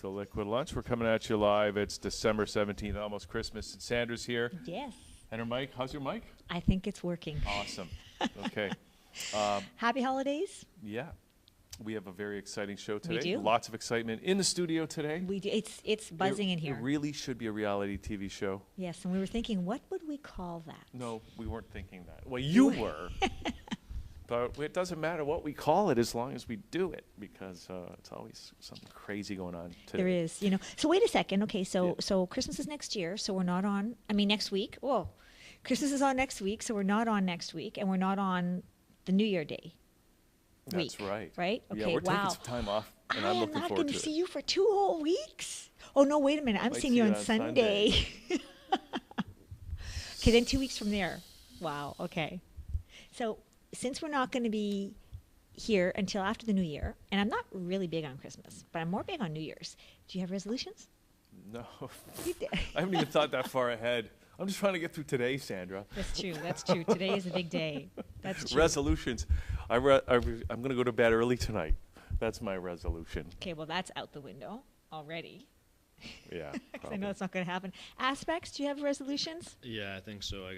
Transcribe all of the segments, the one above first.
to Liquid Lunch. We're coming at you live. It's December 17th, almost Christmas. And Sandra's here. Yes. And her mic. How's your mic? I think it's working. Awesome. Okay. Happy holidays. Yeah. We have a very exciting show today. We do. Lots of excitement in the studio today. We do. It's buzzing in here. It really should be a reality TV show. Yes, and we were thinking, what would we call that? No, we weren't thinking that. Well, you were. But it doesn't matter what we call it as long as we do it, because it's always something crazy going on today. There is, you know. So wait a second. Okay, so Christmas is next year, so we're not on. I mean, next week. Whoa, Christmas is on next week, so we're not on next week, and we're not on the New Year Day. That's right. Right? Okay. Yeah, we're wow. taking some time off, and I I'm am looking not forward going to to see it. you for 2 whole weeks. Oh no! Wait a minute. I'm Might seeing see you you on on Sunday. Sunday. Okay, then 2 weeks from there. Wow. Okay. So since we're not going to be here until after the New Year, and I'm not really big on Christmas, but I'm more big on New Year's. Do you have resolutions? No. You did. I haven't even thought that far ahead. I'm just trying to get through today, Sandra. That's true. That's true. Today is a big day. That's true. Resolutions. I'm going to go to bed early tonight. That's my resolution. Okay, well, that's out the window already. Yeah. 'Cause I know it's not going to happen. Aspects, do you have resolutions? Yeah, I think so. I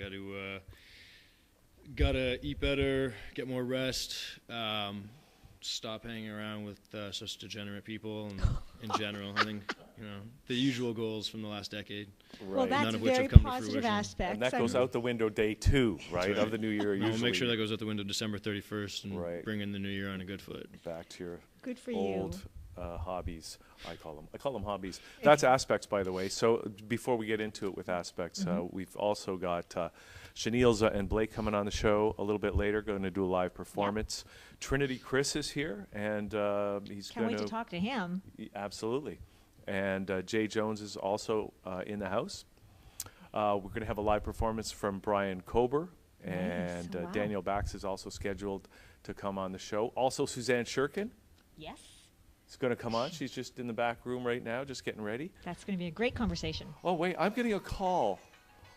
gotta eat better, get more rest, stop hanging around with such degenerate people, and in general, I think the usual goals from the last decade. Right. Well, that's None of which very have come to positive fruition. aspects. And that goes out the window day 2, right, right. of the new year usually. We'll make sure that goes out the window December 31st and bring in the new year on a good foot. Back to your Good for old you. hobbies, I call them hobbies. That's Aspects, by the way. So before we get into it with Aspects, we've also got Chanilleza and Blake coming on the show a little bit later, going to do a live performance. Trinity Chris is here, and he's Can't going wait to talk to him. Absolutely. And Jay Jones is also in the house. We're going to have a live performance from Brian Kober, and Wow. Daniel Bax is also scheduled to come on the show. Also, Suzanne Shirkin Yes. is going to come on. She's just in the back room right now, just getting ready. That's going to be a great conversation. Oh, wait, I'm getting a call.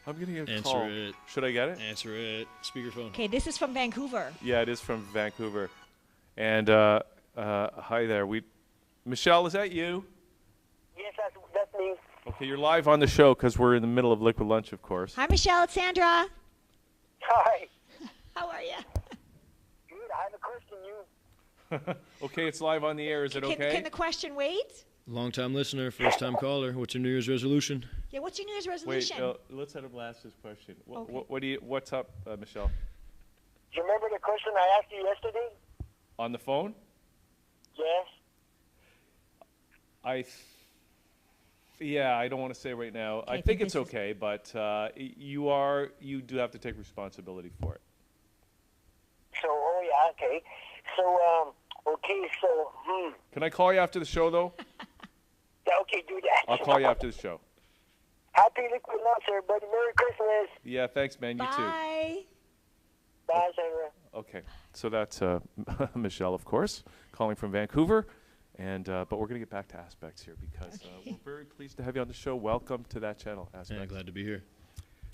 Answer call. it. Should I get it? Answer it. Speakerphone. Okay, this is from Vancouver. Yeah, it is from Vancouver. And hi there. Michelle, is that you? Yes, that's me. Okay, you're live on the show because we're in the middle of Liquid Lunch, of course. Hi, Michelle. It's Sandra. Hi. How are you? Good. I have a question. Okay, it's live on the air. Is it okay? Can the question wait? Long-time listener, first-time caller. What's your New Year's resolution? Yeah, what's your New Year's Wait, resolution? let's let him ask his question. Okay. What's up, Michelle? Do you remember the question I asked you yesterday? On the phone? Yes. Yeah, I don't want to say right now. Okay, I think it's okay, but you do have to take responsibility for it. So, oh yeah, okay. So, Can I call you after the show, though? Yeah, okay, do that. I'll call you after the show. Happy Liquid Lunch, everybody. Merry Christmas. Yeah, thanks, man. You too. Bye. Bye, Sarah. Okay, so that's Michelle, of course, calling from Vancouver, and but we're going to get back to Aspects here because we're very pleased to have you on the show. Welcome to that channel, Aspects. Yeah, glad to be here.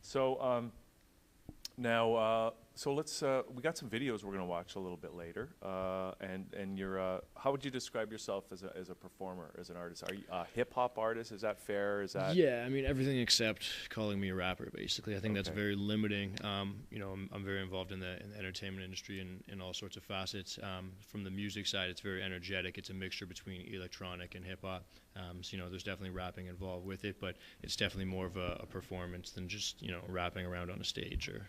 So now, so let's we got some videos we're going to watch a little bit later, and you're how would you describe yourself as a performer, as an artist? Are you a hip hop artist? Is that fair? Is that Yeah, I mean everything except calling me a rapper. Basically, I think that's Okay. very limiting. I'm very involved in the entertainment industry in all sorts of facets. From the music side, it's very energetic. It's a mixture between electronic and hip hop. So there's definitely rapping involved with it, but it's definitely more of a performance than just rapping around on a stage or.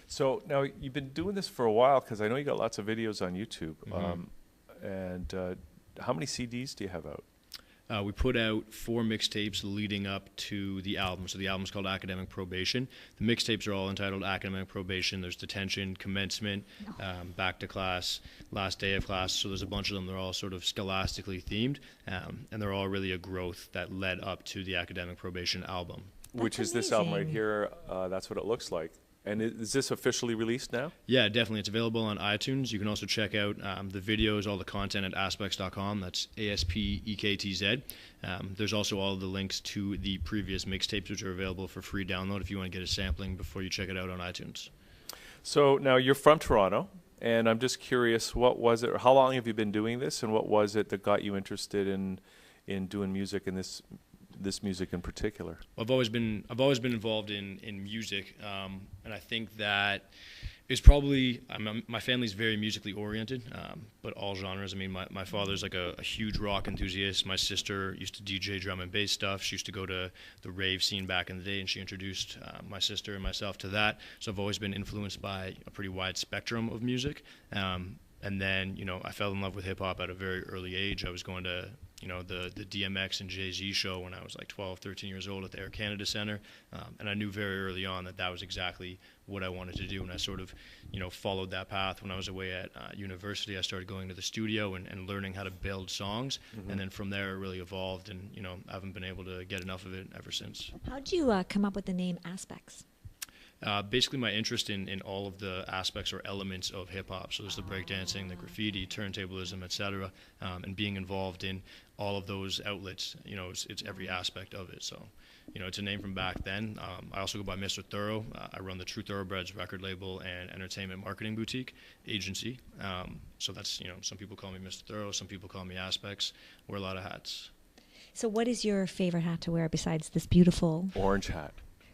So now you've been doing this for a while because I know you got lots of videos on YouTube. And how many CDs do you have out? We put out 4 mixtapes leading up to the album. So the album's called Academic Probation. The mixtapes are all entitled Academic Probation. There's Detention, Commencement, Back to Class, Last Day of Class. So there's a bunch of them. They're all sort of scholastically themed, and they're all really a growth that led up to the Academic Probation album. Which is this album right here. That's what it looks like. And is this officially released now? Yeah, definitely. It's available on iTunes. You can also check out the videos, all the content at aspects.com. That's ASPEKTZ. There's also all the links to the previous mixtapes, which are available for free download if you want to get a sampling before you check it out on iTunes. So now you're from Toronto, and I'm just curious, what was it, or how long have you been doing this, and what was it that got you interested in in doing music and this music in particular? I've always been involved in music, and I think that it's probably my family's very musically oriented, but all genres. I mean, my father's like a huge rock enthusiast. My sister used to DJ drum and bass stuff. She used to go to the rave scene back in the day, and she introduced my sister and myself to that. So I've always been influenced by a pretty wide spectrum of music. And then, I fell in love with hip hop at a very early age. I was going to, the DMX and Jay-Z show when I was like 12, 13 years old at the Air Canada Center. And I knew very early on that was exactly what I wanted to do. And I sort of, followed that path. When I was away at university, I started going to the studio and learning how to build songs. And then from there, it really evolved. And, I haven't been able to get enough of it ever since. How did you come up with the name Aspects? Basically, my interest in all of the aspects or elements of hip-hop. So there's the breakdancing, the graffiti, turntablism, etc., and being involved in all of those outlets, it's every aspect of it. So, it's a name from back then. I also go by Mr. Thorough. I run the True Thoroughbreds record label and entertainment marketing boutique agency. So that's, some people call me Mr. Thorough, some people call me Aspects. Wear a lot of hats. So what is your favorite hat to wear besides this beautiful... Orange hat.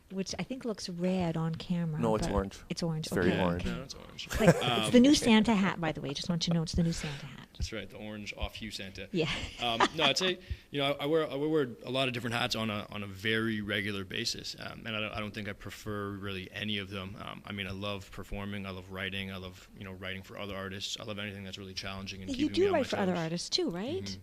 Which I think looks red on camera. No, it's orange. It's orange. It's very okay. orange. No, it's orange. It's, like, it's the new Santa hat, by the way. Just want you to know it's the new Santa hat. That's right, the orange off-hue Santa. Yeah. No, I'd say, I wear a lot of different hats on a very regular basis, and I don't think I prefer really any of them. I mean, I love performing, I love writing, I love writing for other artists. I love anything that's really challenging and You keeping me on do my write for other toes. artists too, right? Mhm.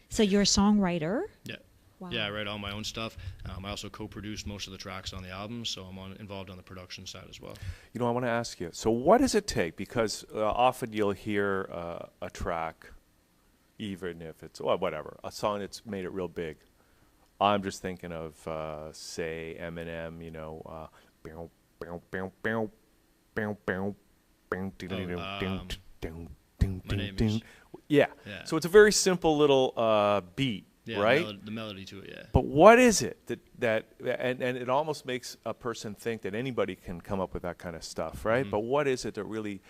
So you're a songwriter. Yeah. Wow. Yeah, I write all my own stuff. I also co-produced most of the tracks on the album, so I'm involved on the production side as well. I want to ask you, so what does it take? Because often you'll hear a track, even if it's, whatever, a song that's made it real big. I'm just thinking of, say, Eminem, My Name Is. Yeah. Yeah. So it's a very simple little beat. Yeah, right? The melody to it, yeah. But what is it that and it almost makes a person think that anybody can come up with that kind of stuff, right? But what is it that really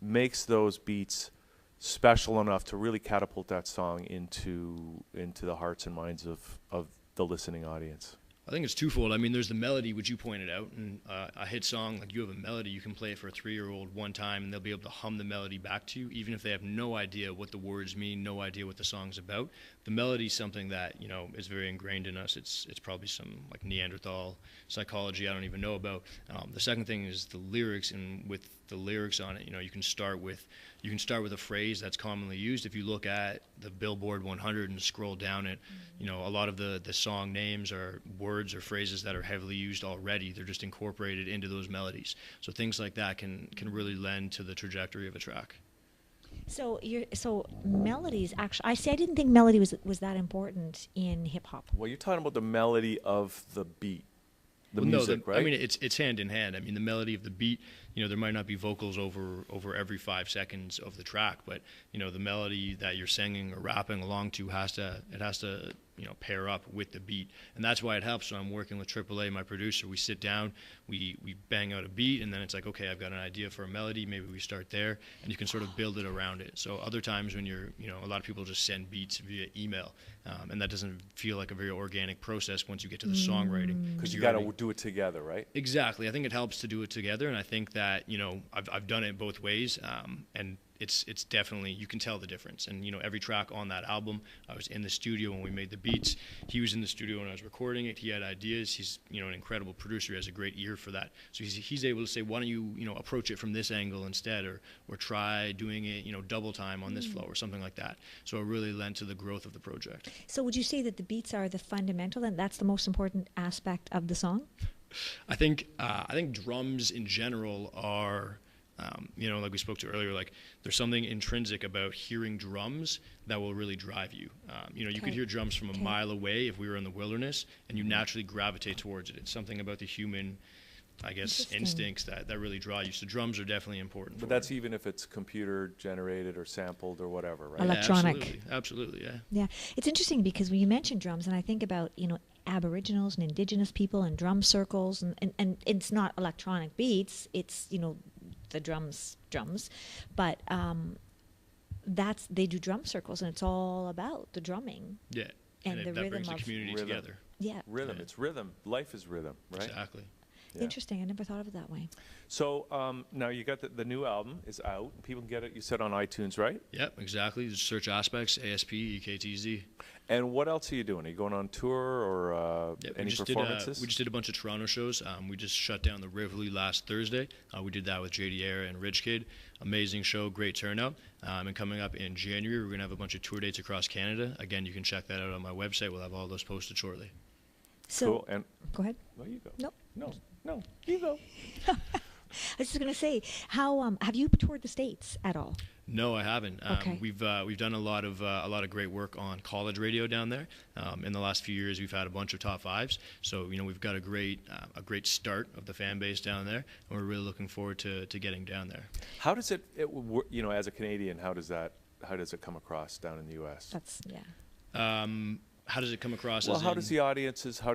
makes those beats special enough to really catapult that song into the hearts and minds of the listening audience? I think it's twofold. I mean, there's the melody, which you pointed out, and a hit song, like you have a melody, you can play it for a 3-year-old one time, and they'll be able to hum the melody back to you, even if they have no idea what the words mean, no idea what the song's about. The melody is something that, is very ingrained in us. It's probably some, like, Neanderthal psychology I don't even know about. The second thing is the lyrics, and with the lyrics on it, you can start with a phrase that's commonly used. If you look at the Billboard 100 and scroll down it, a lot of the song names are words or phrases that are heavily used already. They're just incorporated into those melodies. So things like that can really lend to the trajectory of a track. So melodies actually. I didn't think melody was that important in hip hop. Well, you're talking about the melody of the beat, the Well, music, right? I mean, it's hand in hand. I mean, the melody of the beat, there might not be vocals over every 5 seconds of the track, but the melody that you're singing or rapping along to has to pair up with the beat, and that's why it helps when I'm working with AAA, my producer. We sit down, we bang out a beat, and then it's like, okay, I've got an idea for a melody. Maybe we start there, and you can sort of build it around it. So other times when a lot of people just send beats via email, and that doesn't feel like a very organic process once you get to the songwriting. Because you got to do it together, right? Exactly. I think it helps to do it together, and I think that I've done it both ways, and it's definitely, you can tell the difference. And every track on that album, I was in the studio when we made the beats. He was in the studio when I was recording it. He had ideas. He's an incredible producer. He has a great ear for that. So he's able to say, why don't you approach it from this angle instead, or try doing it double time on this flow or something like that. So it really lent to the growth of the project. So would you say that the beats are the fundamental, and that's the most important aspect of the song? I think drums in general are, like we spoke to earlier, like there's something intrinsic about hearing drums that will really drive you. You could hear drums from a mile away if we were in the wilderness, and you naturally gravitate towards it. It's something about the human, I guess, instincts that really draw you. So drums are definitely important. But that's even if it's computer generated or sampled or whatever, right? Electronic. Yeah, absolutely, yeah. Yeah, it's interesting because when you mention drums, and I think about Aboriginals and Indigenous people and drum circles, and it's not electronic beats, it's the drums, but they do drum circles, and it's all about the drumming. Yeah. And the that rhythm brings the of community Rhythm. together. Yeah. Rhythm. Yeah. It's rhythm. Life is rhythm, right? Exactly. Yeah. Interesting. I never thought of it that way. So now you got the new album is out. People can get it. You said on iTunes, right? Yep, exactly. Just search Aspects, ASP, EKTZ. And what else are you doing? Are you going on tour or Yeah, any performances? we just did a bunch of Toronto shows. We just shut down the Rivoli last Thursday. We did that with JD Air and Rich Kid. Amazing show, great turnout. And coming up in January, we're going to have a bunch of tour dates across Canada. Again, you can check that out on my website. We'll have all those posted shortly. So, Cool. And go ahead. no, you go. No. No, you go. I was just going to say, how have you toured the States at all? No, I haven't. Okay. We've done a lot of great work on college radio down there. In the last few years, we've had a bunch of top fives. So we've got a great start of the fan base down there, and we're really looking forward to getting down there. How does it as a Canadian, how does it come across down in the U.S.? That's yeah. How does it come across? Well, as how in- do the audiences Are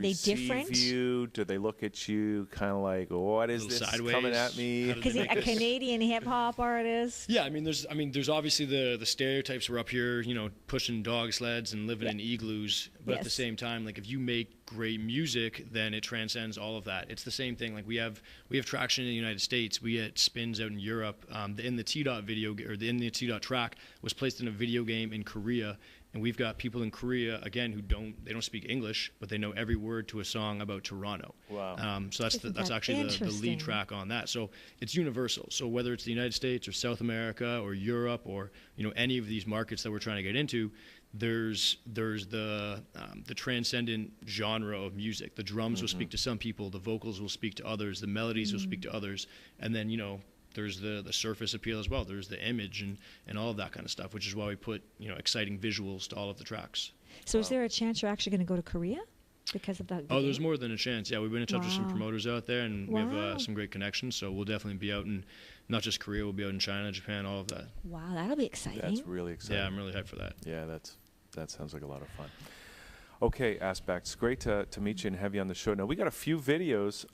they receive different? you? Do they look at you kind of like, what is Little this sideways? coming at How me? do Because they make a this? Canadian hip hop artist. Yeah, there's obviously the stereotypes. We're up here, pushing dog sleds and living in igloos. But at the Yes. same time, like if you make great music, then it transcends all of that. It's the same thing. Like we have traction in the United States. We get spins out in Europe. The In the T-Dot video or the In the T-Dot track was placed in a video game in Korea. And we've got people in Korea again who don't speak English, but they know every word to a song about Toronto. Wow. So Isn't that's that actually the interesting? lead track on that. So it's universal. So whether it's the United States or South America or Europe or any of these markets that we're trying to get into, there's the transcendent genre of music. The drums will speak to some people, the vocals will speak to others, the melodies will speak to others, and then there's the surface appeal as well. There's the image and all of that kind of stuff, which is why we put exciting visuals to all of the tracks. So is there a chance you're actually going to go to Korea because of that? Oh, there's more than a chance. Yeah, we've been in touch with some Wow. promoters out there, and we Wow. have some great connections. So we'll definitely be out in not just Korea. We'll be out in China, Japan, all of that. Wow, that'll be exciting. That's really exciting. Yeah, I'm really hyped for that. Yeah, that sounds like a lot of fun. Okay, Aspects, great to meet you and have you on the show. Now, we got a few videos.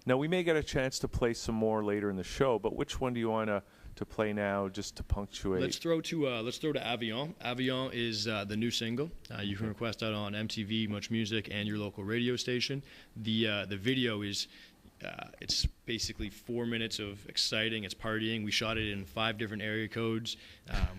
Now, we may get a chance to play some more later in the show, but which one do you want to play now just to punctuate? Let's throw to Avion. Avion is the new single. You can request that on MTV, Much Music, and your local radio station. The video is it's basically 4 minutes of exciting. It's partying. We shot it in 5 different area codes.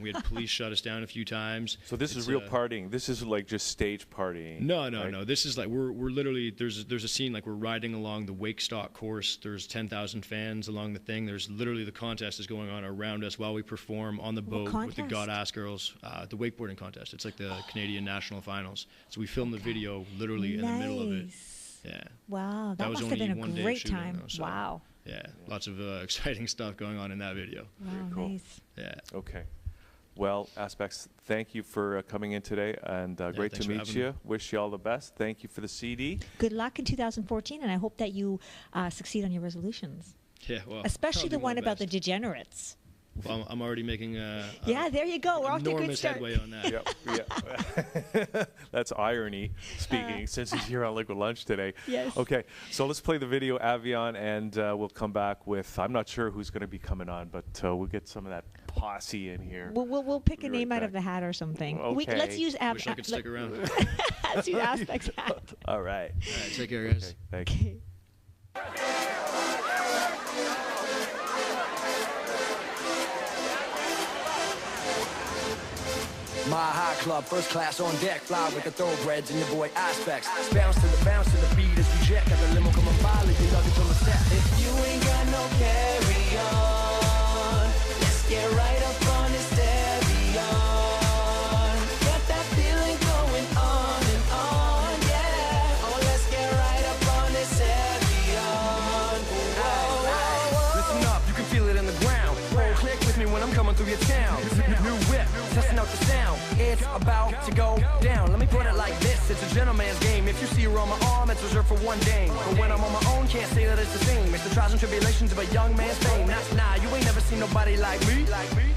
We had police shut us down a few times. So this It's, is real partying. This is like just stage partying. No. This is like we're literally there's a scene like we're riding along the wake stock course. There's 10,000 fans along the thing. There's literally the contest is going on around us while we perform on the What boat with the contest? God Ass Girls. The wakeboarding contest. It's like the Canadian national finals. So we filmed the video literally in the middle of it. Nice. Yeah. Wow, that was must have only been a 1 day great shooting, time. though, so- Wow. Yeah. Lots of exciting stuff going on in that video. Wow, cool. nice. Yeah. Okay. Well, Aspects, thank you for coming in today, and great thanks to for meet having you. me. Wish you all the best. Thank you for the CD. Good luck in 2014, and I hope that you succeed on your resolutions, Yeah. Well. especially I'll the do my one about the best. degenerates. Well, I'm already making Yeah, there you go. We're off to a good enormous start. headway on that. Yep. That's irony speaking, since he's here on Liquid Lunch today. Yes. Okay, so let's play the video, Avion, and we'll come back with, I'm not sure who's going to be coming on, but we'll get some of that posse in here. We'll pick a Be right name out back. of the hat or something. Okay. Let's use Wish I could stick around. Let's use Aspects hat. All right. All right, take care, guys. Okay, thank you. Okay. My high club, first class on deck, fly with the thoroughbreds and your boy Aspects. Bounce to the beat as we jet, got the limo coming by, leave you luggage on the set. If you ain't got no carry on, let's get right up on this stereo. Got that feeling going on and on, yeah. Oh, let's get right up on this stereo. Listen up, you can feel it in the ground. Roll click with me when I'm coming through your town. New whip, testing out the sound. It's about to go down. Let me put it like this: it's a gentleman's game. If you see her on my arm, it's reserved for one dame. But when I'm on my own, can't say that it's the same. It's the trials and tribulations of a young man's fame. Nah, you ain't never seen nobody like me.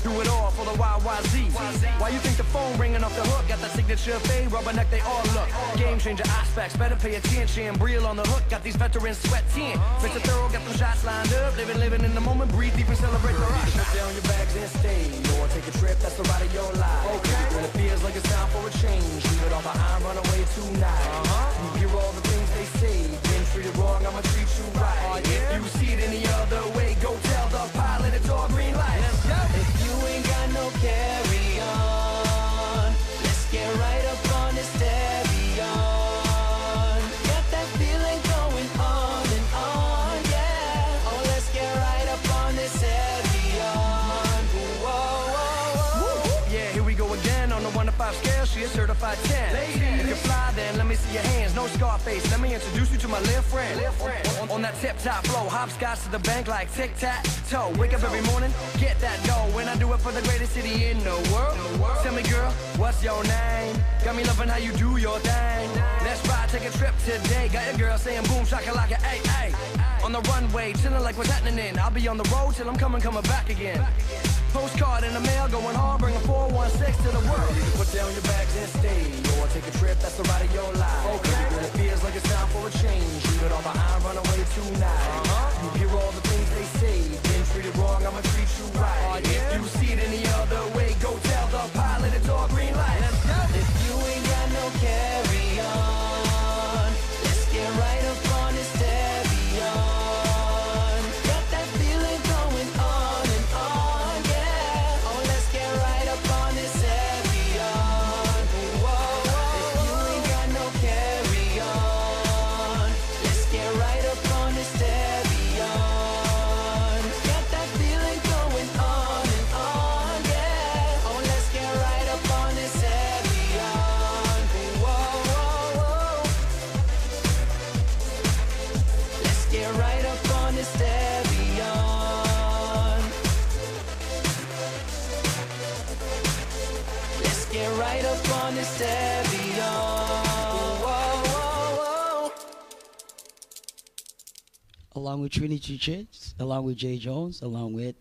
Do it all for the YYZ. Why you think the phone ringing off the hook? Got that signature fade, rubber neck, they all look. Game changer aspects, better pay attention. Breel on the hook, got these veterans sweating. Mr. Thorough, got them shots lined up. Living in the moment, breathe deep and celebrate the rush. Put down your bags and stay, or take a trip, that's the ride of your life. Okay. When it feels like it's time for a change, leave it all behind, run away tonight. You hear all the things they say, been treated wrong, I'ma treat you right. If you see it any other way, go tell the pilot it's all green light. Let's go. If you ain't got no carry on, let's get right up on this carry on. Got that feeling going on and on, yeah. Oh, let's get right up on this carry on. Whoa. Yeah, here we go again on the 1 to 5 scale. She a certified 10. If you fly, then let me see your hands. No Scarface. Let me introduce you to my little friend. On that tip-top flow, hopscotch to the bank like tic-tac-toe. Wake up every morning, get that dough. When I do it for the greatest city in the world. Tell me, girl, what's your name? Got me loving how you do your thing. Let's ride, take a trip today. Got your girl saying boom, shakalaka, ay, ay. On the runway, chilling like what's happening. I'll be on the road till I'm coming back again. Postcard in the mail, going hard, bring a 416 to the world. You can put down your bags and stay, or take a trip, that's the ride of your life. Okay. When it feels like it's time for a change, leave it all behind, run away tonight. You hear all the things they say, been treated wrong, I'ma treat you right. If you see it any other way, go tell the pilot it's all green light. Let's go. If you ain't got no carry on, let's get right up on this carry on. Got that feeling going on and on, yeah. Oh, let's get right up on this carry on. Whoa. If you ain't got no carry on, let's get right up on this carry on. Got that feeling going on and on, yeah. Oh, let's get right up on this carry on. Whoa. Let's get right up on this carry on. Let's get right up on this carry on. Whoa. Along with Trinity Chits, along with Jay Jones, along with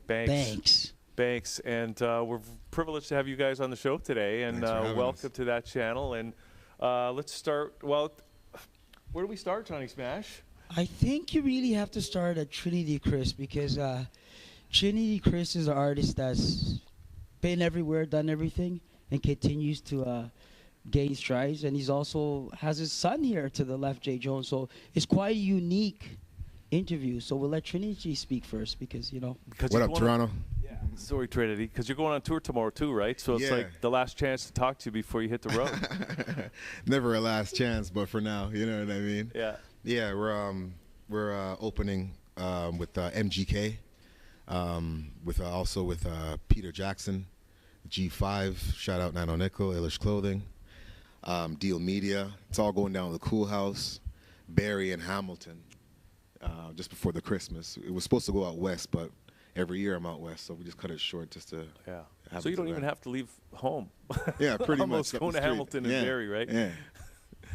Banks. Banks, and we're privileged to have you guys on the show today, and Thanks for having welcome us. to that channel. And let's start. Well, where do we start, Johnny Smash? I think you really have to start at Trinity Chris because Trinity Chris is an artist that's been everywhere, done everything, and continues to gain strides. And he's also has his son here to the left, Jay Jones. So it's quite a unique interview. So we'll let Trinity speak first because, you know. Because What you're up, going on- Toronto? Yeah, sorry, Trinity, because you're going on tour tomorrow too, right? So it's Yeah. like the last chance to talk to you before you hit the road. Never a last chance, but for now, you know what I mean? Yeah. Yeah, we're opening with MGK, with Peter Jackson, G5. Shout out Nano Nickel, Illish Clothing, Deal Media. It's all going down to the Cool House, Barrie and Hamilton. Just before the Christmas, it was supposed to go out west, but every year I'm out west, so we just cut it short just to. Yeah. have So it you don't to even that. have to leave home. Yeah, pretty Almost much. going to Hamilton and Barrie, right?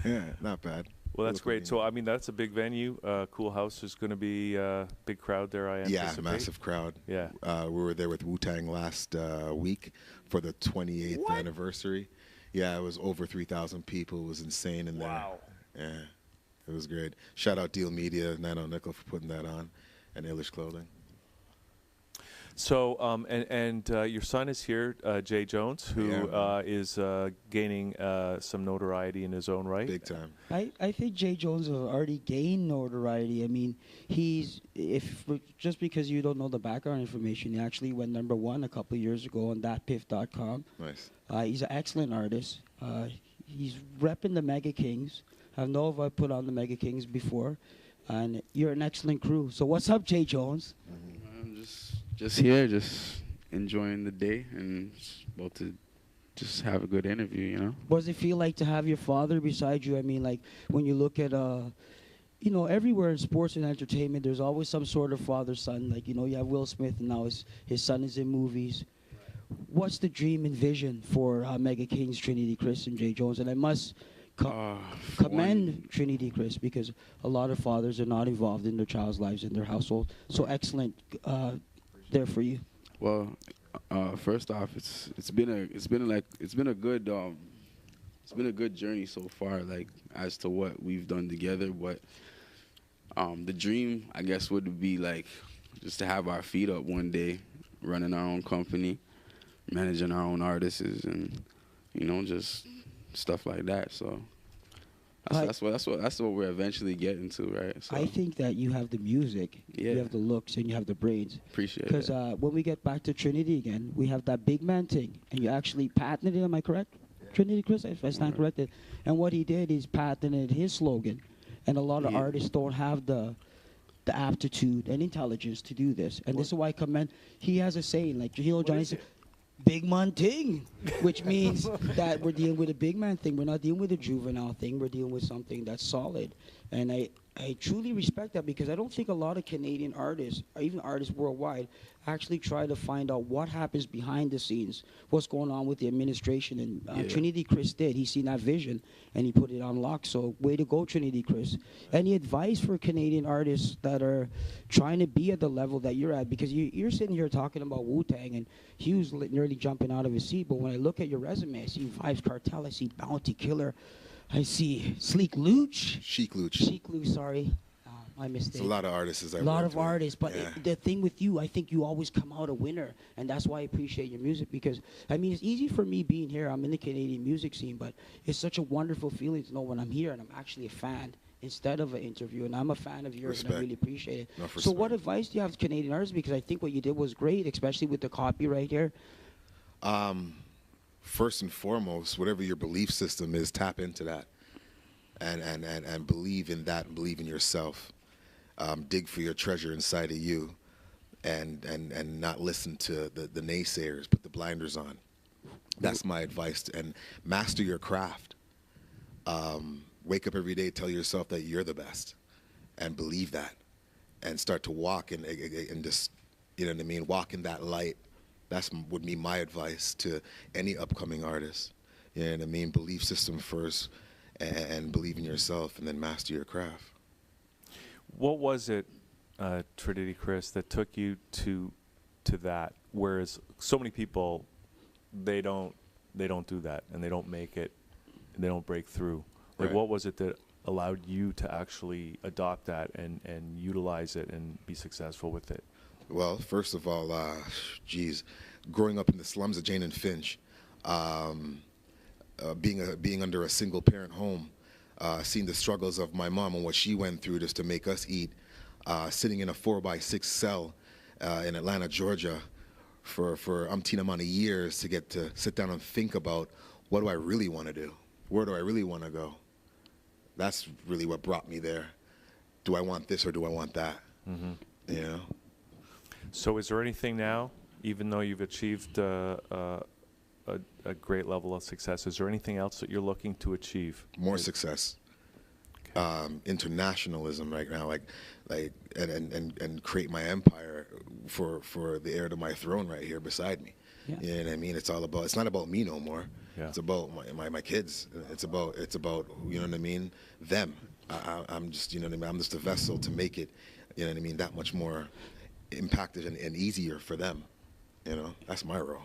Yeah, not bad. Well, that's Local great. game. So, I mean, that's a big venue. Cool House is going to be a big crowd there, I anticipate. Yeah, massive crowd. Yeah. We were there with Wu-Tang last week for the 28th anniversary. Yeah, it was over 3,000 people. It was insane in there. Wow. Yeah, it was great. Shout out Deal Media, Nano Nickel for putting that on, and Illish Clothing. So, your son is here, Jay Jones, who Yeah. is gaining some notoriety in his own right. Big time. I think Jay Jones has already gained notoriety. I mean, just because you don't know the background information, he actually went #1 a couple of years ago on thatpiff.com. Nice. He's an excellent artist. He's repping the Mega Kings. I know if I put on the Mega Kings before, and you're an excellent crew. So what's up, Jay Jones? I'm just here, just enjoying the day and about to just have a good interview, you know? What does it feel like to have your father beside you? I mean, like when you look at, everywhere in sports and entertainment, there's always some sort of father-son. Like, you have Will Smith, and now his son is in movies. What's the dream and vision for Mega Kings, Trinity, Chris, and Jay Jones? And I must commend Trinity, Chris, because a lot of fathers are not involved in their child's lives in their household. So excellent there for you. Well, first off, it's been a good journey so far, like as to what we've done together. But the dream, I guess, would be like just to have our feet up one day, running our own company, managing our own artists, and just stuff like that. So that's what we're eventually getting to, right? So I think that you have the music, Yeah. you have the looks, and you have the brains. appreciate Because that. when we get back to Trinity again, we have that big man thing, and you actually patented it. Am I correct? Trinity, Chris, if I stand corrected. And what he did is patented his slogan, and a lot of Yeah. artists don't have the aptitude and intelligence to do this. And this is why I commend. He has a saying like Johnny said, "Big man thing," which means that we're dealing with a big man thing. We're not dealing with a juvenile thing. We're dealing with something that's solid. And I truly respect that, because I don't think a lot of Canadian artists, or even artists worldwide, actually try to find out what happens behind the scenes, what's going on with the administration. And Yeah. Trinity Chris did. He seen that vision, and he put it on lock. So way to go, Trinity Chris. Any advice for Canadian artists that are trying to be at the level that you're at? Because you're sitting here talking about Wu-Tang, and he was nearly jumping out of his seat. But when I look at your resume, I see Vibes Cartel, I see Bounty Killer, I see Sleek Luch. Chic Luch. Chic Luch, sorry. My mistake. It's a lot of artists. A lot of artists, but Yeah. the thing with you, I think you always come out a winner, and that's why I appreciate your music. Because I mean, it's easy for me being here. I'm in the Canadian music scene, but it's such a wonderful feeling to know when I'm here and I'm actually a fan instead of an interview. And I'm a fan of yours, and I Respect. really appreciate it. Enough So, what respect. advice do you have to Canadian artists? Because I think what you did was great, especially with the copy right here. First and foremost, whatever your belief system is, tap into that, and believe in that, and believe in yourself. Dig for your treasure inside of you, and not listen to the naysayers. Put the blinders on. That's my advice. And master your craft. Wake up every day, tell yourself that you're the best, and believe that, and start to walk in just, you know what I mean, walk in that light. Would be my advice to any upcoming artist. You know what I mean? Belief system first, and believe in yourself, and then master your craft. What was it, Trinity Chris, that took you to that? Whereas so many people, they don't do that, and they don't make it, and they don't break through. Like, Right. what was it that allowed you to actually adopt that and utilize it and be successful with it? Well, first of all, growing up in the slums of Jane and Finch, being under a single parent home, seeing the struggles of my mom and what she went through just to make us eat, sitting in a 4x6 cell in Atlanta, Georgia, for umpteen amount of years to get to sit down and think about, what do I really want to do? Where do I really want to go? That's really what brought me there. Do I want this or do I want that? Mm-hmm. You know? So is there anything now, even though you've achieved a great level of success, is there anything else that you're looking to achieve? More success. Internationalism right now, and create my empire for the heir to my throne right here beside me. Yeah. You know what I mean? It's not about me no more. Yeah. It's about my kids. It's about, you know what I mean, them. I'm just, you know what I mean, I'm just a vessel to make it, you know what I mean, that much more impacted and easier for them. You know, that's my role.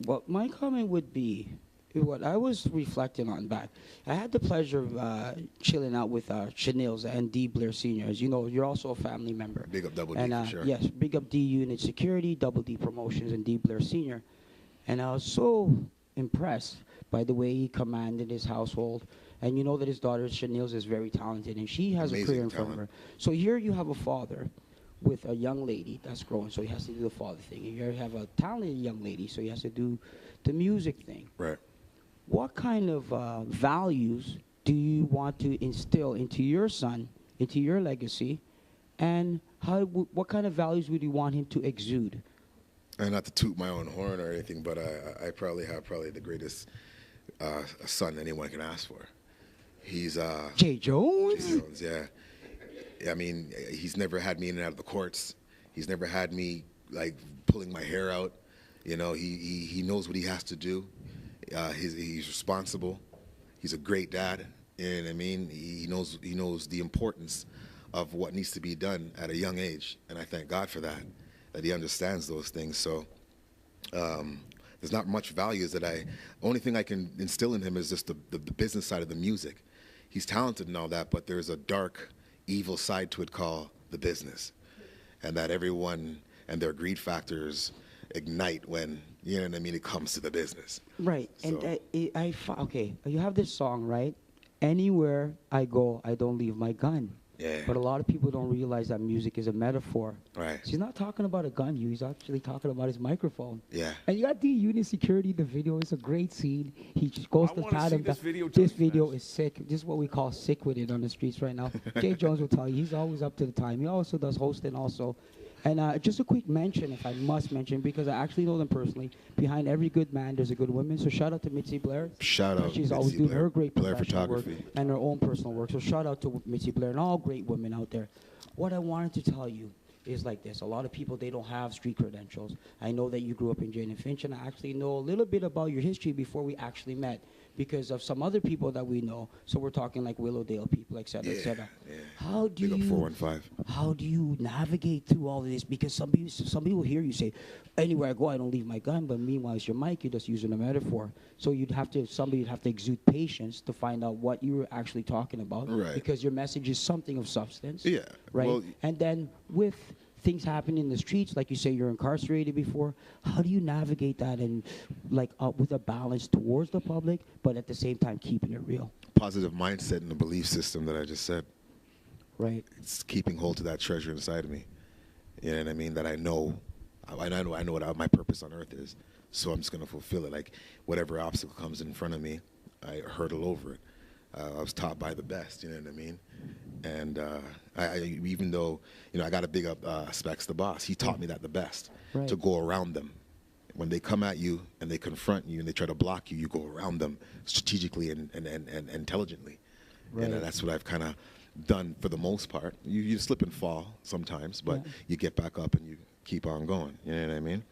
Well, my comment would be, what I was reflecting on back, I had the pleasure of chilling out with Chanilleza and D. Blair Sr. As you know, you're also a family member. Big up Double D, And for sure. yes, big up D Unit Security, Double D Promotions, and D. Blair Sr. And I was so impressed by the way he commanded his household. And you know that his daughter Chanilleza is very talented, and she has a Amazing career in front of talent. her. So here you have a father with a young lady that's growing, so he has to do the father thing. And here you have a talented young lady, so he has to do the music thing. Right. What kind of values do you want to instill into your son, into your legacy, and what kind of values would you want him to exude? And not to toot my own horn or anything, but I probably have the greatest son anyone can ask for. He's Jay Jones? Jay Jones, yeah. I mean, he's never had me in and out of the courts. He's never had me like pulling my hair out. You know, he knows what he has to do. He's responsible. He's a great dad. You know what I mean? He knows the importance of what needs to be done at a young age, and I thank God for that he understands those things. So there's not much values that only thing I can instill in him is just the business side of the music. He's talented and all that, but there's a dark, evil side to it called the business, and that everyone and their greed factors ignite when, you know what I mean, it comes to the business. Right. So- And okay, you have this song, right? Anywhere I go, I don't leave my gun. Yeah. But a lot of people don't realize that music is a metaphor. Right. So he's not talking about a gun, he's actually talking about his microphone. Yeah. And you got the unit security in the video. It's a great scene. He just goes I to wanna pat see him this down. video This just video finished. is sick. This is what we call sick with it on the streets right now. Jay Jones will tell you he's always up to the time. He also does hosting also. And just a quick mention, if I must mention, because I actually know them personally. Behind every good man, there's a good woman. So shout out to Mitzi Blair. Shout out She's Mitzi always doing Blair. her great Blair professional work Photography. and her own personal work. So shout out to Mitzi Blair and all great women out there. What I wanted to tell you is like this. A lot of people, they don't have street credentials. I know that you grew up in Jane and Finch, and I actually know a little bit about your history before we actually met because of some other people that we know. So we're talking like Willowdale people, et cetera, et cetera. Yeah. How do Big up you 415. how do you navigate through all of this? Because some people hear you say, anywhere I go, I don't leave my gun. But meanwhile, it's your mic. You're just using a metaphor. So somebody would have to exude patience to find out what you were actually talking about. Right. Because your message is something of substance. Yeah. Right. Well, And then with things happen in the streets, like you say, you're incarcerated before. How do you navigate that and with a balance towards the public, but at the same time keeping it real? positive mindset and the belief system that I just said. Right. It's keeping hold to that treasure inside of me. You know what I mean? That I know what my purpose on earth is. So I'm just going to fulfill it. Like whatever obstacle comes in front of me, I hurdle over it. I was taught by the best, you know what I mean? And I even though, I got to big up Specs the boss. He taught me that the best, Right. to go around them. When they come at you and they confront you and they try to block you, you go around them strategically and intelligently. Right. And that's what I've kind of done for the most part. You slip and fall sometimes, but Yeah. you get back up and you keep on going. You know what I mean?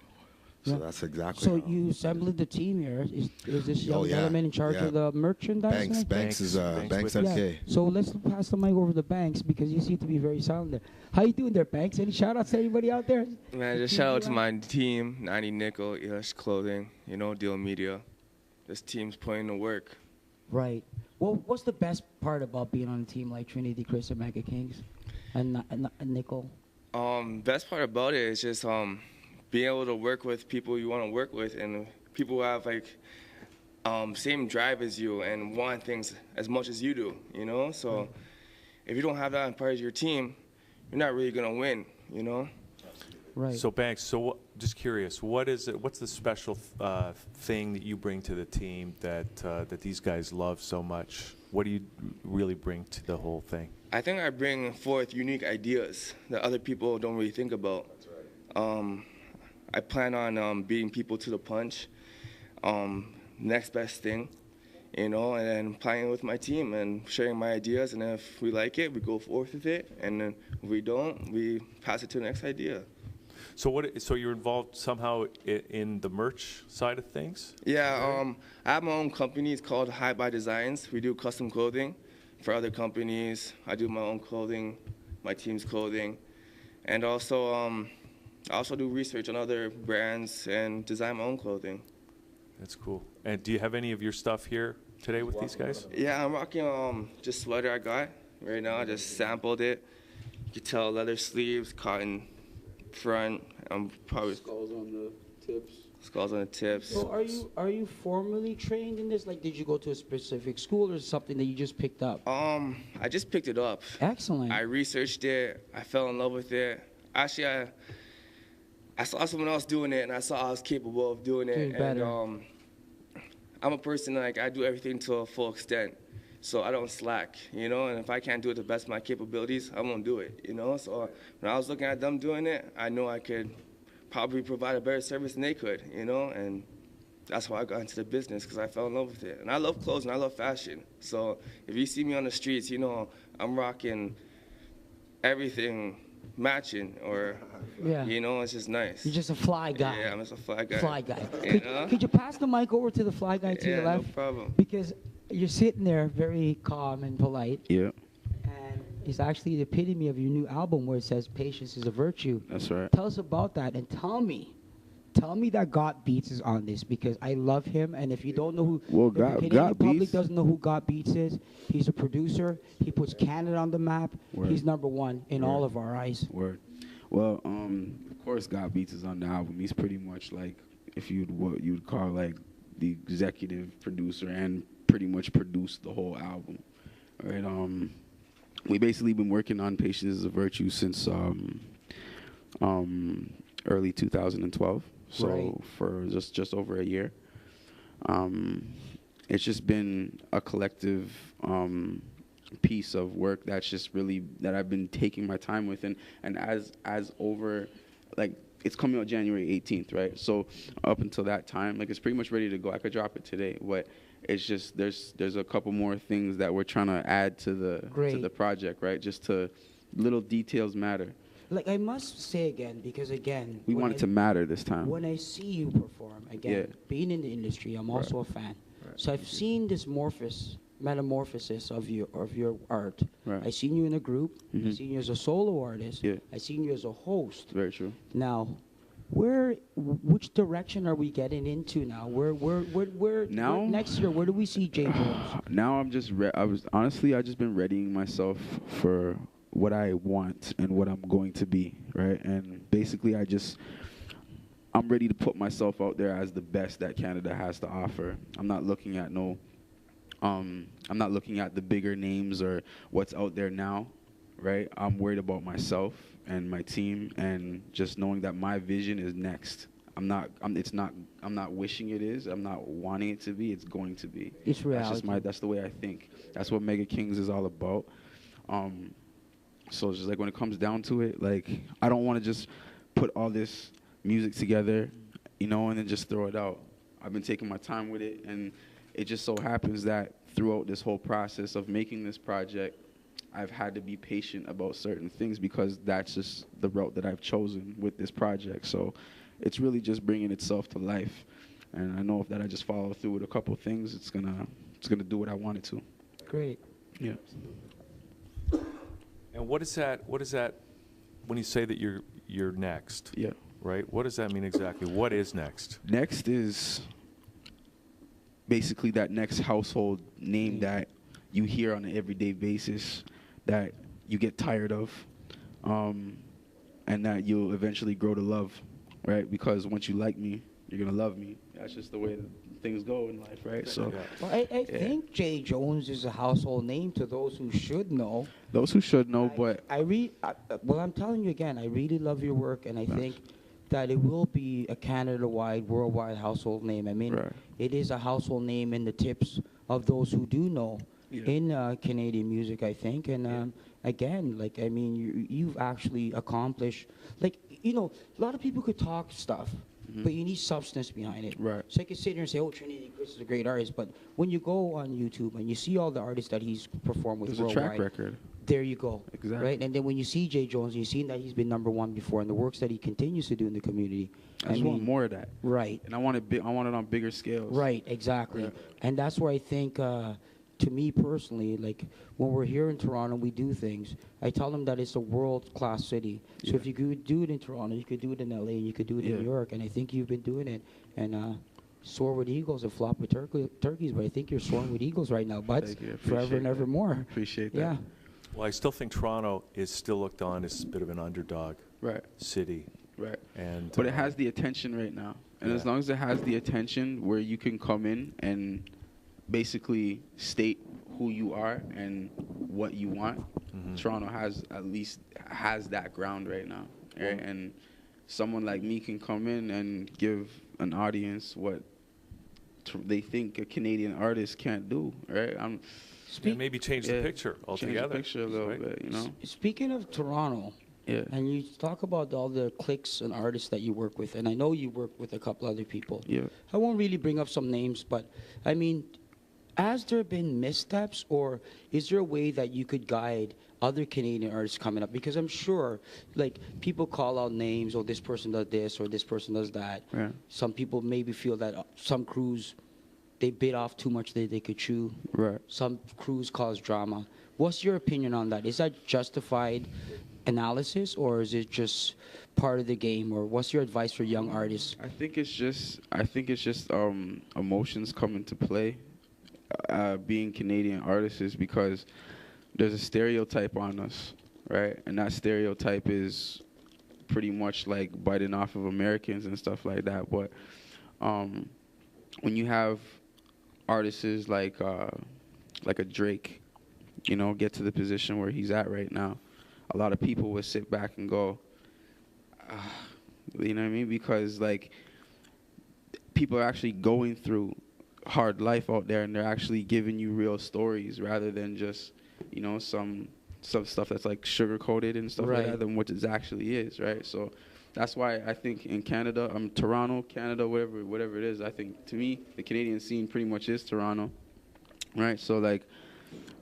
So Yeah. that's exactly So how- you assembled the team here. Is this young Oh, yeah. gentleman in charge Yeah. of the merchandising? Banks is Banks Banks with- MK. So let's pass the mic over to Banks because you seem to be very silent there. How you doing there, Banks? Any shout outs to anybody out there? Man, just shout out to my team, 90 Nickel, Elish Clothing, Deal Media. This team's putting the work. Right. Well, what's the best part about being on a team like Trinity, Chris, and Mega Kings, and Nickel? Best part about it is just being able to work with people you want to work with and people who have same drive as you and want things as much as you do, So if you don't have that in part of your team, you're not really gonna win, Right. So Banks, just curious, what is it? What's the special thing that you bring to the team that these guys love so much? What do you really bring to the whole thing? I think I bring forth unique ideas that other people don't really think about. That's right. I plan on beating people to the punch. Next best thing, and then playing with my team and sharing my ideas. And if we like it, we go forth with it. And then if we don't, we pass it to the next idea. So you're involved somehow in the merch side of things? Yeah, I have my own company. It's called High by Designs. We do custom clothing for other companies. I do my own clothing, my team's clothing, and also I also do research on other brands and design my own clothing. That's cool. And do you have any of your stuff here today with these guys? Yeah, I'm rocking just sweater I got right now. I just sampled it. You can tell leather sleeves, cotton front. I'm probably Skulls on the tips. skulls on the tips. So are you formally trained in this? Like, did you go to a specific school or something that you just picked up? I just picked it up. Excellent. I researched it. I fell in love with it. Actually, I saw someone else doing it, and I saw I was capable of doing it. Doing better. And I'm a person I do everything to a full extent, so I don't slack, And if I can't do it to the best of my capabilities, I won't do it, So when I was looking at them doing it, I know I could probably provide a better service than they could, And that's why I got into the business, because I fell in love with it. And I love clothes and I love fashion. So if you see me on the streets, I'm rocking everything matching, or Yeah. it's just nice. You're just a fly guy. Yeah, I'm just a fly guy. Fly guy. You know? Could you pass the mic over to the fly guy to Yeah, your no left? problem. Because you're sitting there very calm and polite, Yeah, and it's actually the epitome of your new album where it says patience is a virtue. that's right. Tell us about that, and tell me that Got Beats is on this, because I love him. And if you don't know who, Well, if the Canadian Got public Beats- doesn't know who Got Beats is, he's a producer. He puts Canada on the map. Word. He's number one in all Word. of our eyes. Word. Well, of course, God Beats is on the album. He's pretty much like, if you'd what you'd call like the executive producer, and pretty much produced the whole album. Right. We basically been working on Patience is a Virtue since early 2012. So Right. for just over a year. It's just been a collective piece of work that's just really that I've been taking my time with, and as over, like, it's coming out January 18th, right? So up until that time, like, it's pretty much ready to go. I could drop it today, but it's just there's a couple more things that we're trying to add to the project, right? Just to little details matter. Like, I must say again, because again, We when want it I- to matter this time. When I see you perform, again, Yeah. being in the industry, I'm also a fan. So I've seen this metamorphosis of your art. Right. I seen you in a group. I Mhm. seen you as a solo artist. Yeah. I seen you as a host. Very true. Now, which direction are we getting into now? Now? Next year, where do we see Jay Jones? Now I'm just I just been readying myself for what I want and what I'm going to be, right? And basically I'm ready to put myself out there as the best that Canada has to offer. I'm not looking at I'm not looking at the bigger names or what's out there now, right? I'm worried about myself and my team, and just knowing that my vision is next. I'm not wishing it is. I'm not wanting it to be. It's going to be. It's reality. That's the way I think. That's what Mega Kings is all about. So it's just like when it comes down to it, like, I don't want to just put all this music together, and then just throw it out. I've been taking my time with it, and it just so happens that throughout this whole process of making this project, I've had to be patient about certain things, because that's just the route that I've chosen with this project. So it's really just bringing itself to life, and I know if that I just follow through with a couple of things, it's gonna do what I want it to. Great. Yeah. And what is that when you say that you're next? Yeah. Right? What does that mean exactly? What is next? Next is basically that next household name that you hear on an everyday basis, that you get tired of, and that you'll eventually grow to love, right? Because once you like me, you're going to love me. That's just the way that things go in life, right? So Well, I think Jay Jones is a household name to those who should know. those who should know, but Well, I'm telling you again, I really love your work, and I think that it will be a Canada-wide, worldwide household name. I mean, Right. it is a household name in the tips of those who do know in Canadian music, I think. And again, like, I mean, you've actually accomplished, like, a lot of people could talk stuff, but you need substance behind it. Right. So I could sit here and say, oh, Trinity Chris is a great artist, but when you go on YouTube and you see all the artists that he's performed with there's a worldwide, track record. there you go. Exactly. Right? And then when you see Jay Jones, you've seen that he's been number one before, and the works that he continues to do in the community. I just want more of that. Right. And I want it on bigger scales. Right, exactly. Right. And that's where I think, to me personally, like, when we're here in Toronto, we do things. I tell them that it's a world-class city. So if you could do it in Toronto, you could do it in LA, and you could do it in New York, and I think you've been doing it. And soar with eagles and flop with turkeys, but I think you're soaring with eagles right now, buds. Thank you. I Forever appreciate and that. evermore. Appreciate that. Yeah. Well, I still think Toronto is still looked on as a bit of an underdog Right. city. Right. And But it has the attention right now. And as long as it has the attention where you can come in and basically state who you are and what you want, Toronto has that ground right now. Right? And someone like me can come in and give an audience what they think a Canadian artist can't do, right? and maybe change the picture altogether. Change the picture a little bit, Speaking of Toronto, and you talk about all the cliques and artists that you work with, and I know you work with a couple other people. Yeah. I won't really bring up some names, but I mean, has there been missteps, or is there a way that you could guide other Canadian artists coming up? Because I'm sure, like, people call out names, or this person does this, or this person does that. Yeah. Some people maybe feel that some crews they bit off too much that they could chew. Right. Some crews cause drama. What's your opinion on that? Is that justified analysis, or is it just part of the game? Or what's your advice for young artists? I think it's just emotions come into play. Being Canadian artists is because there's a stereotype on us, right? And that stereotype is pretty much like biting off of Americans and stuff like that. But when you have artists like a Drake, you know, get to the position where he's at right now, a lot of people would sit back and go, you know what I mean? Because like people are actually going through hard life out there, and they're actually giving you real stories rather than just, you know, some stuff that's like sugar coated and stuff like that than what it actually is, right? So that's why I think in Canada, Toronto, Canada, whatever it is, I think to me the Canadian scene pretty much is Toronto, right? So like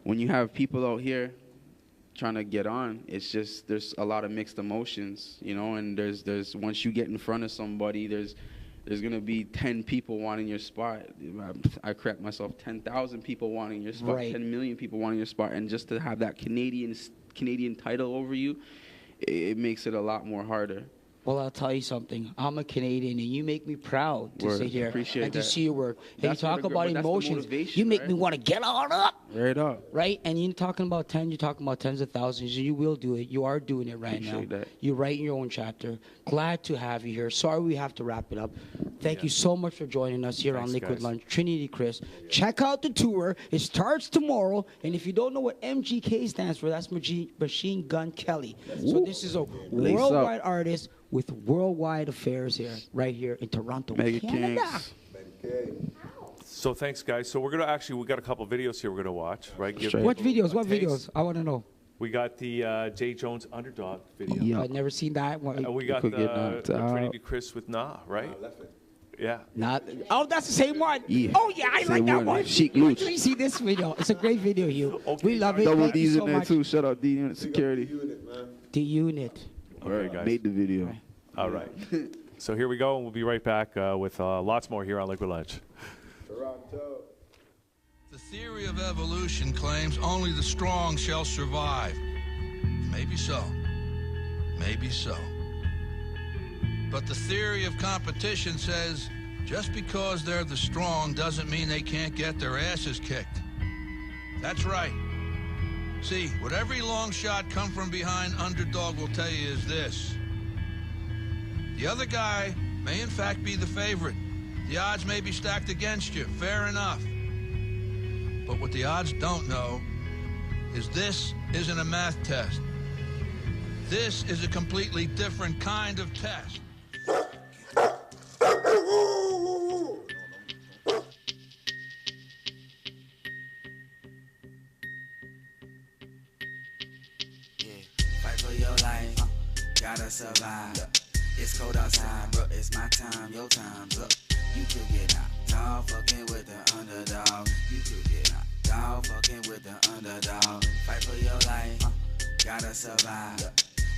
when you have people out here trying to get on, it's just there's a lot of mixed emotions, you know, and there's once you get in front of somebody, there's gonna be 10 people wanting your spot. I correct myself, 10,000 people wanting your spot, 10 million people wanting your spot, and just to have that Canadian title over you, it makes it a lot more harder. Well, I'll tell you something. I'm a Canadian, and you make me proud to sit here and to see your work. And you talk about emotions. You make me want to get on up. Right up. Right? And you're talking about you're talking about tens of thousands, and you will do it. You are doing it right now. That. You're writing your own chapter. Glad to have you here. Sorry we have to wrap it up. Thank you so much for joining us here on Liquid Lunch. Trinity Chris. Check out the tour. It starts tomorrow. And if you don't know what MGK stands for, that's Machine Gun Kelly. So this is a worldwide artist with worldwide affairs here, right here in Toronto, Mega Canada. Kings. So thanks, guys. So we got a couple videos here we're gonna watch, right? What videos? What videos? I want to know. We got the Jay Jones Underdog video. Yeah. I've never seen that one. We got the Trinity Chris with Nah, right? Yeah. That's the same one. Yeah. Oh yeah, I like that one. Chic You Luch. actually see this video. It's a great video, Hugh. Okay. We love it. Double Thank you D's so in there much. too. Shout out D Unit Security. The unit. Okay, guys. Made the video. All right. So here we go, and we'll be right back with lots more here on Liquid Lunch. Toronto. The theory of evolution claims only the strong shall survive. Maybe so. Maybe so. But the theory of competition says just because they're the strong doesn't mean they can't get their asses kicked. That's right. See, what every long shot come from behind underdog will tell you is this. The other guy may in fact be the favorite. The odds may be stacked against you, fair enough. But what the odds don't know is this isn't a math test. This is a completely different kind of test. Fight for your life, gotta survive. It's cold outside, bro, it's my time, your time's up. You could get knocked out, fucking with the underdog. You could get knocked out, fucking with the underdog. Fight for your life, gotta survive.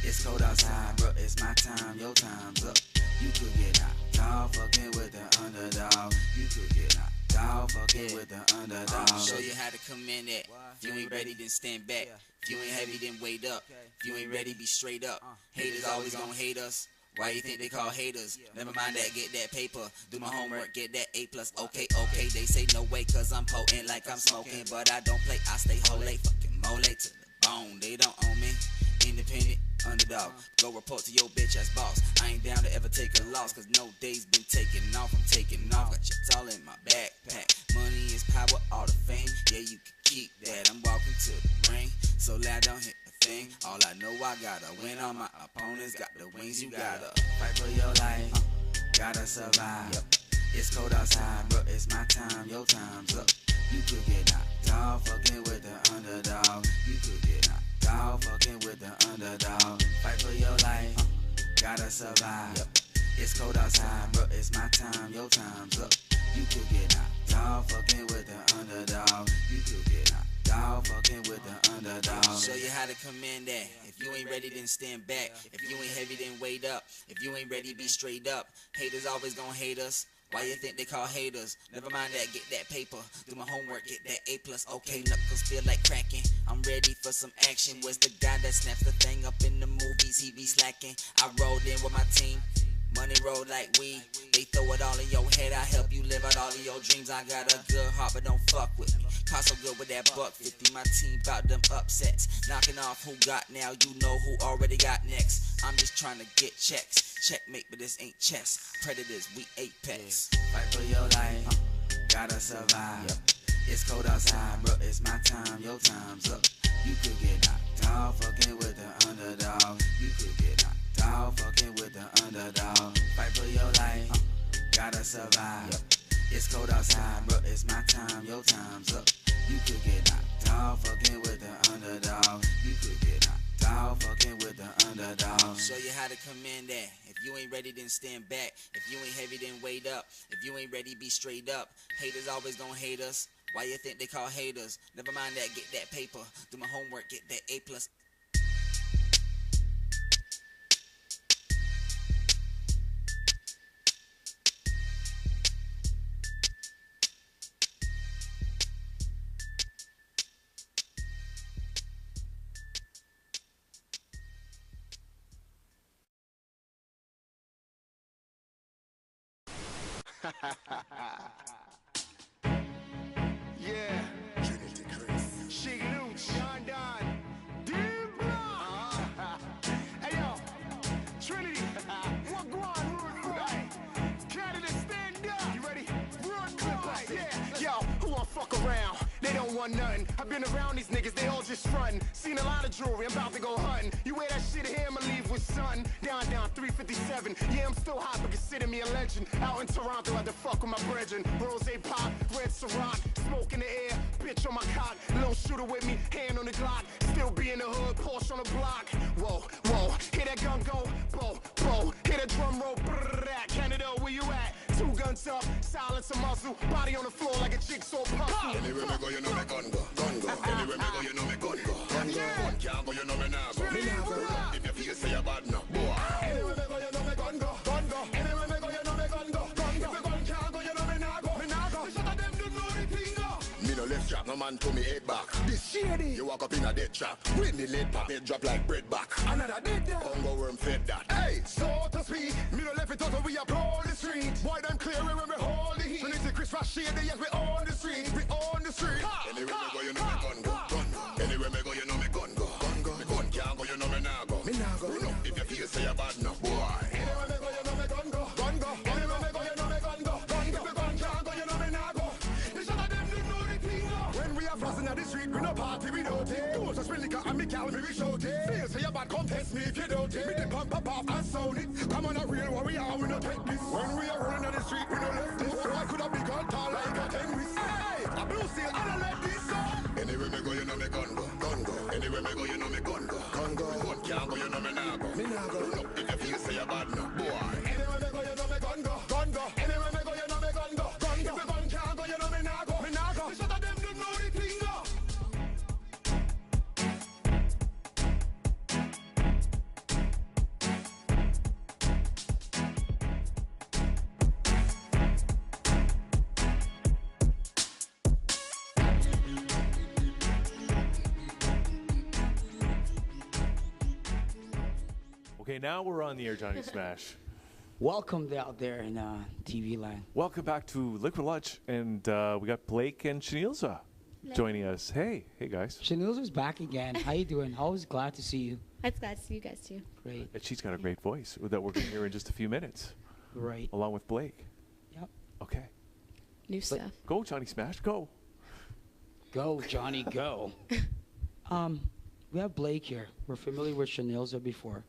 It's cold outside, bro, it's my time, your time's up. You could get knocked out, fucking with the underdog. You could get knocked out, fucking with the underdog. Show you how to come in at. If you ain't ready, then stand back. If you ain't heavy, then wait up. If you ain't ready, be straight up. Haters always gonna hate us. Why you think they call haters? Never mind that, get that paper. Do my homework, get that A+. Okay, they say no way, cause I'm potent like I'm smoking. But I don't play, I stay whole late, fucking mole to the bone. They don't own me. Independent, underdog. Go report to your bitch ass boss. I ain't down to ever take a loss, cause no day's been taking off. I'm taking off, got checks all in my backpack. Money is power, all the fame. Yeah, you can keep that. I'm walking to the ring, so loud don't hit the thing. All I know, I gotta win. All my opponents got the wings, you gotta fight for your life, gotta survive. It's cold outside, bro, it's my time, your time's up. You could get knocked out, fucking with the underdog. You could get knocked out, fucking with the underdog. Fight for your life, gotta survive. It's cold outside, bro, it's my time, your time's up. You could get knocked out, fucking with the underdog. You could get knocked out, fucking with the underdog. Show you how to come in there. If you ain't ready, then stand back. If you ain't heavy, then wait up. If you ain't ready, be straight up. Haters always gonna hate us. Why you think they call haters? Never mind that, get that paper. Do my homework, get that A+. Okay, knuckles feel like cracking. I'm ready for some action. Where's the guy that snaps the thing up in the movies? He be slacking. I rolled in with my team. Money roll like weed. They throw it all in your head. I help you live out all of your dreams. I got a good heart, but don't fuck with me. Cause so good with that $150. My team bout them upsets. Knocking off who got now. You know who already got next. I'm just trying to get checks. Checkmate, but this ain't chess. Predators, we apex. Fight for your life, gotta survive. It's cold outside, bro, it's my time, your time's up. You could get knocked out, fucking with the underdog. You could get knocked out, fucking with the underdog. Fight for your life, gotta survive. It's cold outside, bro, it's my time, your time's up. You could get knocked out, fucking with the underdog. You could get knocked out, fucking with the underdog. Show you how to come in there. If you ain't ready, then stand back. If you ain't heavy, then wait up. If you ain't ready, be straight up. Haters always gonna hate us. Why you think they call haters? Never mind that, get that paper. Do my homework, get that A+. Yeah. Trinity Chris. She Luch. Don Don. Deep Hey yo. Trinity. What go on, rude boy? Canada stand up. You ready? Rude boy. Yeah. Yo, who wanna fuck around? They don't want nothing. I've been around these niggas, they all just frontin'. Seen a lot of jewelry, I'm about to go hunting. You wear that shit here, I'ma leave with something. Down, 357. Yeah, I'm still hot, but consider me a legend. Out in Toronto, I had to fuck with my brethren. Rose pop, red Ciroc, smoke in the air, bitch on my cock. Little shooter with me, hand on the Glock. Still be in the hood, Porsche on the block. Whoa, whoa, hear that gun go, bo, bo. Hear that drum roll, brrrr, Canada, where you at? 2 guns up, silence a muzzle, body on the floor like a jigsaw puzzle. Anywhere me go, you know me gun go, gun go. Anywhere me go, you know me gun go, gun go. Gun can't go, you know me nah go. Me nah go. If you feel say you bad now, boy. Anywhere me go, you know me gun go, gun go. Anywhere me go, you know me gun go, gun go. If the gun can't go, you know me nah go, me nah go. The shot of them don't know the thing go. Me no left trap, no man to me head back. This shady. You walk up in a dead trap. When the lead pop, it drop like bread back. Another dead that. Congo worm fed that. Hey, so to speak, me no left it out, we upload the street. Why them clear when we hold the heat? Trinity Chris shady, yes we on the street, we on the street. Anywhere me go, you know me gun go, gun go. Anywhere me go, you know me gun go, gun go. Me gun can't go, you know me nah go, me nah go. No, if you feel say you bad now, boy. Anywhere me go, you know me gun go, gun go. Anywhere me go, you know me gun go, gun go. If the gun can't go, you know me nah go. The shot of them don't know the thing go. When we are frozen at the street, we no party, we don't take. Don't just spend liquor and me gal, me shout it. Feel say you bad, come test me if you don't take. Me the pump off and sound it. Come on a real warrior, we no take this. When we are rolling on the street, we no left this. So I could have been gone tall like a tennis. Hey, a blue seal, I don't let this go. Anywhere me go, you know me gun go, gun go. Anywhere me go, you know me gun go, gun go. Gun can't go, you know me nah go, me nah go. No, if you feel say you bad now, boy. Anywhere me go, you know me gun go, gun go. Anywhere me go, you know me gun go, gun go. If the gun can't go, you know me nah go, me nah go. The shot of them don't know the thing go. Okay, now we're on the air, Johnny Smash. Welcome out there in TV land. Welcome back to Liquid Lunch, and we got Blake and Chanilleza joining us. Hey guys. Chanilleza's back again. How you doing? Always glad to see you. I'm glad to see you guys too. Great. And she's got a great voice that we're going to hear in just a few minutes. Right. Along with Blake. Yep. Okay. New stuff. Go, Johnny Smash, go. Go, Johnny, go. We have Blake here. We're familiar with Chanilleza before.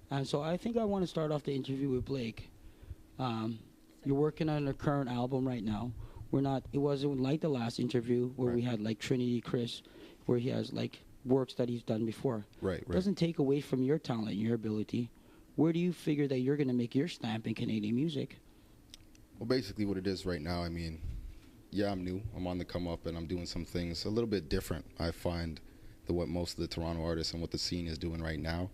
And so I think I want to start off the interview with Blake. You're working on a current album right now. It wasn't like the last interview where we had like Trinity Chris, where he has like works that he's done before. Right. Doesn't take away from your talent, your ability. Where do you figure that you're going to make your stamp in Canadian music? Well, basically what it is right now, I mean, yeah, I'm new. I'm on the come up, and I'm doing some things a little bit different, I find, than what most of the Toronto artists and what the scene is doing right now.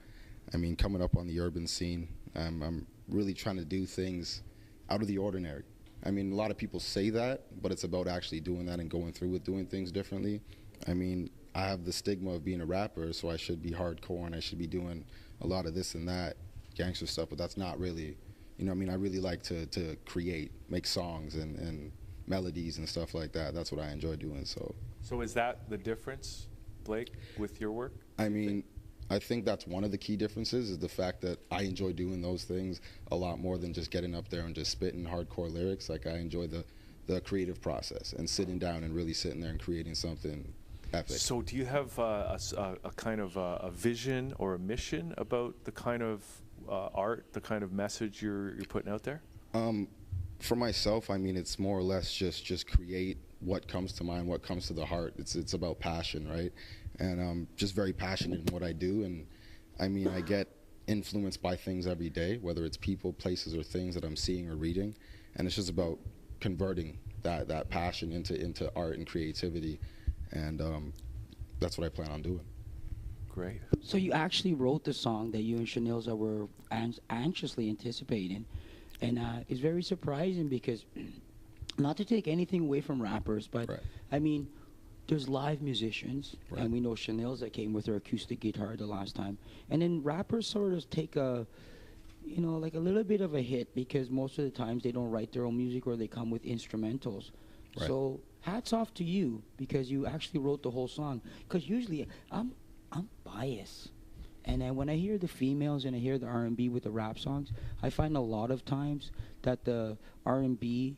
I mean, coming up on the urban scene, I'm really trying to do things out of the ordinary. I mean, a lot of people say that, but it's about actually doing that and going through with doing things differently. I mean, I have the stigma of being a rapper, so I should be hardcore and I should be doing a lot of this and that gangster stuff, but that's not really, you know what I mean? I really like to create, make songs and melodies and stuff like that. That's what I enjoy doing, so. So is that the difference, Blake, with your work? I mean, I think that's one of the key differences is the fact that I enjoy doing those things a lot more than just getting up there and just spitting hardcore lyrics. Like, I enjoy the creative process and sitting down and really sitting there and creating something epic. So do you have a kind of a vision or a mission about the kind of art, the kind of message you're putting out there? For myself, I mean, it's more or less just create what comes to mind, what comes to the heart. It's about passion, right? And I'm just very passionate in what I do. And I mean, I get influenced by things every day, whether it's people, places, or things that I'm seeing or reading. And it's just about converting that passion into art and creativity. And that's what I plan on doing. Great. So you actually wrote the song that you and Chanilleza were anxiously anticipating. And it's very surprising because, not to take anything away from rappers, but I mean, there's live musicians, and we know Chanilleza came with her acoustic guitar the last time. And then rappers sort of take a, you know, like a little bit of a hit because most of the times they don't write their own music or they come with instrumentals. Right. So hats off to you because you actually wrote the whole song. Because usually I'm biased. And then when I hear the females and I hear the R&B with the rap songs, I find a lot of times that the R&B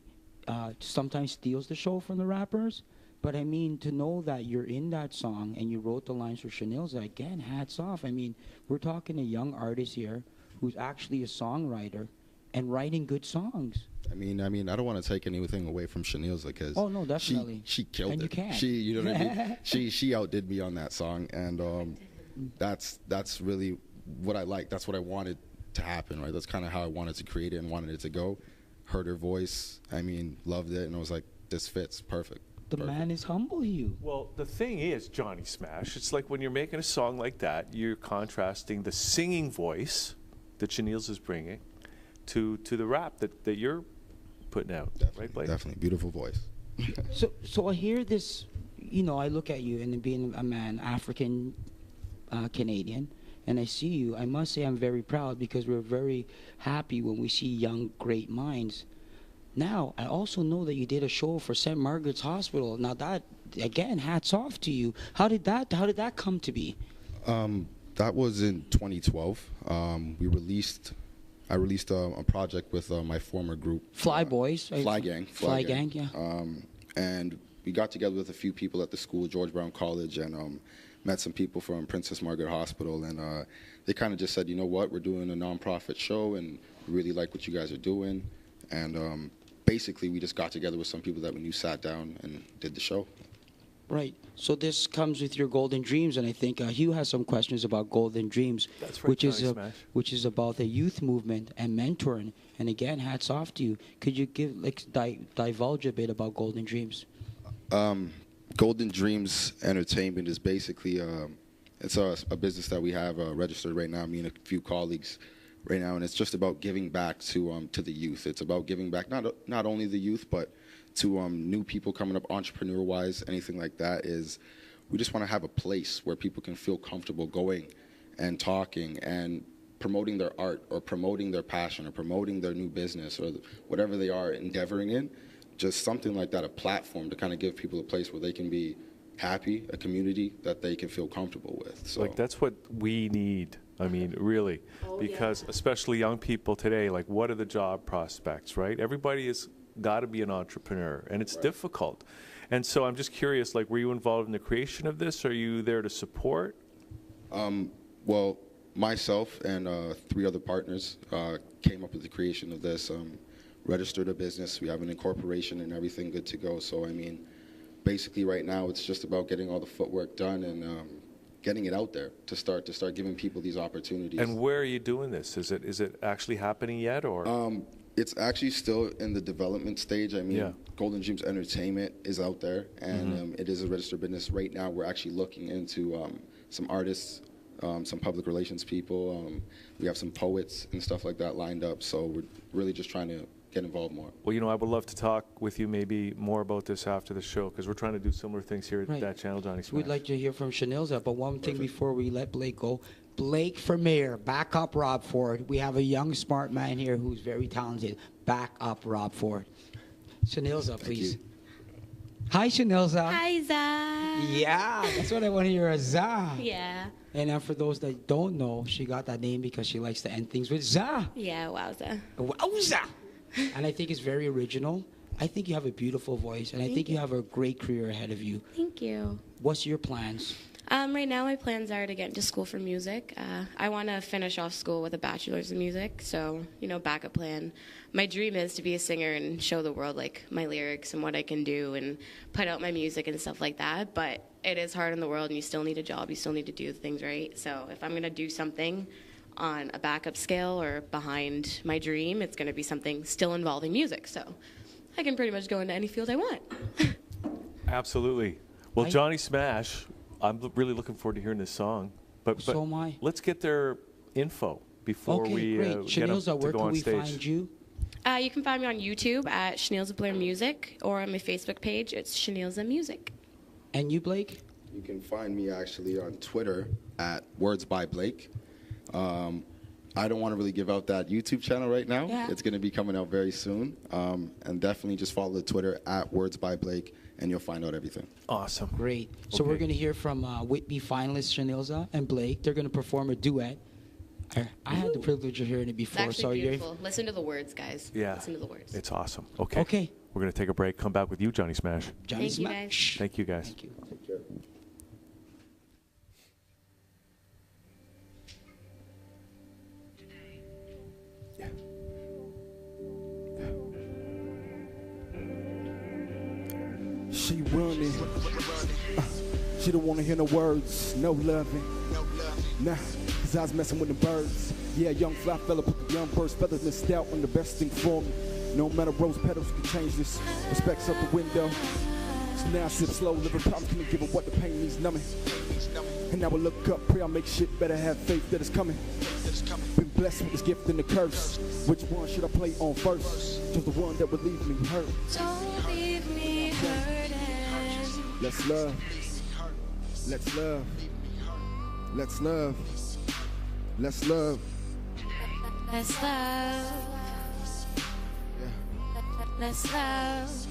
sometimes steals the show from the rappers. But I mean, to know that you're in that song and you wrote the lines for Chanilleza, again, hats off. I mean, we're talking a young artist here who's actually a songwriter and writing good songs. I mean, I don't want to take anything away from Chanilleza because oh no, definitely she killed and it. You can. You know what I mean? She outdid me on that song, and that's really what I like. That's what I wanted to happen, right? That's kind of how I wanted to create it and wanted it to go. Heard her voice, I mean, loved it, and I was like, this fits perfect. The man is humble, you. Well, the thing is, Johnny Smash, it's like when you're making a song like that, you're contrasting the singing voice that Chanilleza is bringing to the rap that you're putting out, right, Blake? Definitely, beautiful voice. So I hear this, you know, I look at you and being a man, African Canadian, and I see you. I must say I'm very proud because we're very happy when we see young, great minds. Now, I also know that you did a show for St. Margaret's Hospital. Now that, again, hats off to you. How did that come to be? That was in 2012. I released a project with my former group. Fly Boys? Fly Gang. Fly Gang, yeah. And we got together with a few people at the school, George Brown College, and met some people from Princess Margaret Hospital. And they kind of just said, you know what, we're doing a nonprofit show, and we really like what you guys are doing. And basically, we just got together with some people that we knew, sat down, and did the show. Right. So this comes with your Golden Dreams, and I think Hugh has some questions about Golden Dreams, That's right, which is about the youth movement and mentoring. And again, hats off to you. Could you give divulge a bit about Golden Dreams? Golden Dreams Entertainment is basically it's a business that we have registered right now. Me and a few colleagues right now, and it's just about giving back to the youth. It's about giving back not only the youth, but to new people coming up, entrepreneur-wise, anything like that. Is we just want to have a place where people can feel comfortable going and talking and promoting their art or promoting their passion or promoting their new business or whatever they are endeavoring in. Just something like that, a platform to kind of give people a place where they can be happy, a community that they can feel comfortable with. So like that's what we need. I mean, really, because especially young people today, like what are the job prospects, right? Everybody has got to be an entrepreneur, and it's difficult. And so I'm just curious, like, were you involved in the creation of this? Are you there to support? Well, myself and 3 other partners came up with the creation of this, registered a business. We have an incorporation and everything good to go. So, I mean, basically right now it's just about getting all the footwork done and getting it out there to start giving people these opportunities. And where are you doing this? Is it actually happening yet, or? It's actually still in the development stage. I mean, Golden Dreams Entertainment is out there, and it is a registered business. Right now, we're actually looking into some artists, some public relations people. We have some poets and stuff like that lined up. So we're really just trying to get involved more. Well, you know, I would love to talk with you maybe more about this after the show because we're trying to do similar things here at Right. that channel, Johnny Smash. We'd like to hear from Chanilleza, but one thing before we let Blake go. Blake for mayor, back up Rob Ford. We have a young, smart man here who's very talented. Back up Rob Ford. Chanilleza, please. Hi, Chanilleza. Hi, Za. Yeah, that's what I want to hear, a za. Yeah. And for those that don't know, she got that name because she likes to end things with za. Yeah, wowza. Wowza. And I think it's very original. I think you have a beautiful voice, and I think you have a great career ahead of you. Thank you. What's your plans? Right now, my plans are to get into school for music. I want to finish off school with a bachelor's in music, so, you know, backup plan. My dream is to be a singer and show the world, like, my lyrics and what I can do and put out my music and stuff like that, but it is hard in the world, and you still need a job. You still need to do things right. So if I'm going to do something on a backup scale or behind my dream, it's going to be something still involving music. So I can pretty much go into any field I want. Absolutely. Well, Johnny Smash, I'm really looking forward to hearing this song. But So am I. Let's get their info before we great. get them Chanilleza, to where go can on we stage. find you? You can find me on YouTube at Chanilleza Blair Music, or on my Facebook page, it's Chanilleza Music. And you, Blake? You can find me actually on Twitter at Words by Blake. I don't want to really give out that YouTube channel right now. Yeah. It's going to be coming out very soon. And definitely just follow the Twitter at Words by Blake, and you'll find out everything. Awesome. Great. So we're going to hear from Whitby finalists Chanilleza and Blake. They're going to perform a duet. I had the privilege of hearing it It's before. actually so beautiful. Listen to the words, guys. Yeah. Listen to the words. It's awesome. Okay. Okay. We're going to take a break. Come back with you, Johnny Smash. Johnny Thank you, Smash. guys. Thank you, guys. Thank you. Take care. She running. She don't wanna hear no words, no loving. Nah, cause I was messing with the birds. Yeah, young fly fella put the young bird's feathers missed out on the best thing for me. No matter rose petals can change this. Respect's out the window. So now I sip slow, living problems can give her what the pain needs numbing. And now I look up, pray I make shit better, have faith that it's coming. Been blessed with this gift and the curse. Which one should I play on first? Just the one that would leave me hurt. Don't leave me hurting. Let's love. Let's love. Let's love. Let's love. Let's love. Let's love.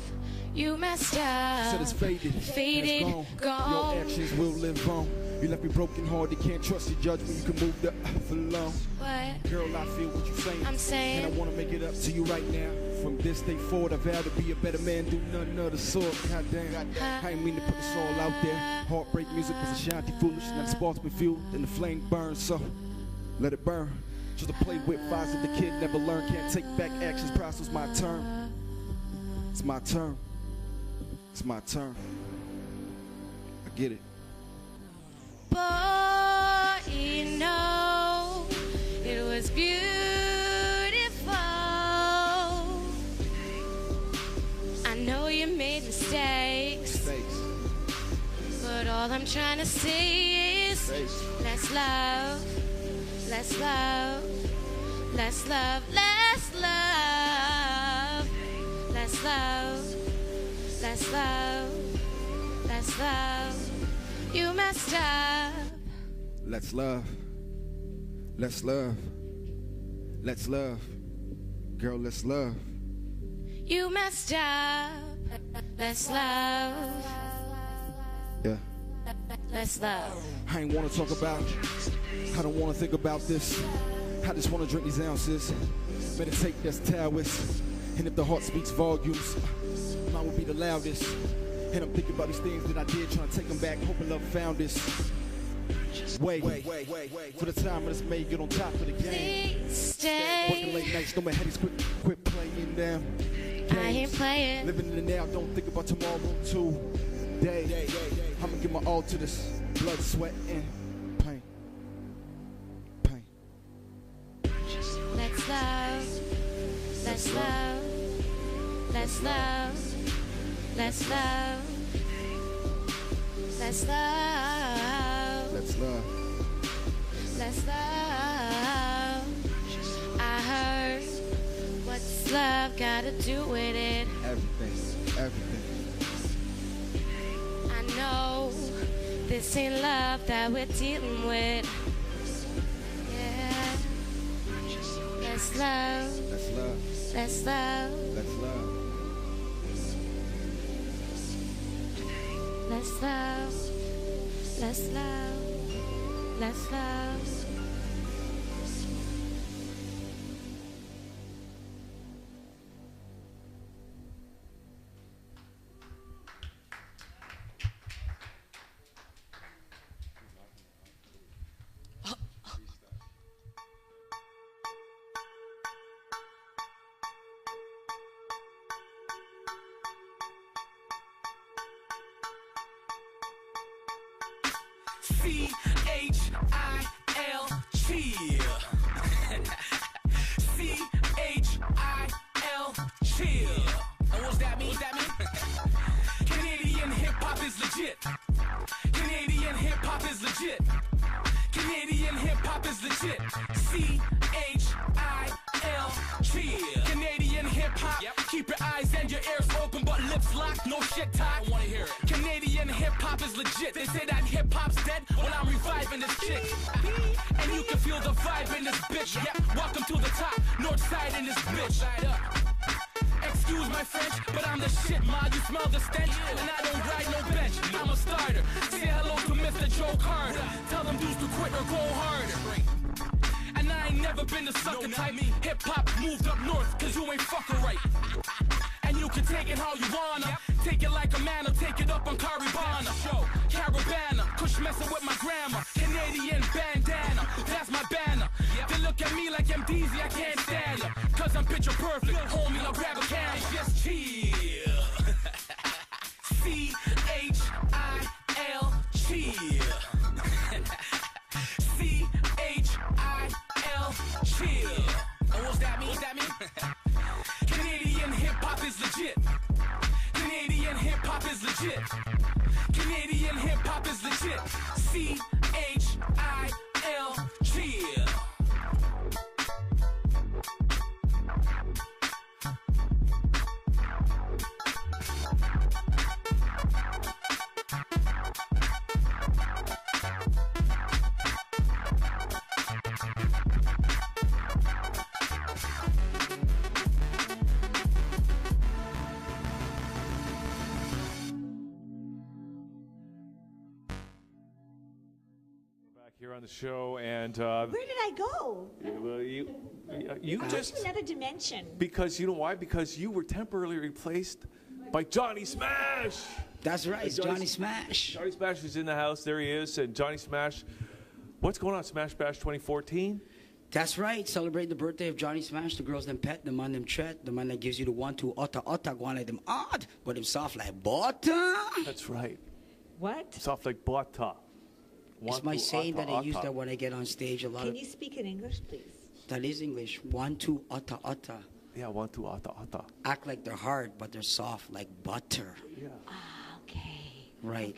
You messed up. Said it's faded. Faded, It's gone. Your actions will live on. You left me broken hearted, can't trust your judgment. You can move the alone. What? Girl, I feel what you're saying. I'm saying. And I want to make it up to you right now. From this day forward, I vow to be a better man, do none of the sort. Goddamn, I ain't mean to put this all out there. Heartbreak music was a shanty foolish. Now the spark's been fueled and the flame burns, so let it burn. Just to play with fires that the kid never learned. Can't take back actions, price was my turn. It's my turn. It's my turn. I get it. Boy, you know, it was beautiful. I know you made mistakes, but all I'm trying to say is let's love, let's love, let's love, let's love, let's love, let's love, let's love. You messed up. Let's love. Let's love. Let's love. Girl, let's love. You messed up. Let's love. Yeah. Let's love. I ain't wanna talk about. I don't wanna think about this. I just wanna drink these ounces. Meditate, that's Taoist. And if the heart speaks volumes, mine will be the loudest. And I'm thinking about these things that I did, trying to take them back, hoping love found this. Wait, for the time when it's made, get on top of the game. Please stay. Working late nights, no matter quit playing them games. I ain't playing. Living in the now, don't think about tomorrow today. I'ma give my all to this blood, sweat, and pain. Let's love. Let's love. Let's love. Let's love. Let's love. Let's love. Let's love. I heard what the love got to do with it? Everything. I know this ain't love that we're dealing with. Yeah. Let's love. Let's love. Let's love. Let's love. Let's love. Let's love. Let's love. C-H-I-L, chill. And what's that mean? Canadian hip-hop is legit. Canadian hip-hop is legit. Canadian hip-hop is legit. C-H-I-L, chill. Canadian hip-hop, keep your eyes and your ears open, but lips locked, no shit talk. I wanna hear it. Canadian hip-hop is legit. They say that hip-hop's dead, well I'm reviving this chick. And you can feel the vibe in this bitch. Yep, welcome to the top, north side in this bitch. Excuse my French, but I'm the shit, ma. You smell the stench, and I don't ride no bench. I'm a starter. Say hello to Mr. Joe Carter. Tell them dudes to quit or go harder. And I ain't never been the sucker type. Hip-hop moved up north, cause you ain't fucking right. And you can take it how you wanna. Take it like a man or take it up on Caribana. Caravana, Kush messing with my grandma. Canadian bandana, that's my banner. They look at me like I'm DZ, I can't stand ya. Cause I'm picture perfect, homie, I'll grab a can. Just chill. C-H-I-L, chill. C-H-I-L, chill. And what's that mean? Canadian hip-hop is legit. Canadian hip-hop is legit. Canadian hip-hop is legit. C-H-I-L, chill. Here on the show, and Where did I go? well, you I just went to another dimension. because you know why? Because you were temporarily replaced by Johnny Smash. That's right, it's Johnny Smash. Johnny Smash is in the house. There he is, and Johnny Smash. What's going on, Smash Bash 2014? That's right. Celebrate the birthday of Johnny Smash. The girls them pet, the man them chat, the man that gives you the 1-2 otta go on like them odd, but them soft like butter. That's right. What? Soft like butter. It's my saying that I use that when I get on stage a lot. Can you speak in English, please? That is English. 1-2 otta. Yeah, 1-2 otta. Act like they're hard, but they're soft like butter. Yeah. Ah, okay. Right.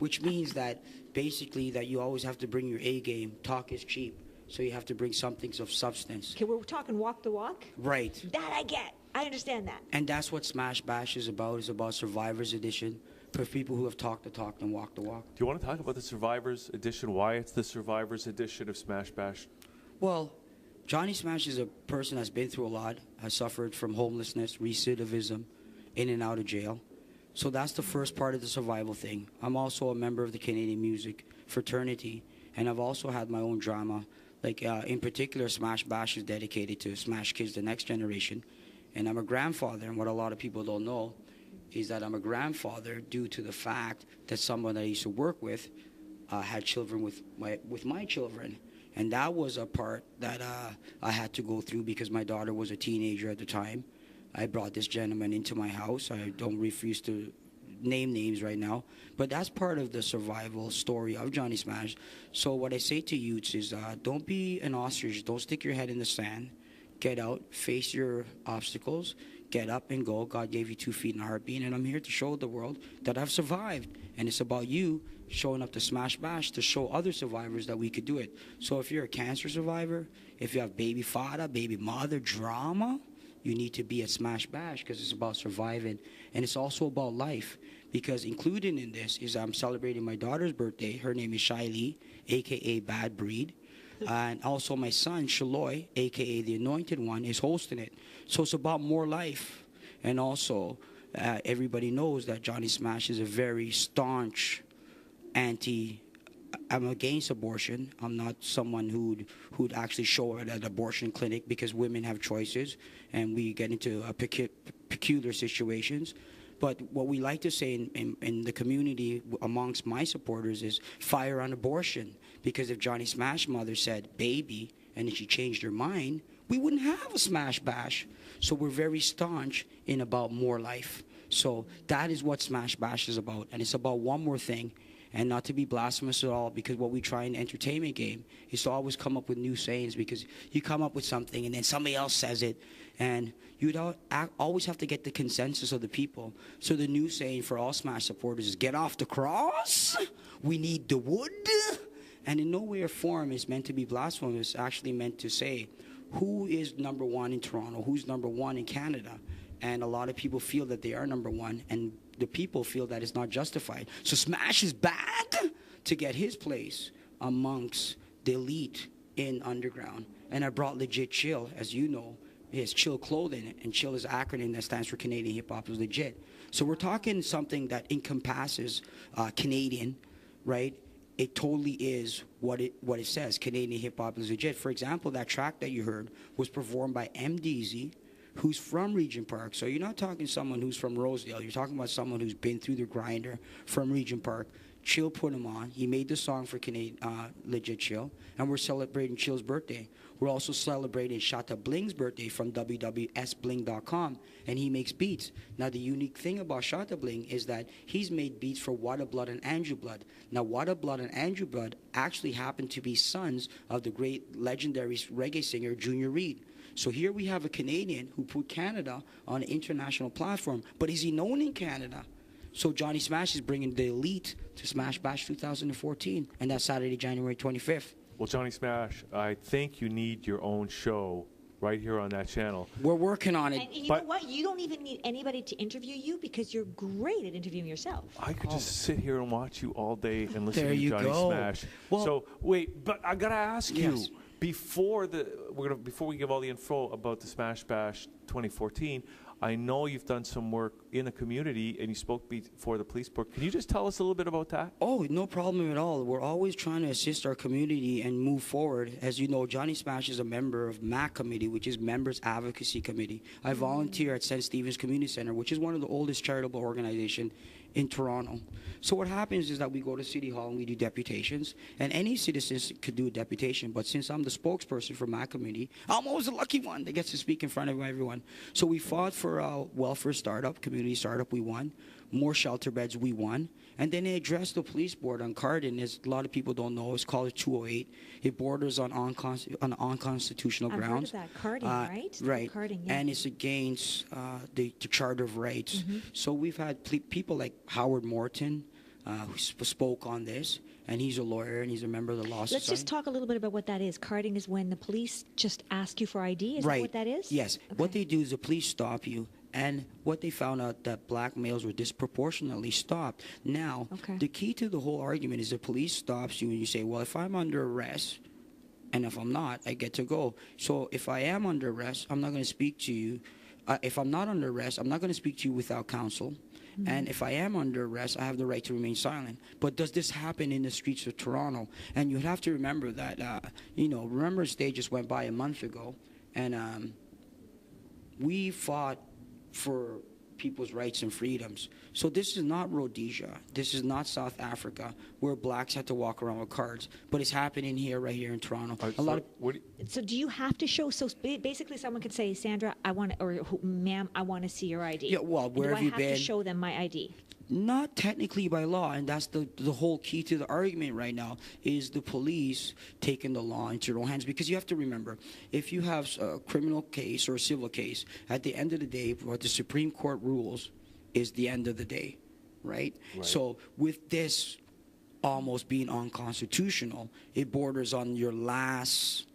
Which means that basically that you always have to bring your A game. Talk is cheap, so you have to bring something of substance. Okay, we're talking walk the walk? Right. That I get. I understand that. And that's what Smash Bash is about. It's about Survivor's Edition for people who have talked the talk and walked the walk. Do you want to talk about the Survivors Edition? Why it's the Survivors Edition of Smash Bash? Well, Johnny Smash is a person that's been through a lot, has suffered from homelessness, recidivism, in and out of jail. So that's the first part of the survival thing. I'm also a member of the Canadian music fraternity, and I've also had my own drama. Like, in particular, Smash Bash is dedicated to Smash Kids, the next generation. And I'm a grandfather, and what a lot of people don't know is that I'm a grandfather due to the fact that someone that I used to work with had children with my children. And that was a part that I had to go through because my daughter was a teenager at the time. I brought this gentleman into my house. I don't refuse to name names right now, but that's part of the survival story of Johnny Smash. So what I say to youths is don't be an ostrich. Don't stick your head in the sand. Get out, face your obstacles, get up and go. God gave you 2 feet and a heartbeat, and I'm here to show the world that I've survived. And it's about you showing up to Smash Bash to show other survivors that we could do it. So if you're a cancer survivor, if you have baby father, baby mother drama, you need to be at Smash Bash because it's about surviving. And it's also about life, because included in this is I'm celebrating my daughter's birthday. Her name is Shiley, a.k.a. Bad Breed. And also my son, Shaloy, a.k.a. the Anointed One, is hosting it. So it's about more life. And also, everybody knows that Johnny Smash is a very staunch I'm against abortion. I'm not someone who'd actually show it at an abortion clinic, because women have choices and we get into peculiar situations. But what we like to say in the community amongst my supporters is fire on abortion. Because if Johnny Smash mother said baby and then she changed her mind, we wouldn't have a Smash Bash. So we're very staunch in about more life. So that is what Smash Bash is about. And it's about one more thing. And not to be blasphemous at all, because what we try in the entertainment game is to always come up with new sayings, because you come up with something and then somebody else says it, and you'd always have to get the consensus of the people. So the new saying for all Smash supporters is, get off the cross, we need the wood. And in no way or form is meant to be blasphemous. It's actually meant to say, who is number one in Toronto? Who's number one in Canada? And a lot of people feel that they are number one, and the people feel that it's not justified. So Smash is back to get his place amongst the elite in underground. And I brought Legit Chill, as you know. He has Chill Clothing, and Chill is an acronym that stands for Canadian Hip Hop is Legit. So we're talking something that encompasses Canadian, right? It totally is what it says. Canadian Hip Hop is Legit. For example, that track that you heard was performed by MDZ, who's from Regent Park. So you're not talking someone who's from Rosedale. You're talking about someone who's been through the grinder from Regent Park. Chill put him on. He made the song for Legit Chill. And we're celebrating Chill's birthday. We're also celebrating Shatta Bling's birthday from www.sbling.com. And he makes beats. Now, the unique thing about Shatta Bling is that he's made beats for Wada Blood and Andrew Blood. Now, Wada Blood and Andrew Blood actually happen to be sons of the great legendary reggae singer Junior Reid. So here we have a Canadian who put Canada on an international platform. But is he known in Canada? So Johnny Smash is bringing the elite to Smash Bash 2014. And that's Saturday, January 25th. Well, Johnny Smash, I think you need your own show right here on that channel. We're working on it. And you know what? You don't even need anybody to interview you, because you're great at interviewing yourself. I could just sit here and watch you all day and listen There to you Johnny go. Smash. Well, so wait, but I gotta ask Yes. you before we give all the info about the Smash Bash 2014. I know you've done some work in the community, and you spoke before the police board. Can you just tell us a little bit about that? Oh, no problem at all. We're always trying to assist our community and move forward. As you know, Johnny Smash is a member of MAC Committee, which is Members Advocacy Committee. I volunteer at St. Stephen's Community Center, which is one of the oldest charitable organizations in Toronto. So what happens is that we go to City Hall and we do deputations, and any citizens could do a deputation, but since I'm the spokesperson for my committee, I'm always the lucky one that gets to speak in front of everyone. So we fought for a welfare startup, community startup, we won. More shelter beds, we won. And then they addressed the police board on Carden, as a lot of people don't know, it's called 208. It borders on unconstitutional grounds. I've heard of that, Carden, right? Right. Carden, yeah. And it's against the Charter of Rights. Mm-hmm. So we've had people like Howard Morton who spoke on this, and he's a lawyer and he's a member of the Law Let's Society. just talk a little bit about what that is. Carding is when the police just ask you for ID. Is Right. that what that is? Yes. What they do is the police stop you, and what they found out that black males were disproportionately stopped. Now, the key to the whole argument is the police stops you and you say, well, if I'm under arrest, and if I'm not, I get to go. So if I am under arrest, I'm not going to speak to you. If I'm not under arrest, I'm not going to speak to you without counsel. And if I am under arrest, I have the right to remain silent. But does this happen in the streets of Toronto? And you have to remember that, Remembrance Day just went by a month ago, and we fought for people's rights and freedoms. So this is not Rhodesia. This is not South Africa, where blacks had to walk around with cards. But it's happening here, right here in Toronto. So do you have to show? So basically, someone could say, "Sandra, I want," or "Ma'am, I want to see your ID." Yeah, well, where and have you do I have been? to show them my ID? Not technically by law, and that's the whole key to the argument right now, is the police taking the law into their own hands. Because you have to remember, if you have a criminal case or a civil case, at the end of the day, what the Supreme Court rules is the end of the day, right? So with this almost being unconstitutional, it borders on your last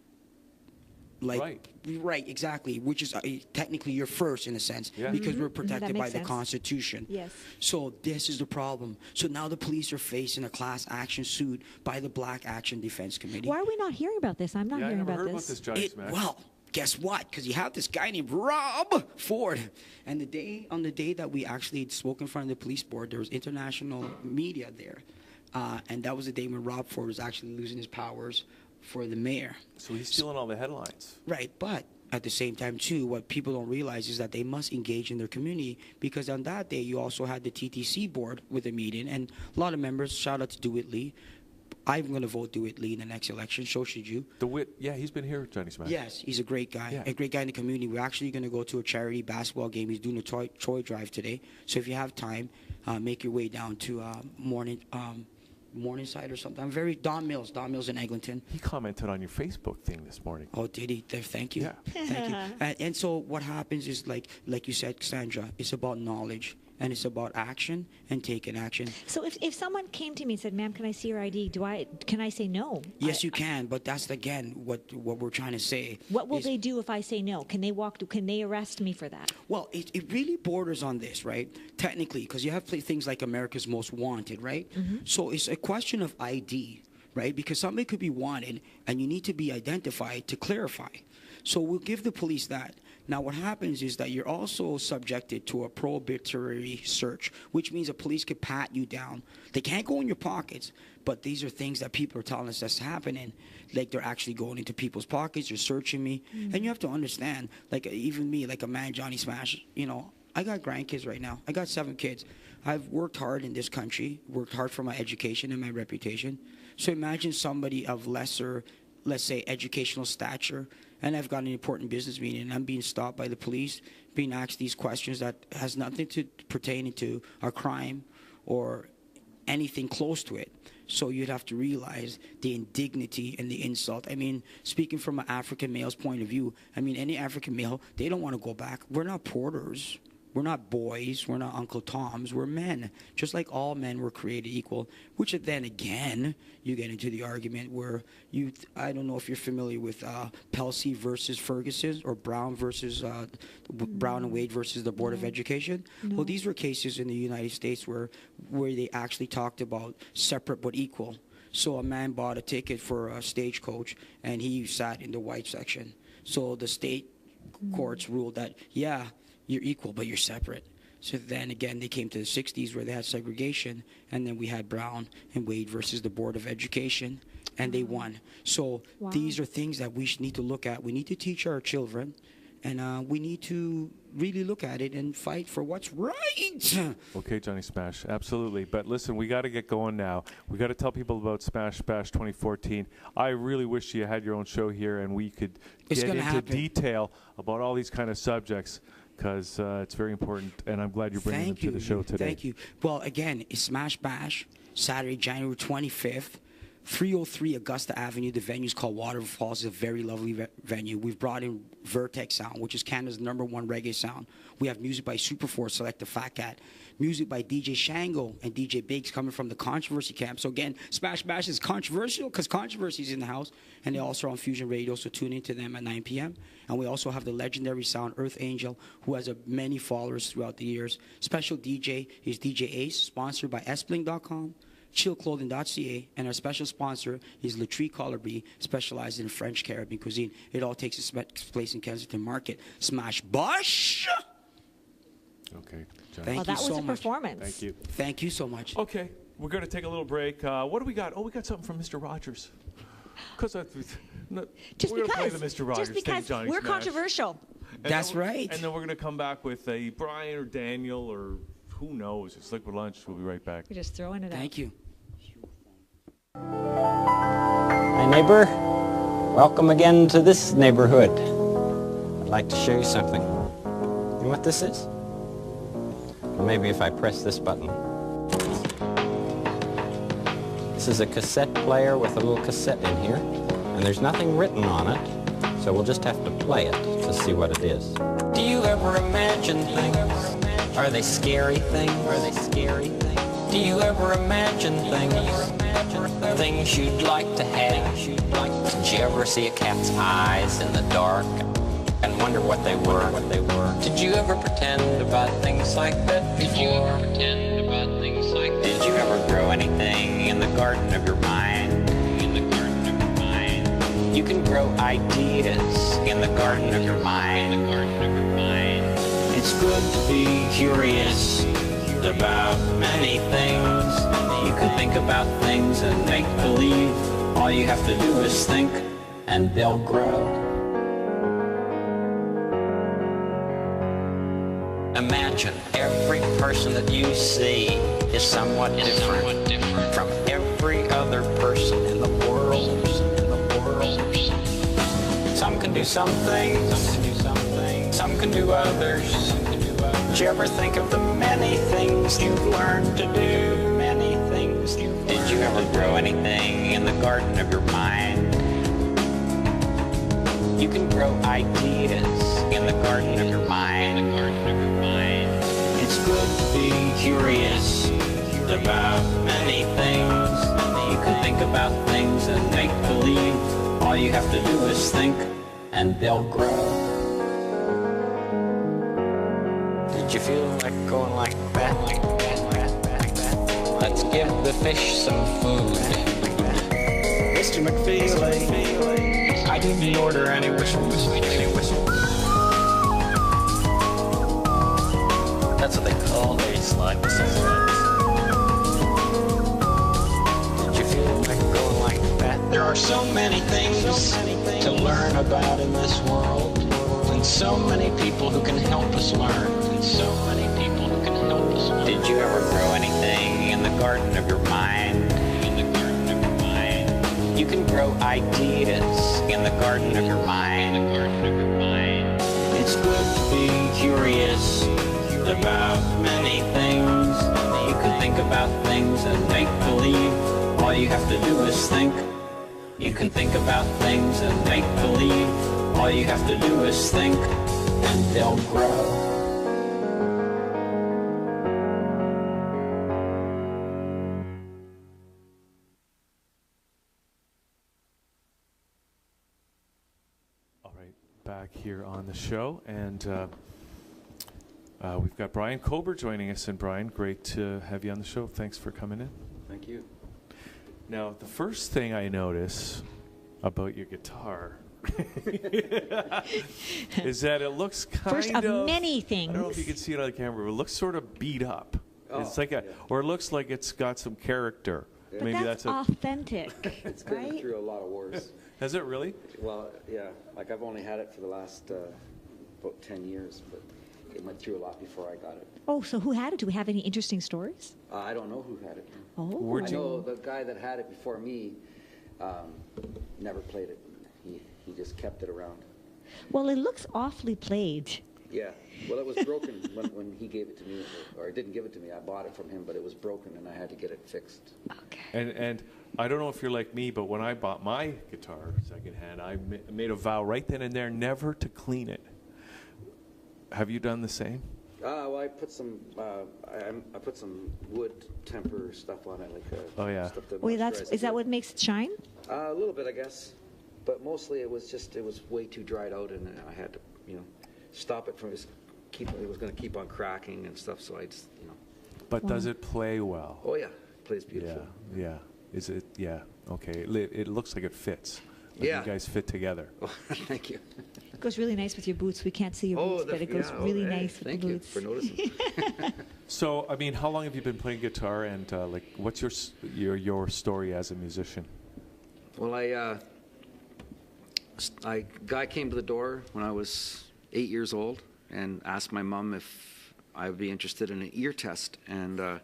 like right, exactly, which is technically your first in a sense, because we're protected by the Constitution. Yes. So this is the problem. So now the police are facing a class action suit by the Black Action Defense Committee. Why are we not hearing about this? I'm not hearing about heard this. about this, Johnny Smash. Well, guess what? Because you have this guy named Rob Ford, and on the day that we actually spoke in front of the police board, there was international media there, and that was the day when Rob Ford was actually losing his powers for the mayor. So he's stealing all the headlines. Right, but at the same time, too, what people don't realize is that they must engage in their community, because on that day, you also had the TTC board with a meeting, and a lot of members, shout out to DeWitt Lee. I'm going to vote DeWitt Lee in the next election, so should you. DeWitt, yeah, he's been here, Johnny Smash. Yes, he's a great guy, a great guy in the community. We're actually going to go to a charity basketball game. He's doing a toy drive today, so if you have time, make your way down to Morningside or something. Don Mills in Eglinton. He commented on your Facebook thing this morning. Oh, did he? Thank you. Yeah. Thank you. And so what happens is, like you said, Cassandra, it's about knowledge, and it's about action and taking action. So if someone came to me and said, "Ma'am, can I see your ID?" Can I say no? Yes, you can, but that's again what we're trying to say. What will they do if I say no? Can they arrest me for that? Well, it really borders on this, right? Technically, because you have things like America's Most Wanted, right? Mm-hmm. So it's a question of ID, right? Because somebody could be wanted, and you need to be identified to clarify. So we'll give the police that. Now, what happens is that you're also subjected to a prohibitory search, which means the police could pat you down. They can't go in your pockets, but these are things that people are telling us that's happening. Like, they're actually going into people's pockets, they're searching me. Mm-hmm. And you have to understand, like, even me, like a man, Johnny Smash, I got grandkids right now. I got 7 kids. I've worked hard in this country, worked hard for my education and my reputation. So imagine somebody of lesser, let's say, educational stature, and I've got an important business meeting, and I'm being stopped by the police, being asked these questions that has nothing to pertain to a crime or anything close to it. So you'd have to realize the indignity and the insult. I mean, speaking from an African male's point of view, I mean, any African male, they don't want to go back. We're not porters. We're not boys. We're not Uncle Toms. We're men. Just like all men were created equal, which then again, you get into the argument where I don't know if you're familiar with Pelcy versus Ferguson or Brown and Wade versus the Board of Education. No. Well, these were cases in the United States where they actually talked about separate but equal. So a man bought a ticket for a stagecoach, and he sat in the white section. So the state courts ruled that, yeah, you're equal, but you're separate. So then again, they came to the 60s where they had segregation, and then we had Brown and Wade versus the Board of Education, and they won. So these are things that we need to look at. We need to teach our children, and we need to really look at it and fight for what's right. Okay, Johnny Smash, absolutely. But listen, we got to get going now. We got to tell people about Smash Bash 2014. I really wish you had your own show here, and we could get into detail about all these kind of subjects, because it's very important, and I'm glad you're bringing it to the show today. Thank you. Well, again, it's Smash Bash, Saturday, January 25th, 303 Augusta Avenue. The venue's called Waterfalls. It's a very lovely venue. We've brought in Vertex Sound, which is Canada's #1 reggae sound. We have music by Superforce, Select the Fat Cat. Music by DJ Shango and DJ Biggs coming from the Controversy camp. So again, Smash Bash is controversial because Controversy's in the house, and they also are on Fusion Radio, so tune into them at 9 p.m. And we also have the legendary sound Earth Angel, who has many followers throughout the years. Special DJ is DJ Ace, sponsored by sbling.com, chillclothing.ca, and our special sponsor is Latree Colibri, specialized in French Caribbean cuisine. It all takes its place in Kensington Market. Smash Bash! Okay. Thank you that so was a much. performance. Thank you. Thank you so much. Okay, we're going to take a little break. What do we got? Oh, we got something from Mr. Rogers. Just we're going to play the Mr. Rogers just because thing, Johnny we're Smash. controversial. And That's right. And then we're going to come back with a Brian or Daniel or who knows. It's Liquid Lunch. We'll be right back. We're just throwing it out. Thank you. Hi, neighbor. Welcome again to this neighborhood. I'd like to show you something. You know what this is? Maybe if I press this button. This is a cassette player with a little cassette in here, and there's nothing written on it, so we'll just have to play it to see what it is. Do you ever imagine things? Are they scary things? Are they scary things? Do you ever imagine things? Things you'd like to have? Did you ever see a cat's eyes in the dark and wonder what they were? Did you ever pretend about things like that before? Did you ever grow anything in the garden of your mind? You can grow ideas in the garden of your mind. It's good to be curious about many things. You can think about things and make believe. All you have to do is think, and they'll grow. Imagine every person that you see is somewhat different from every other person in the world. Some can do some things, some can do others. Did you ever think of the many things you've learned to do? Many things. Did you ever grow anything in the garden of your mind? You can grow ideas in the garden of your mind. It's good to be curious about many things. You can think about things and make believe. All you have to do is think, and they'll grow. Did you feel like going like that? Let's give the fish some food. Mr. McFeely, I didn't order any whistles. That's what they call a slide whistle. Did you feel like going like that? There are so many things to learn about in this world, and so many people who can help us learn. Did you ever grow anything in the garden of your mind? You can grow ideas in the garden of your mind. It's good to be curious about many things. You can think about things and make believe. All you have to do is think. You can think about things and make believe. All you have to do is think, and they'll grow. Back here on the show, and we've got Brian Kober joining us. And Brian, great to have you on the show. Thanks for coming in. Thank you. Now, the first thing I notice about your guitar is that it looks kind First of many things. I don't know if you can see it on the camera, but it looks sort of beat up. Oh, it's like or it looks like it's got some character. But Maybe that's a authentic, It's been right? through a lot of wars. Has it really? Well, yeah. Like I've only had it for the last about 10 years, but it went through a lot before I got it. Oh, so who had it? Do we have any interesting stories? I don't know who had it. Oh. I know the guy that had it before me never played it. He just kept it around. Well, it looks awfully played. Yeah. Well, it was broken when he gave it to me, or didn't give it to me. I bought it from him, but it was broken, and I had to get it fixed. Okay. And I don't know if you're like me, but when I bought my guitar secondhand, I made a vow right then and there never to clean it. Have you done the same? Well, I put some I put some wood temper stuff on it, like oh yeah. stuff to Wait, moisturize is that it. what makes it shine? A little bit, I guess, but mostly it was way too dried out, and I had to stop it from it was going to keep on cracking and stuff. So I just But does it play well? Oh yeah, it plays beautiful. Yeah. Is it? Yeah. Okay. It looks like it fits. Like Yeah. You guys fit together. Oh, thank you. It goes really nice with your boots. We can't see your boots, but it goes really nice with the boots. Thank you for noticing. So, I mean, how long have you been playing guitar, and what's your story as a musician? Well, a guy came to the door when I was 8 years old and asked my mom if I would be interested in an ear test, and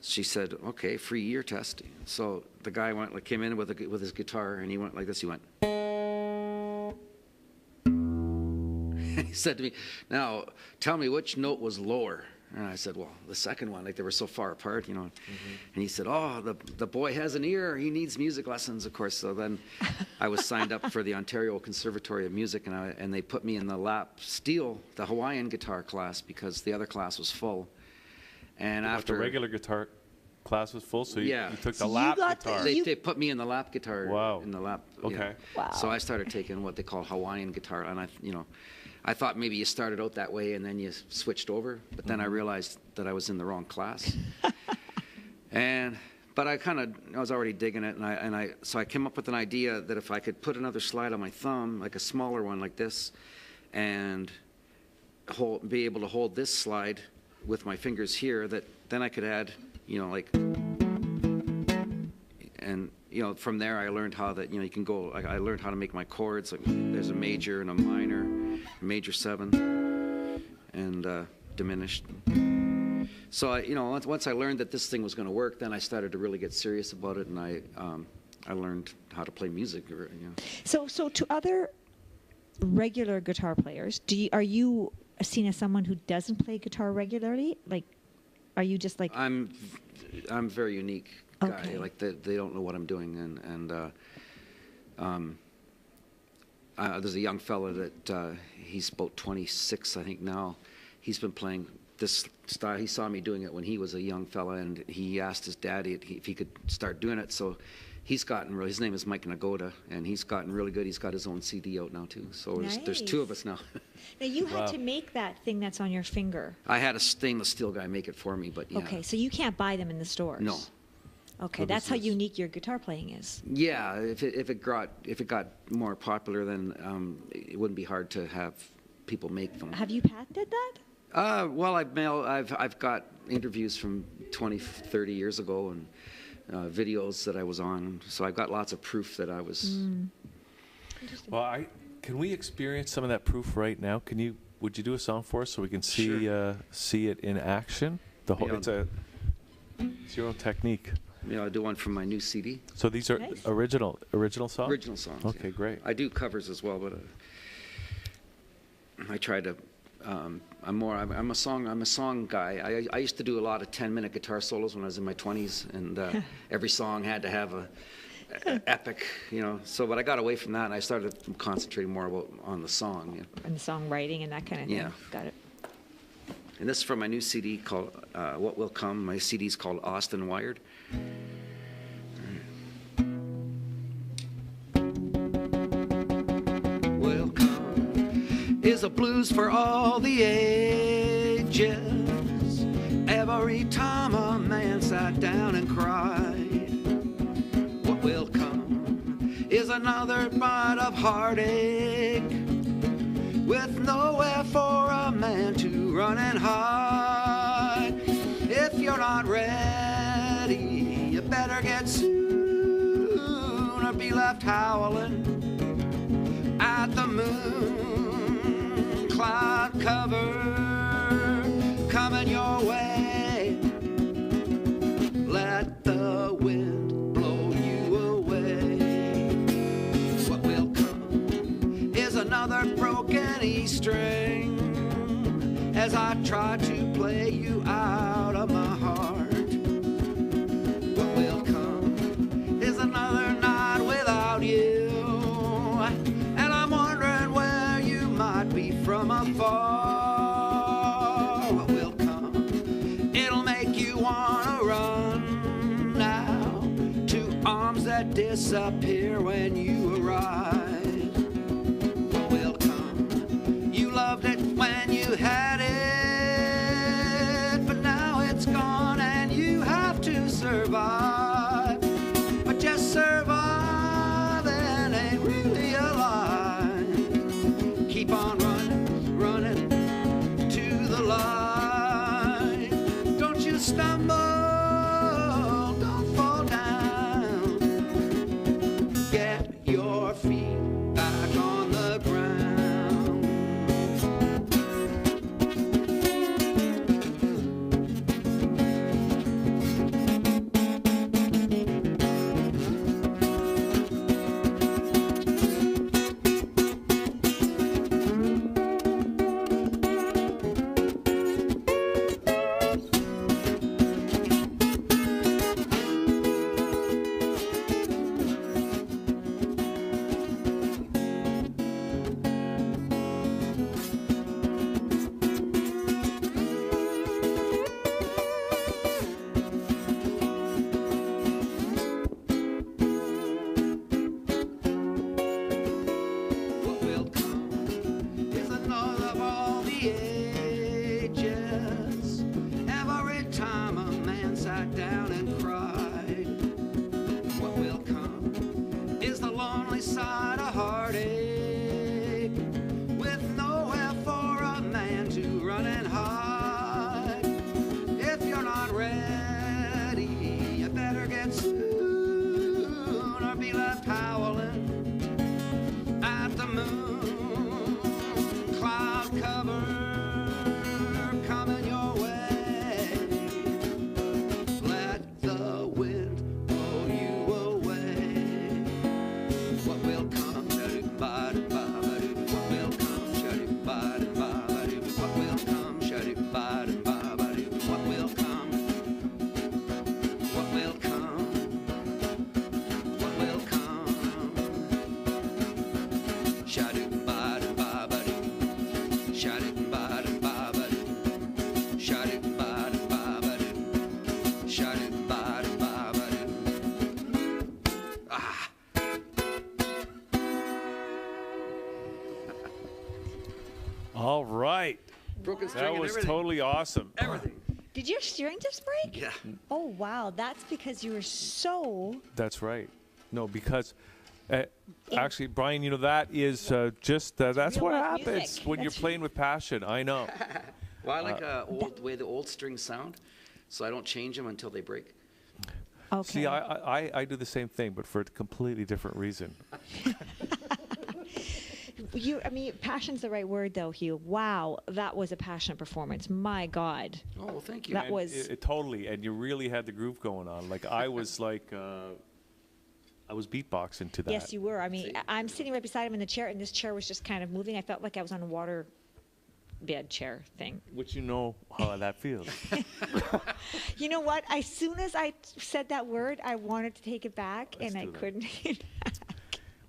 she said, "Okay, free ear test." So the guy came in with his guitar, and he went like this. He went. He said to me, "Now, tell me which note was lower." And I said, "Well, the second one, like they were so far apart, And he said, "Oh, the boy has an ear. He needs music lessons, of course." So then I was signed up for the Ontario Conservatory of Music, and they put me in the lap steel, the Hawaiian guitar class, because the other class was full. And What, after the regular guitar class was full, so you took So the you lap got the- guitar. They put me in the lap guitar. Wow. In the lap. Okay. Wow. So I started taking what they call Hawaiian guitar, and I thought maybe you started out that way and then you switched over, but then I realized that I was in the wrong class. But I was already digging it, so I came up with an idea that if I could put another slide on my thumb, like a smaller one like this, and be able to hold this slide with my fingers here, that then I could add, from there I learned how that, you can go, I learned how to make my chords, like there's a major and a minor, major 7, and diminished. So once I learned that this thing was going to work, then I started to really get serious about it, and I learned how to play music. So to other regular guitar players, are you seen as someone who doesn't play guitar regularly? Like, are you just like? I'm very unique guy. Okay. Like they don't know what I'm doing, and there's a young fella that he's about 26, I think now. He's been playing this style. He saw me doing it when he was a young fella, and he asked his daddy if he could start doing it. So he's gotten really. His name is Mike Nagoda, and he's gotten really good. He's got his own CD out now too. So there's 2 of us now. Now you had to make that thing that's on your finger. I had a stainless steel guy make it for me, but yeah. Okay, so you can't buy them in the stores. No. Okay, So that's this how is- unique your guitar playing is. Yeah, if it got more popular, then it wouldn't be hard to have people make them. Have you patented that? Well, I've got interviews from 20, 30 years ago and videos that I was on, so I've got lots of proof that I was. Well, can we experience some of that proof right now? Would you do a song for us so we can see see it in action? The whole it's your own technique. Yeah, I'll do one from my new CD. So these are original songs? Original songs. Okay, yeah. great. I do covers as well, but I try to. I'm a song guy. I used to do a lot of 10-minute guitar solos when I was in my 20s, and every song had to have a epic, So, but I got away from that, and I started concentrating more on the song. And the songwriting and that kind of thing. Yeah. Got it. And this is from my new CD called What Will Come. My CD's called Austin Wired. Will come is a blues for all the ages. Every time a man sat down and cried. What will come is another bite of heartache, with nowhere for a man to run and hide. If you're not ready, you better get soon, or be left howling at the moon. Cloud cover coming your way. Let the wind blow you away. What will come is another broken E string, as I try to play you out of my heart. What will come is another night without you, and I'm wondering where you might be from afar. What will come? It'll make you wanna run now to arms that disappear when you arrive. What will come? You loved it when you had it, but now it's gone and you have to survive. But just surviving ain't really alive. Keep on running, running to the light. Don't you stumble, don't fall down. Get Sha-do-ba-do-ba-ba-do. Sha-do-ba-do-ba-ba-do. Sha-do-ba-do-ba-ba-do. Sha-do-ba-do-ba-ba-do. Ah. All right. Broken string That and was everything. totally awesome. Everything. Did your string just break? Yeah. Oh, wow. That's because you were so. That's right. No, because actually, Brian, that is just that's real what life happens music. when you're That's- playing with passion. I know. Well, I like the way the old strings sound, so I don't change them until they break. Okay. See, I do the same thing, but for a completely different reason. Passion's the right word, though, Hugh. Wow, that was a passionate performance. My God. Oh, well, thank you. That And was. it totally, and you really had the groove going on. Like I was I was beatboxing to that. Yes, you were. I'm sitting right beside him in the chair, and this chair was just kind of moving. I felt like I was on a water bed chair thing. Which you know how that feels. You know what? As soon as I said that word, I wanted to take it back, and I do that. couldn't.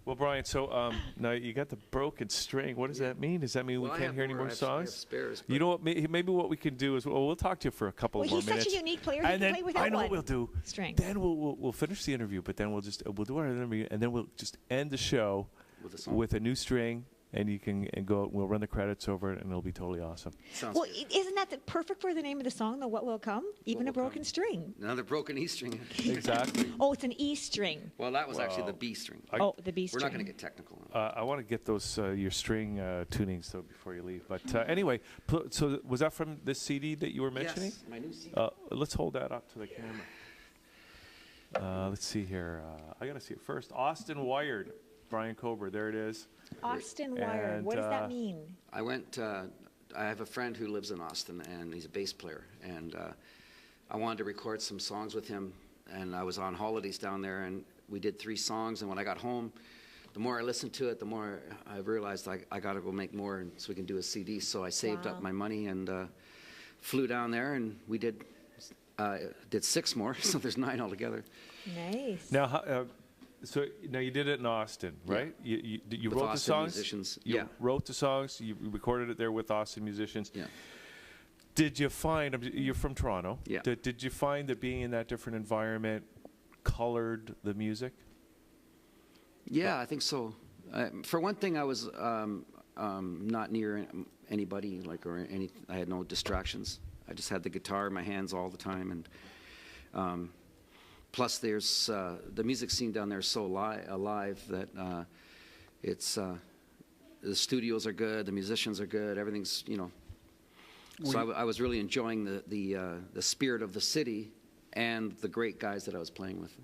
Well, Brian, so now you got the broken string. What does that mean? Does that mean Well, we I can't have hear any more. more I have songs? spares, You know what? Maybe what we can do is we'll talk to you for a couple Well, more he's minutes. such a unique player. He And can then play without I know one what we'll do. string. Then we'll finish the interview, but then we'll do our interview, and then we'll just end the show With a song. with a new string, and you can go. We'll run the credits over it, and it'll be totally awesome. Sounds Well, good. isn't that perfect for the name of the song, though? What will come? Even a broken string. Another broken E string. Exactly. Oh, it's an E string. Well, that was actually the Wow. B string. Oh, the B We're string. not going to get technical. I want to get those your string tunings though before you leave. But anyway, so was that from this CD that you were mentioning? Yes, my new CD. Let's hold that up to the camera. Let's see here. I gotta see it first. Austin Wired, Brian Kober. There it is. Austin Wired. And, What does that mean? I went. I have a friend who lives in Austin, and he's a bass player. And I wanted to record some songs with him. And I was on holidays down there, and we did 3 songs. And when I got home, the more I listened to it, the more I realized I got to go make more, and so we can do a CD. So I saved up my money and flew down there, and we did 6 more. So there's 9 altogether. Nice. Now, so now you did it in Austin, right? You With wrote the Austin songs. musicians, You yeah. wrote the songs. You recorded it there with Austin musicians. Yeah. Did you find you're from Toronto? Yeah. Did you find that being in that different environment colored the music? Yeah, I think so. For one thing, I was not near anybody, I had no distractions. I just had the guitar in my hands all the time, and plus, there's the music scene down there is so alive that it's the studios are good, the musicians are good, everything's So I was really enjoying the spirit of the city and the great guys that I was playing with.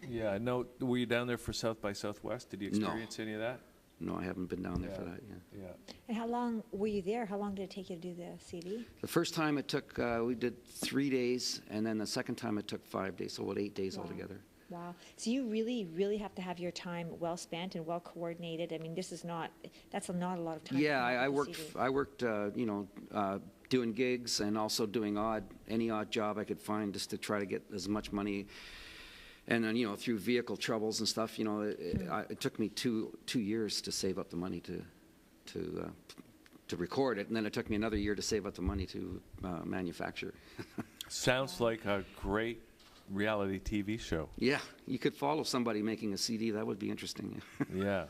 Yeah. No. Were you down there for South by Southwest? Did you No. experience any of that? No, I haven't been down there for that yet. Yeah. And how long were you there? How long did it take you to do the CD? The first time it took, we did 3 days, and then the second time it took 5 days, so about 8 days altogether. Wow. So you really, really have to have your time well spent and well coordinated. I mean, that's not a lot of time. Yeah, to I make a worked. CD. I worked. Doing gigs and also doing any odd job I could find just to try to get as much money. And then through vehicle troubles and stuff, it took me two years to save up the money to record it, and then it took me another year to save up the money to manufacture. Sounds like a great reality TV show. Yeah, you could follow somebody making a CD. That would be interesting. Yeah.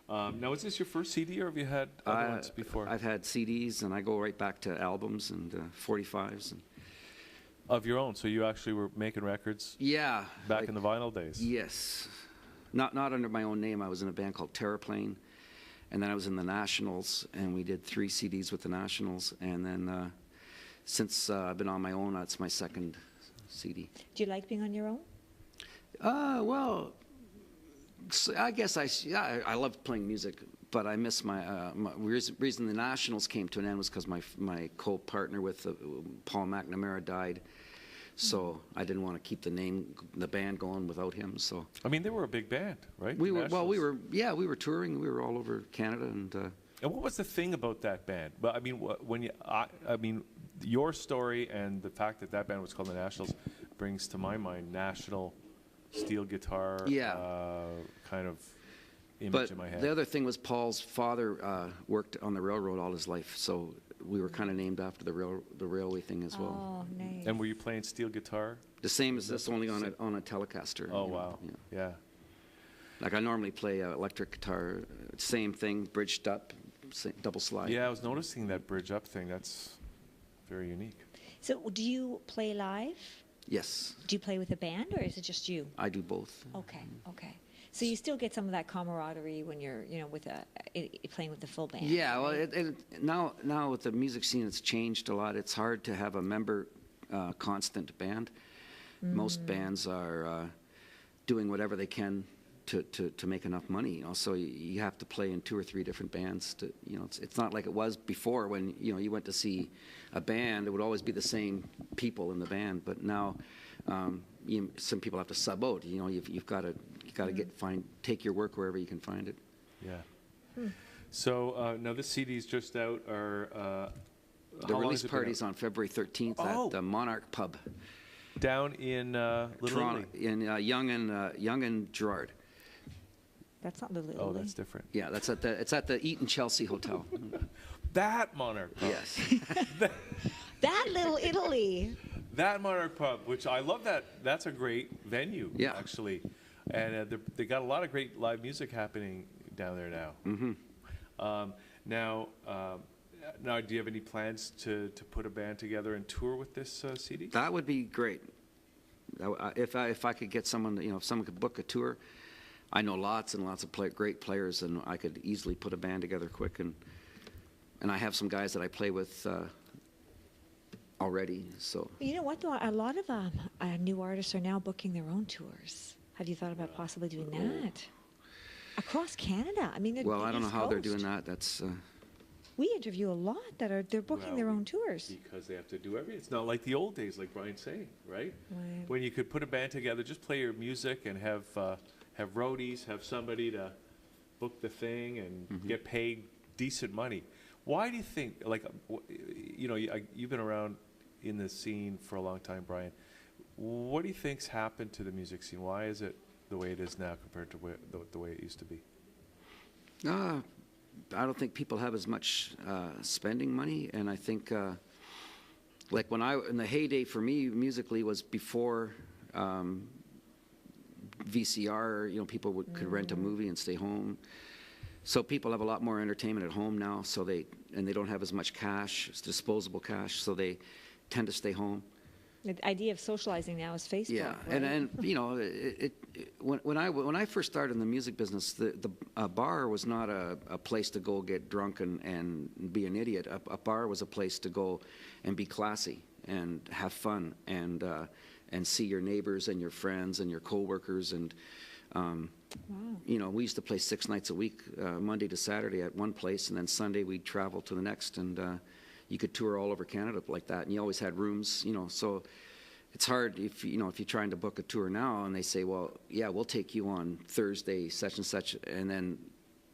Now, is this your first CD, or have you had other ones before? I've had CDs, and I go right back to albums and 45s. Of your own, so you actually were making records. Yeah. Back in the vinyl days. Yes. Not under my own name. I was in a band called Terraplane, and then I was in the Nationals, and we did 3 CDs with the Nationals, and then since I've been on my own, that's my second CD. Do you like being on your own? Well, so I guess I love playing music, but I miss my reason the Nationals came to an end was because my co-partner with Paul McNamara died, so I didn't want to keep the band going without him. So I mean, they were a big band, right? We The were Nationals. we were touring. We were all over Canada and. And what was the thing about that band? But I mean, I mean, your story and the fact that band was called the Nationals brings to my mind national steel guitar, Yeah. kind of image But in my head. the other thing was Paul's father worked on the railroad all his life, so we were kind of named after the railway thing as well. Oh, nice. And were you playing steel guitar? The same as this, only on a Telecaster. Oh, you know, wow. Yeah. Like I normally play electric guitar, same thing, bridged up, double slide. Yeah, I was noticing that bridge up thing. That's very unique. So do you play live? Yes, Do you play with a band, or is it just you? I do both. Okay, okay. So you still get some of that camaraderie when you're, with playing with the full band. Yeah, well, right? now with the music scene, it's changed a lot. It's hard to have a member constant band. Most bands are doing whatever they can to make enough money. So you have to play in 2 or 3 different bands. It's not like it was before when you went to see a band. It would always be the same people in the band. But now, some people have to sub out. You've got to take your work wherever you can find it. Yeah. So now this CD is just out. The release party's on February 13th at the Monarch Pub. Down in Little Toronto, Italy. in Yonge and Gerrard. That's not Little Oh, Italy. that's different. Yeah, it's at the Eaton Chelsea Hotel. That Monarch Pub. Yes. That Little Italy. That Monarch Pub, which I love that. That's a great venue, Yeah. actually. And they got a lot of great live music happening down there now. Mm-hmm. Now, do you have any plans to put a band together and tour with this CD? That would be great. If I could get someone, if someone could book a tour, I know lots and lots of great players, and I could easily put a band together quick. And I have some guys that I play with already. So You know what, though? A lot of new artists are now booking their own tours. Have you thought about possibly doing that? Across Canada. I mean, well, I don't know East how they're Coast. doing that. That's We interview a lot they're booking their own tours. Because they have to do everything. It's not like the old days, like Brian's saying, right? Right. When you could put a band together, just play your music and have roadies, have somebody to book the thing and get paid decent money. Why do you think, you've been around in the scene for a long time, Brian. What do you think's happened to the music scene? Why is it the way it is now compared to the way it used to be? I don't think people have as much spending money, and I think like in the heyday for me musically was before VCR. People could rent a movie and stay home. So people have a lot more entertainment at home now. So they don't have as much cash, it's disposable cash. So they tend to stay home. The idea of socializing now is Facebook. Yeah, right? and when I first started in the music business, the bar was not a place to go get drunk and be an idiot. A bar was a place to go and be classy and have fun and see your neighbors and your friends and your coworkers and. We used to play 6 nights a week, Monday to Saturday at one place, and then Sunday we'd travel to the next, and you could tour all over Canada like that, and you always had rooms, so it's hard if you're trying to book a tour now, and they say, well, yeah, we'll take you on Thursday, such and such, and then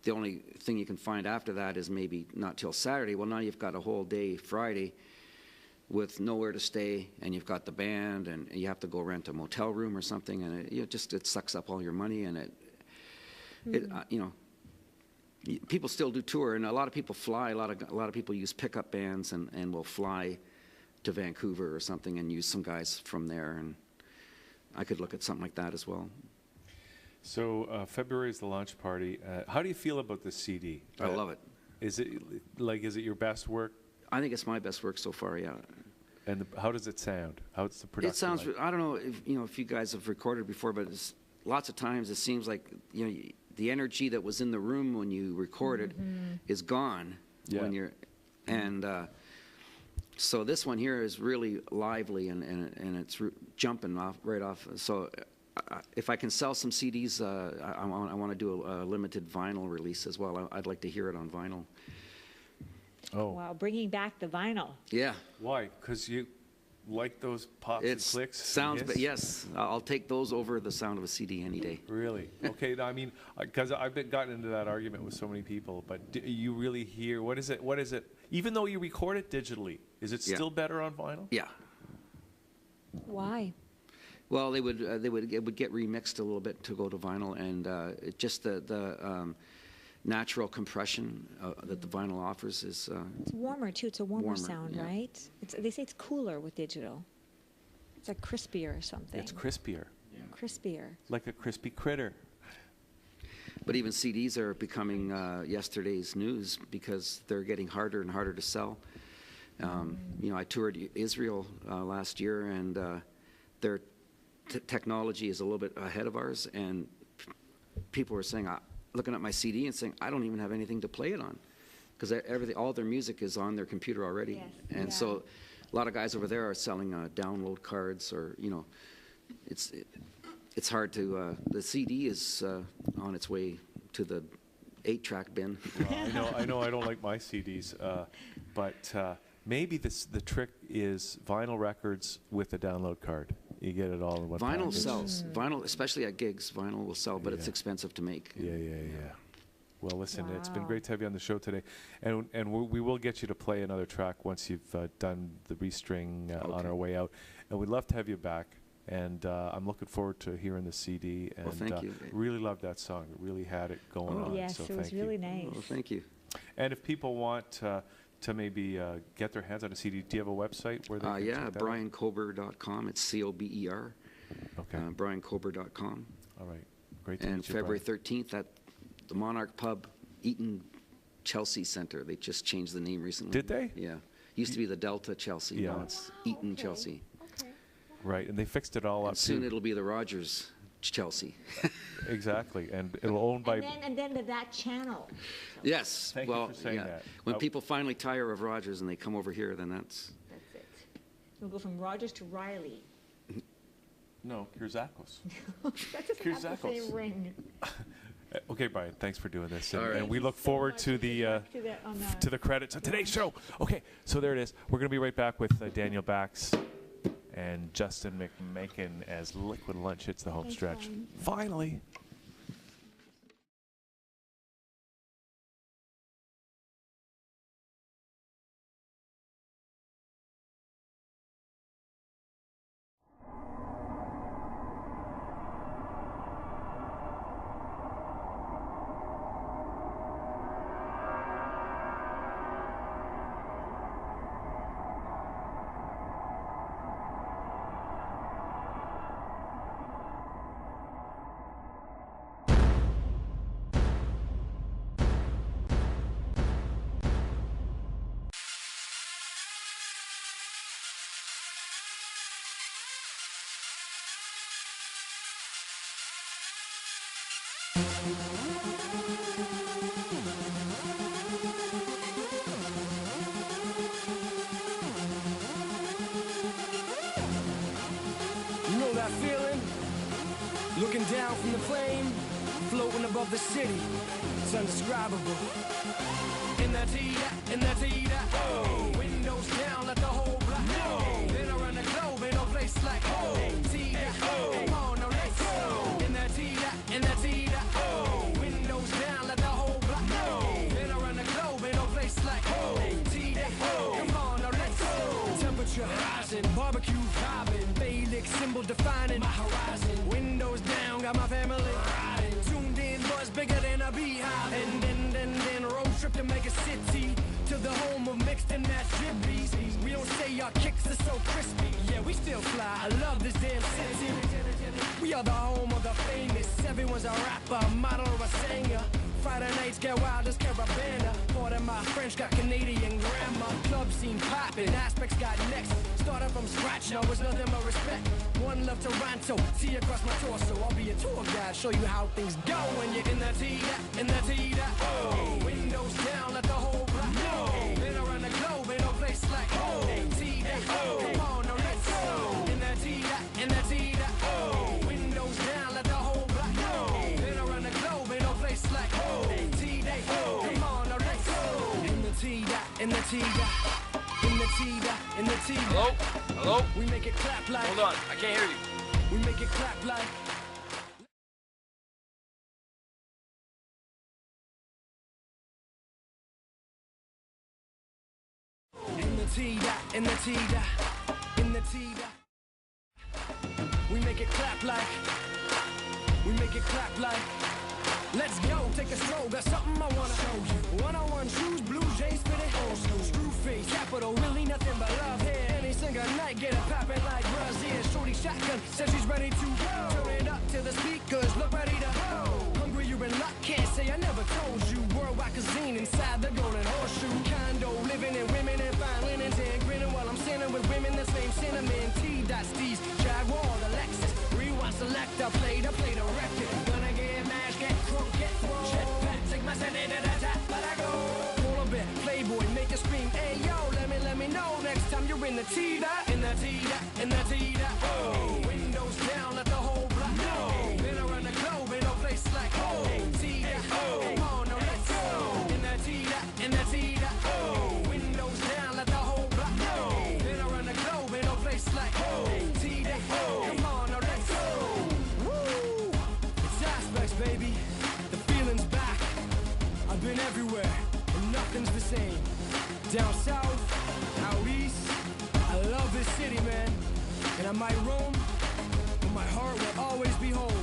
the only thing you can find after that is maybe not till Saturday. Well, now you've got a whole day Friday with nowhere to stay, and you've got the band, and you have to go rent a motel room or something, and it sucks up all your money, and people still do tour, and a lot of people fly. A lot of people use pickup bands and will fly to Vancouver or something and use some guys from there, and I could look at something like that as well. So February is the launch party. How do you feel about the CD? I love it. Is it your best work? I think it's my best work so far. Yeah. And how does it sound? How's the production? It sounds. like? I don't know if you guys have recorded before, but lots of times it seems like the energy that was in the room when you recorded is gone when you're, and so this one here is really lively and it's jumping right off. So if I can sell some CDs, I want to do a limited vinyl release as well. I'd like to hear it on vinyl. Oh. Wow, bringing back the vinyl. Yeah. Why? Because you like those pops and clicks? Sounds, but yes, I'll take those over the sound of a CD any day. Really? Okay, I mean, because I've gotten into that argument with so many people, but do you really hear, what is it, even though you record it digitally, is it still better on vinyl? Yeah. Why? Well, it would get remixed a little bit to go to vinyl, and it just the natural compression that the vinyl offers is. It's warmer too. It's a warmer sound, yeah. right? They say it's cooler with digital. It's like crispier or something. It's crispier. Crispier. Like a crispy critter. But even CDs are becoming yesterday's news because they're getting harder and harder to sell. You know, I toured Israel last year, and their technology is a little bit ahead of ours, and people were saying, looking at my CD and saying, I don't even have anything to play it on, because all their music is on their computer already. Yes. And so a lot of guys over there are selling download cards, or, you know, it's hard to, the CD is on its way to the 8-track bin. Well, I know I don't like my CDs, but maybe the trick is vinyl records with a download card. You get it all in one Vinyl package. sells. Vinyl, especially at gigs, vinyl will sell, but it's expensive to make. Yeah. Well, listen, it's been great to have you on the show today, and we will get you to play another track once you've done the restring on our way out, and we'd love to have you back. And I'm looking forward to hearing the CD. And Well, thank you. Really loved that song. It really had it going on. Yes, so it was really nice. Well, thank you. And if people want to maybe get their hands on a CD, do you have a website where they can check that out? BrianKober.com. It's COBER. Okay. BrianKober.com. All right. Great to And meet you, February Brian. 13th at the Monarch Pub, Eaton Chelsea Center. They just changed the name recently. Did they? Yeah. Used to be the Delta Chelsea. Yeah. Now it's Eaton Chelsea. Right, and they fixed it all up And soon too. it'll be the Rogers Chelsea. Exactly, and it'll own by. And then that channel. Yes. Thank you well, for saying that. When people finally tire of Rogers and they come over here, then that's. That's it. We'll go from Rogers to Riley. No, Kierzakos. That doesn't have the same ring. Okay, Brian, thanks for doing this. And, All right. and we look forward to the to the credits of today's show. Okay, so there it is. We're going to be right back with Daniel Bax and Justin McMakin as Liquid Lunch hits the home Thanks, stretch. Brian. Finally. You know that feeling? Looking down from the flame, floating above the city. It's indescribable. In that heat, oh. Windows down, let the whole block know. Been around the globe, ain't no place like home. Come on, now let's go. In that heat, oh. Windows down, let the whole block know. Been around the globe, ain't no place like home. Come on, now let's go. Temperature rising, barbecue vibing, Bailick symbol defining my horizon. Windows down, got my family riding. Tuned in, buzz bigger than a beehive. And then road trip to make a city, to the home of mixed and matched drippies. We don't say our kicks are so crispy. Yeah, we still fly. I love this damn city. We are the home of the famous. Everyone's a rapper, a model, or a singer. Friday nights get wild as Carabana. Part of my French got Canadian grammar. Club scene popping, aspects got next. Started from scratch, now it's nothing but respect. One love Toronto, see across my torso. I'll be a tour guide, show you how things go when you're in that heat, oh. Windows down, let the whole block know. Been around the globe, ain't no place like home. Come on, now let's go. In that heat, oh. Windows down, let the whole block know. Been around the globe, ain't no place like home. Come on, now let's go. In the T. Hello? We make it clap like. Hold on, I can't hear you. We make it clap like. In the T. We make it clap like. We make it clap like. Let's go, take a stroll, got something I wanna show you. One-on-one shoes, blue jays fitted, old school. Screw face, capital, really nothing but love here. Any single night, get it poppin' like Brazil. Shorty shotgun, says she's ready to go. Turn it up to the speakers, look ready to go. Hungry, you're in luck, can't say I never told you. Worldwide cuisine inside the golden horseshoe. Condo, living in women and fine linens. And grinning while I'm sinning with women, the same cinnamon. T-Steez, Jaguar, the Lexus. Rewind, select, I play the record. Gonna get mashed, get drunk, get thrown. Jetpack, take my sanity to the top, but I go. Pull a bit, Playboy, make it scream. Hey yo, let me know next time you're in the T-Dot, in the T-Dot, in the T-Dot. Oh, windows down, let the whole block know. Been around the globe, ain't no place like home. T-Dot, come on, now let's go. In the T-Dot, in the T-Dot. Oh, windows down, let the whole block know. Been around the globe, ain't no place like home. T-Dot, come on, now let's go. Woo, it's aspects, baby. The feeling's back. I've been everywhere, and nothing's the same. Down south, out east, I love this city, man. And I might roam, but my heart will always be home.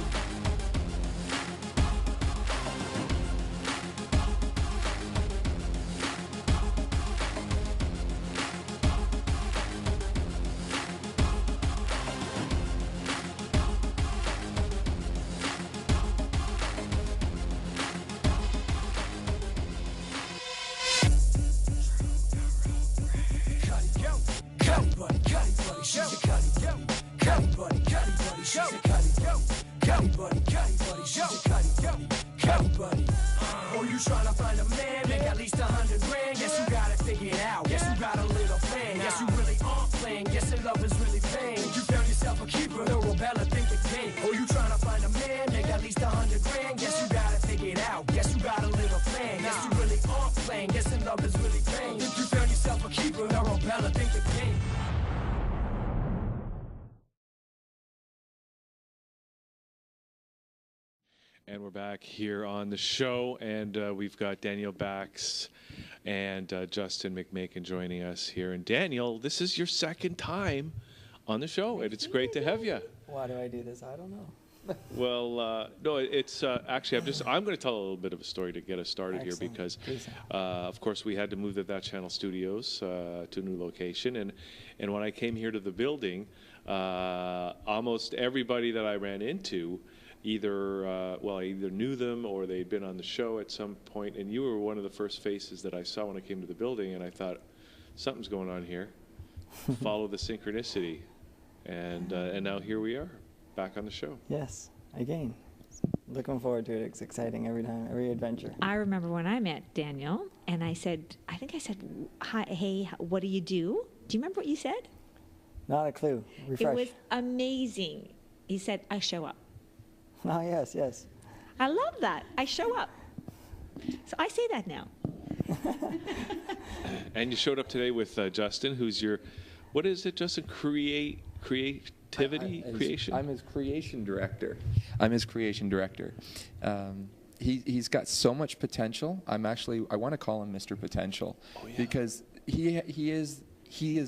Oh, you tryna find a man, make at least 100 grand. Guess you got it figured out. Guess you got a little plan. Guess you really aren't playing. Guess your love is really vain. You found yourself a keeper, the rebella think again. Oh, you tryna find a man, make at least 100 grand. Guess you got it figured out. Guess you got a little plan. Guess you really aren't playing. Guess your love is really vain. Think you found yourself a keeper, the rebella think again. And we're back here on the show, and we've got Daniel Bax and Justin McMakin joining us here. And Daniel, this is your second time on the show, and it's great to have you. Why do I do this? I don't know. Well, no, it's actually I'm going to tell a little bit of a story to get us started here because, of course, we had to move to That Channel Studios to a new location, and when I came here to the building, almost everybody that I ran into either I either knew them or they'd been on the show at some point, and you were one of the first faces that I saw when I came to the building, and I thought, something's going on here. Follow the synchronicity, and now here we are, back on the show. Yes, again. Looking forward to it. It's exciting every time, every adventure. I remember when I met Daniel, and I said, hi, hey, what do you do? Do you remember what you said? Not a clue. Refresh. It was amazing. He said, I show up. Oh, yes, yes. I love that. I show up. So I say that now. And you showed up today with Justin, who's your, what is it, Justin? Creativity? Creation? I'm his creation director. He's got so much potential. I want to call him Mr. Potential, because he is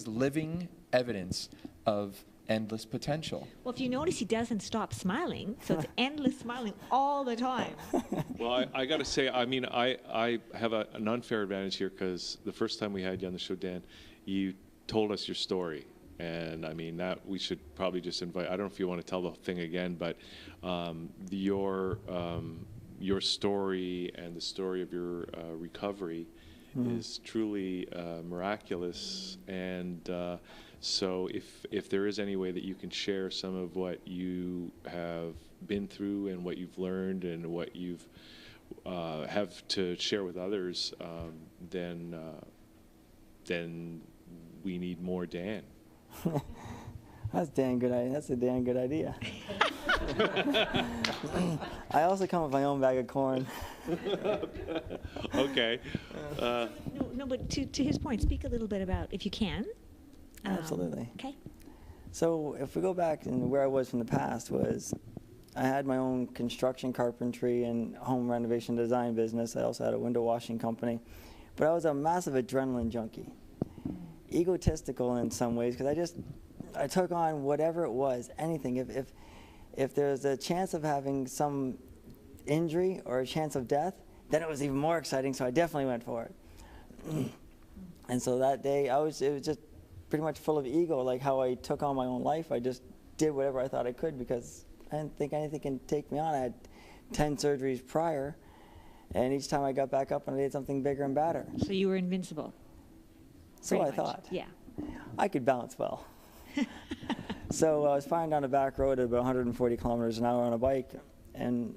living evidence of endless potential. Well, if you notice, he doesn't stop smiling, so it's endless smiling all the time. Well, I got to say, I mean, I have an unfair advantage here because the first time we had you on the show, Dan, you told us your story. And I mean, that we should probably just invite, I don't know if you want to tell the thing again, but your story and the story of your recovery is truly miraculous. And so if there is any way that you can share some of what you have been through and what you've learned and what you've have to share with others, then we need more Dan. That's a damn good idea. I also come with my own bag of corn. Okay. No, but to his point, speak a little bit about, if you can. Absolutely. Okay. So if we go back and where I was from the past was, I had my own construction, carpentry, and home renovation design business. I also had a window washing company. But I was a massive adrenaline junkie. Egotistical in some ways, because I took on whatever it was, anything. If there's a chance of having some injury or a chance of death, then it was even more exciting, so I definitely went for it. And so that day, it was just pretty much full of ego, like how I took on my own life. I just did whatever I thought I could because I didn't think anything can take me on. I had 10 surgeries prior, and each time I got back up and I did something bigger and badder. So you were invincible. So pretty I much. thought. Yeah. I could balance well. So I was flying down a back road at about 140 kilometers an hour on a bike and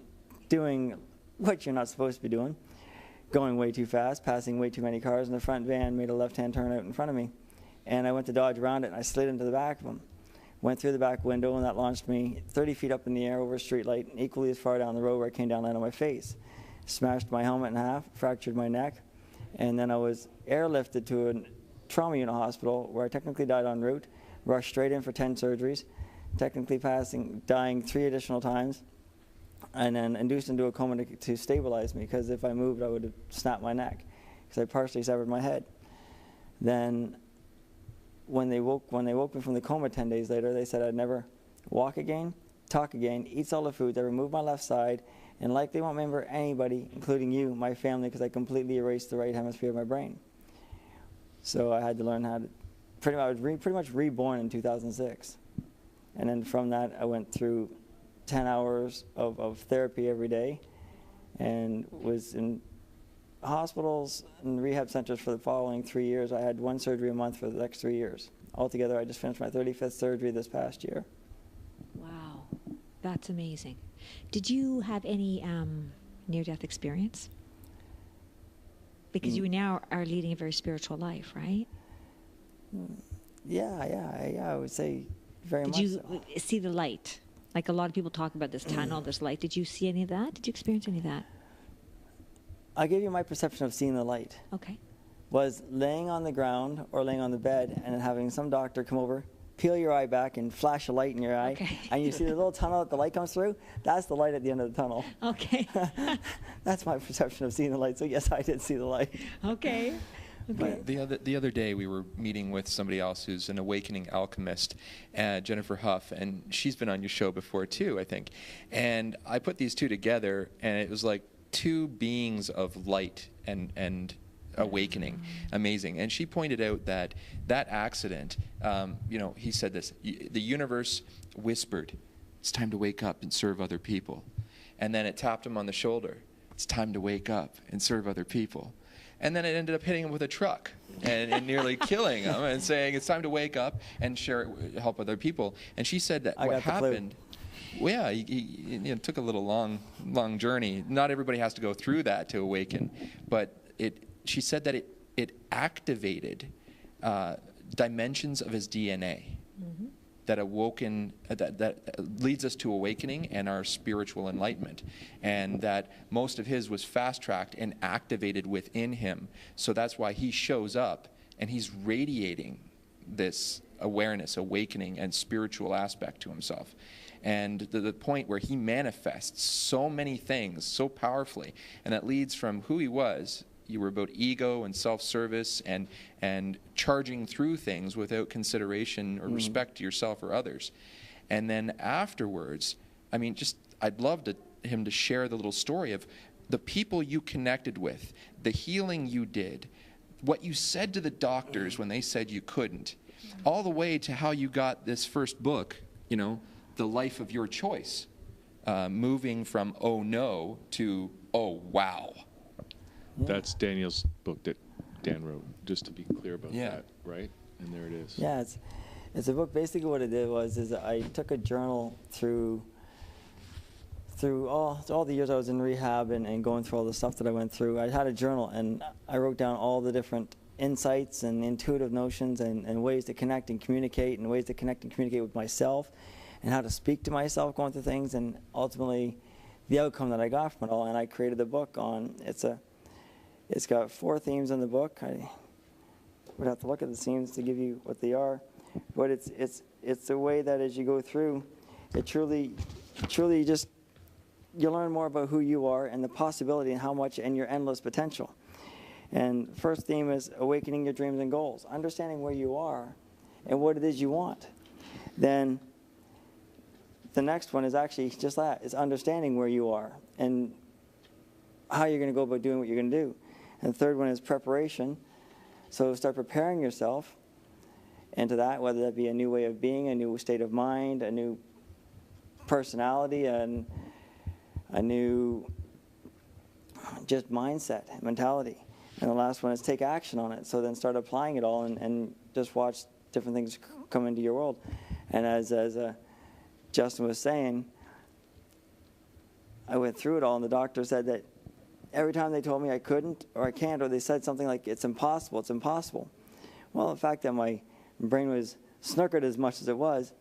doing what you're not supposed to be doing, going way too fast, passing way too many cars, and the front van made a left-hand turn out in front of me. And I went to dodge around it, and I slid into the back of them. Went through the back window, and that launched me 30 feet up in the air over a street light, and equally as far down the road where I came down, landed on my face. Smashed my helmet in half, fractured my neck, and then I was airlifted to a trauma unit hospital where I technically died en route, rushed straight in for 10 surgeries, technically dying 3 additional times, and then induced into a coma to stabilize me, because if I moved, I would have snapped my neck, because I partially severed my head. Then when they woke me from the coma 10 days later, they said I'd never walk again, talk again, eat solid foods, I removed my left side, and likely won't remember anybody, including you, my family, because I completely erased the right hemisphere of my brain. So I had to learn how to, I was pretty much reborn in 2006. And then from that, I went through 10 hours of therapy every day and was in hospitals and rehab centers for the following 3 years. I had 1 surgery a month for the next 3 years. Altogether, I just finished my 35th surgery this past year. Wow, that's amazing. Did you have any near-death experience? Because you now are leading a very spiritual life, right? Yeah, I would say very much so. Did you see the light? Like a lot of people talk about this tunnel, this light. Did you see any of that? Did you experience any of that? I'll give you my perception of seeing the light. Okay. Was laying on the ground or laying on the bed and having some doctor come over, peel your eye back and flash a light in your eye, and you see the little tunnel that the light comes through. That's the light at the end of the tunnel. Okay. That's my perception of seeing the light. So yes, I did see the light. Okay. Okay. The other day we were meeting with somebody else who's an awakening alchemist, Jennifer Huff, and she's been on your show before too, I think. And I put these two together, and it was like 2 beings of light and awakening. Amazing. And she pointed out that accident, he said this, the universe whispered, it's time to wake up and serve other people. And then it tapped him on the shoulder, it's time to wake up and serve other people. And then it ended up hitting him with a truck and nearly killing him and saying it's time to wake up and help other people. And she said that what happened, well, yeah, he took a little long journey. Not everybody has to go through that to awaken, but she said that it activated dimensions of his DNA that leads us to awakening and our spiritual enlightenment, and that most of his was fast-tracked and activated within him. So that's why he shows up and he's radiating this awareness, awakening, and spiritual aspect to himself. And the point where he manifests so many things so powerfully, and that leads from who he was. You were about ego and self-service and charging through things without consideration or respect to yourself or others. And then afterwards, I mean, I'd love him to share the little story of the people you connected with, the healing you did, what you said to the doctors when they said you couldn't, all the way to how you got this first book, The Life of Your Choice, moving from oh no to oh wow. That's Daniel's book that Dan wrote, just to be clear about that, right? And there it is. Yeah, it's a book. Basically what it did is I took a journal through all the years I was in rehab and going through all the stuff that I went through. I had a journal, and I wrote down all the different insights and intuitive notions and ways to connect and communicate, and ways to connect and communicate with myself, and how to speak to myself going through things, and ultimately the outcome that I got from it all. And I created the book It's got 4 themes in the book. I would have to look at the themes to give you what they are, but it's the way that as you go through, it truly you learn more about who you are and the possibility and how much and your endless potential. And first theme is awakening your dreams and goals, understanding where you are and what it is you want. Then the next one is actually just that. It's understanding where you are and how you're going to go about doing what you're going to do. And the third one is preparation. So start preparing yourself into that, whether that be a new way of being, a new state of mind, a new personality, and a new just mindset, mentality. And the last one is take action on it. So then start applying it all and just watch different things come into your world. And as Justin was saying, I went through it all, and the doctor said that every time they told me I couldn't or I can't, or they said something like, it's impossible, it's impossible. Well, the fact that my brain was snookered as much as it was,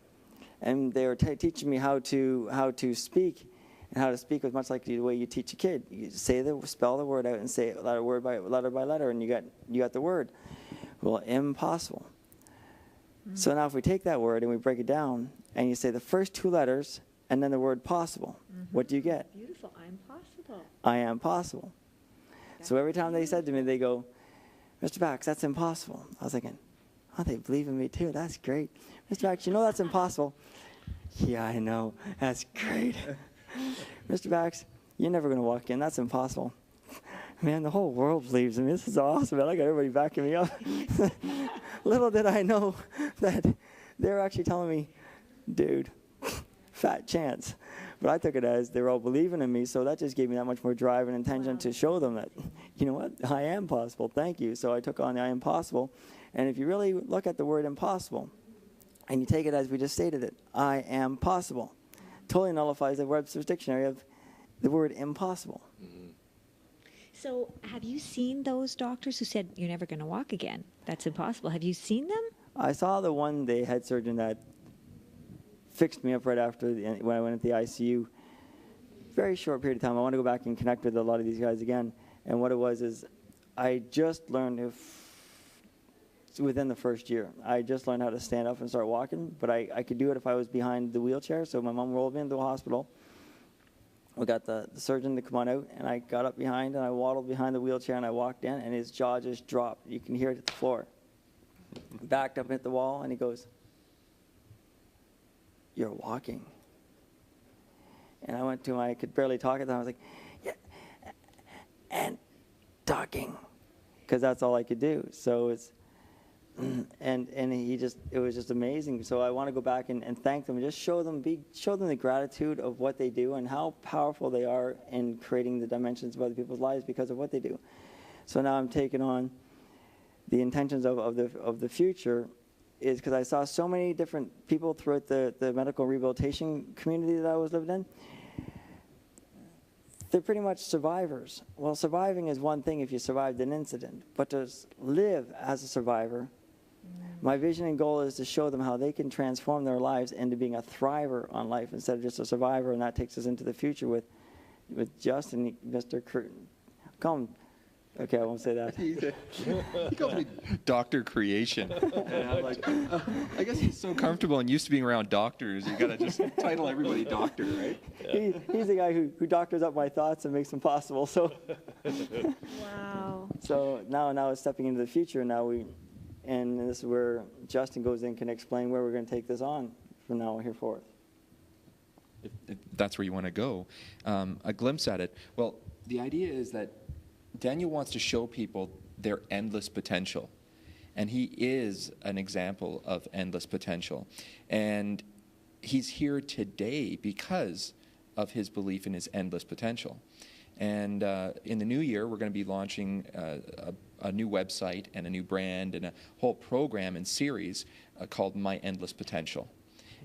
and they were teaching me how to speak, and how to speak was much like the way you teach a kid. You spell the word out and say it letter by letter, and you got the word. Well, impossible. Mm-hmm. So now if we take that word and we break it down, and you say the first two letters and then the word possible, what do you get? Beautiful. I'm possible. I am possible. So every time they said to me, they go, Mr. Bax, that's impossible. I was thinking, oh, they believe in me too. That's great. Mr. Bax, you know that's impossible. Yeah, I know. That's great. Mr. Bax, you're never going to walk in. That's impossible. Man, the whole world believes in me. This is awesome, man. I got everybody backing me up. Little did I know that they're actually telling me, dude, fat chance. But I took it as they were all believing in me, so that just gave me that much more drive and intention to show them that, you know what, I am possible. Thank you. So I took on the I am possible. And if you really look at the word impossible, and you take it as we just stated it, I am possible, totally nullifies the Webster's dictionary of the word impossible. Mm-hmm. So have you seen those doctors who said you're never going to walk again? That's impossible. Have you seen them? I saw the one, the head surgeon that fixed me up right after when I went into the ICU. Very short period of time. I want to go back and connect with a lot of these guys again. And what it was is I just learned within the first year. I just learned how to stand up and start walking, but I could do it if I was behind the wheelchair. So my mom rolled me into the hospital. We got the surgeon to come on out, and I got up behind, and I waddled behind the wheelchair, and I walked in, and his jaw just dropped. You can hear it at the floor. Backed up and hit the wall, and he goes, "You're walking." And I went to him. I could barely talk at the time. I was like, "Yeah, and talking," because that's all I could do. So it's, and it was just amazing. So I want to go back and thank them, and just show them the gratitude of what they do and how powerful they are in creating the dimensions of other people's lives because of what they do. So now I'm taking on the intentions of the future, is because I saw so many different people throughout the medical rehabilitation community that I was living in. They're pretty much survivors. Well, surviving is one thing if you survived an incident, but to live as a survivor, my vision and goal is to show them how they can transform their lives into being a thriver on life instead of just a survivor, and that takes us into the future with Justin, Mr. Okay, I won't say that. He calls me Dr. Creation. And I'm like, I guess he's so comfortable and used to being around doctors, you gotta just title everybody doctor, right? He's the guy who doctors up my thoughts and makes them possible. So, wow. So now it's stepping into the future. And this is where Justin goes in, can explain where we're going to take this on from now here forth. If that's where you want to go, a glimpse at it. Well, the idea is that Daniel wants to show people their endless potential. And he is an example of endless potential. And he's here today because of his belief in his endless potential. And in the new year, we're going to be launching a new website and a new brand and a whole program and series called My Endless Potential.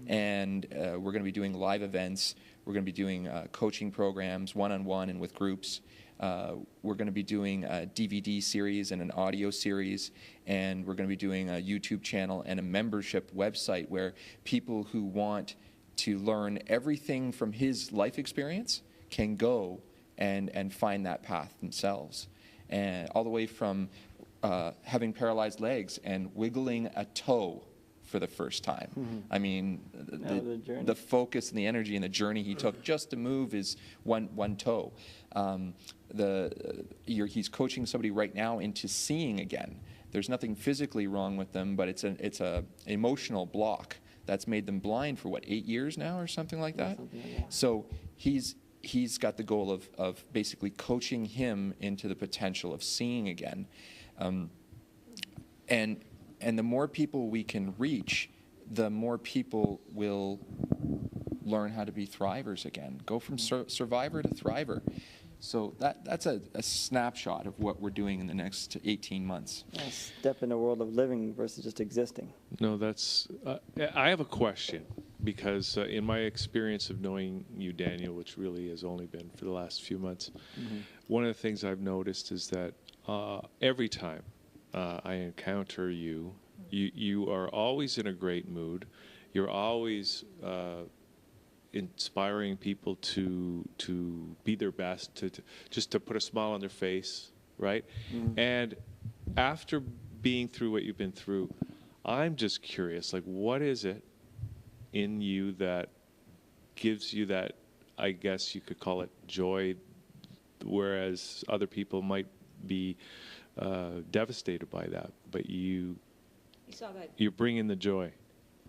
And we're going to be doing live events. We're going to be doing coaching programs, one-on-one and with groups. We're going to be doing a DVD series and an audio series, and we're going to be doing a YouTube channel and a membership website where people who want to learn everything from his life experience can go and find that path themselves. And all the way from having paralyzed legs and wiggling a toe for the first time. Mm-hmm. I mean, the focus and the energy and the journey he took just to move his one toe. He's coaching somebody right now into seeing again. There's nothing physically wrong with them, but it's a emotional block that's made them blind for, what, 8 years now or something like that? Something like that. So he's got the goal of basically coaching him into the potential of seeing again. And the more people we can reach, the more people will learn how to be thrivers again. Go from survivor to thriver. So that's a snapshot of what we're doing in the next 18 months. Yeah, step in the world of living versus just existing. No, that's. I have a question, because in my experience of knowing you, Daniel, which really has only been for the last few months, one of the things I've noticed is that every time I encounter you, you are always in a great mood. You're always inspiring people to be their best, to just to put a smile on their face, right? And after being through what you've been through, I'm just curious, like, what is it in you that gives you that, I guess you could call it joy, whereas other people might be devastated by that, but you're bringing the joy.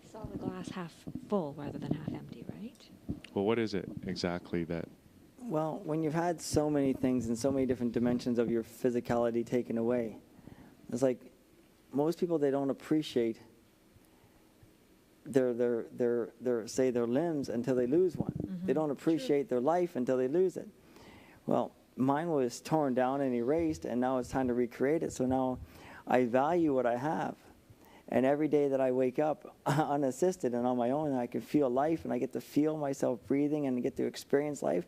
You saw the glass half full rather than half empty, right? Well, what is it exactly that? Well, when you've had so many things and so many different dimensions of your physicality taken away, it's like most people, they don't appreciate their limbs until they lose one. They don't appreciate their life until they lose it. Well, mine was torn down and erased, and now it's time to recreate it. So now I value what I have. And every day that I wake up unassisted and on my own, I can feel life, and I get to feel myself breathing and get to experience life.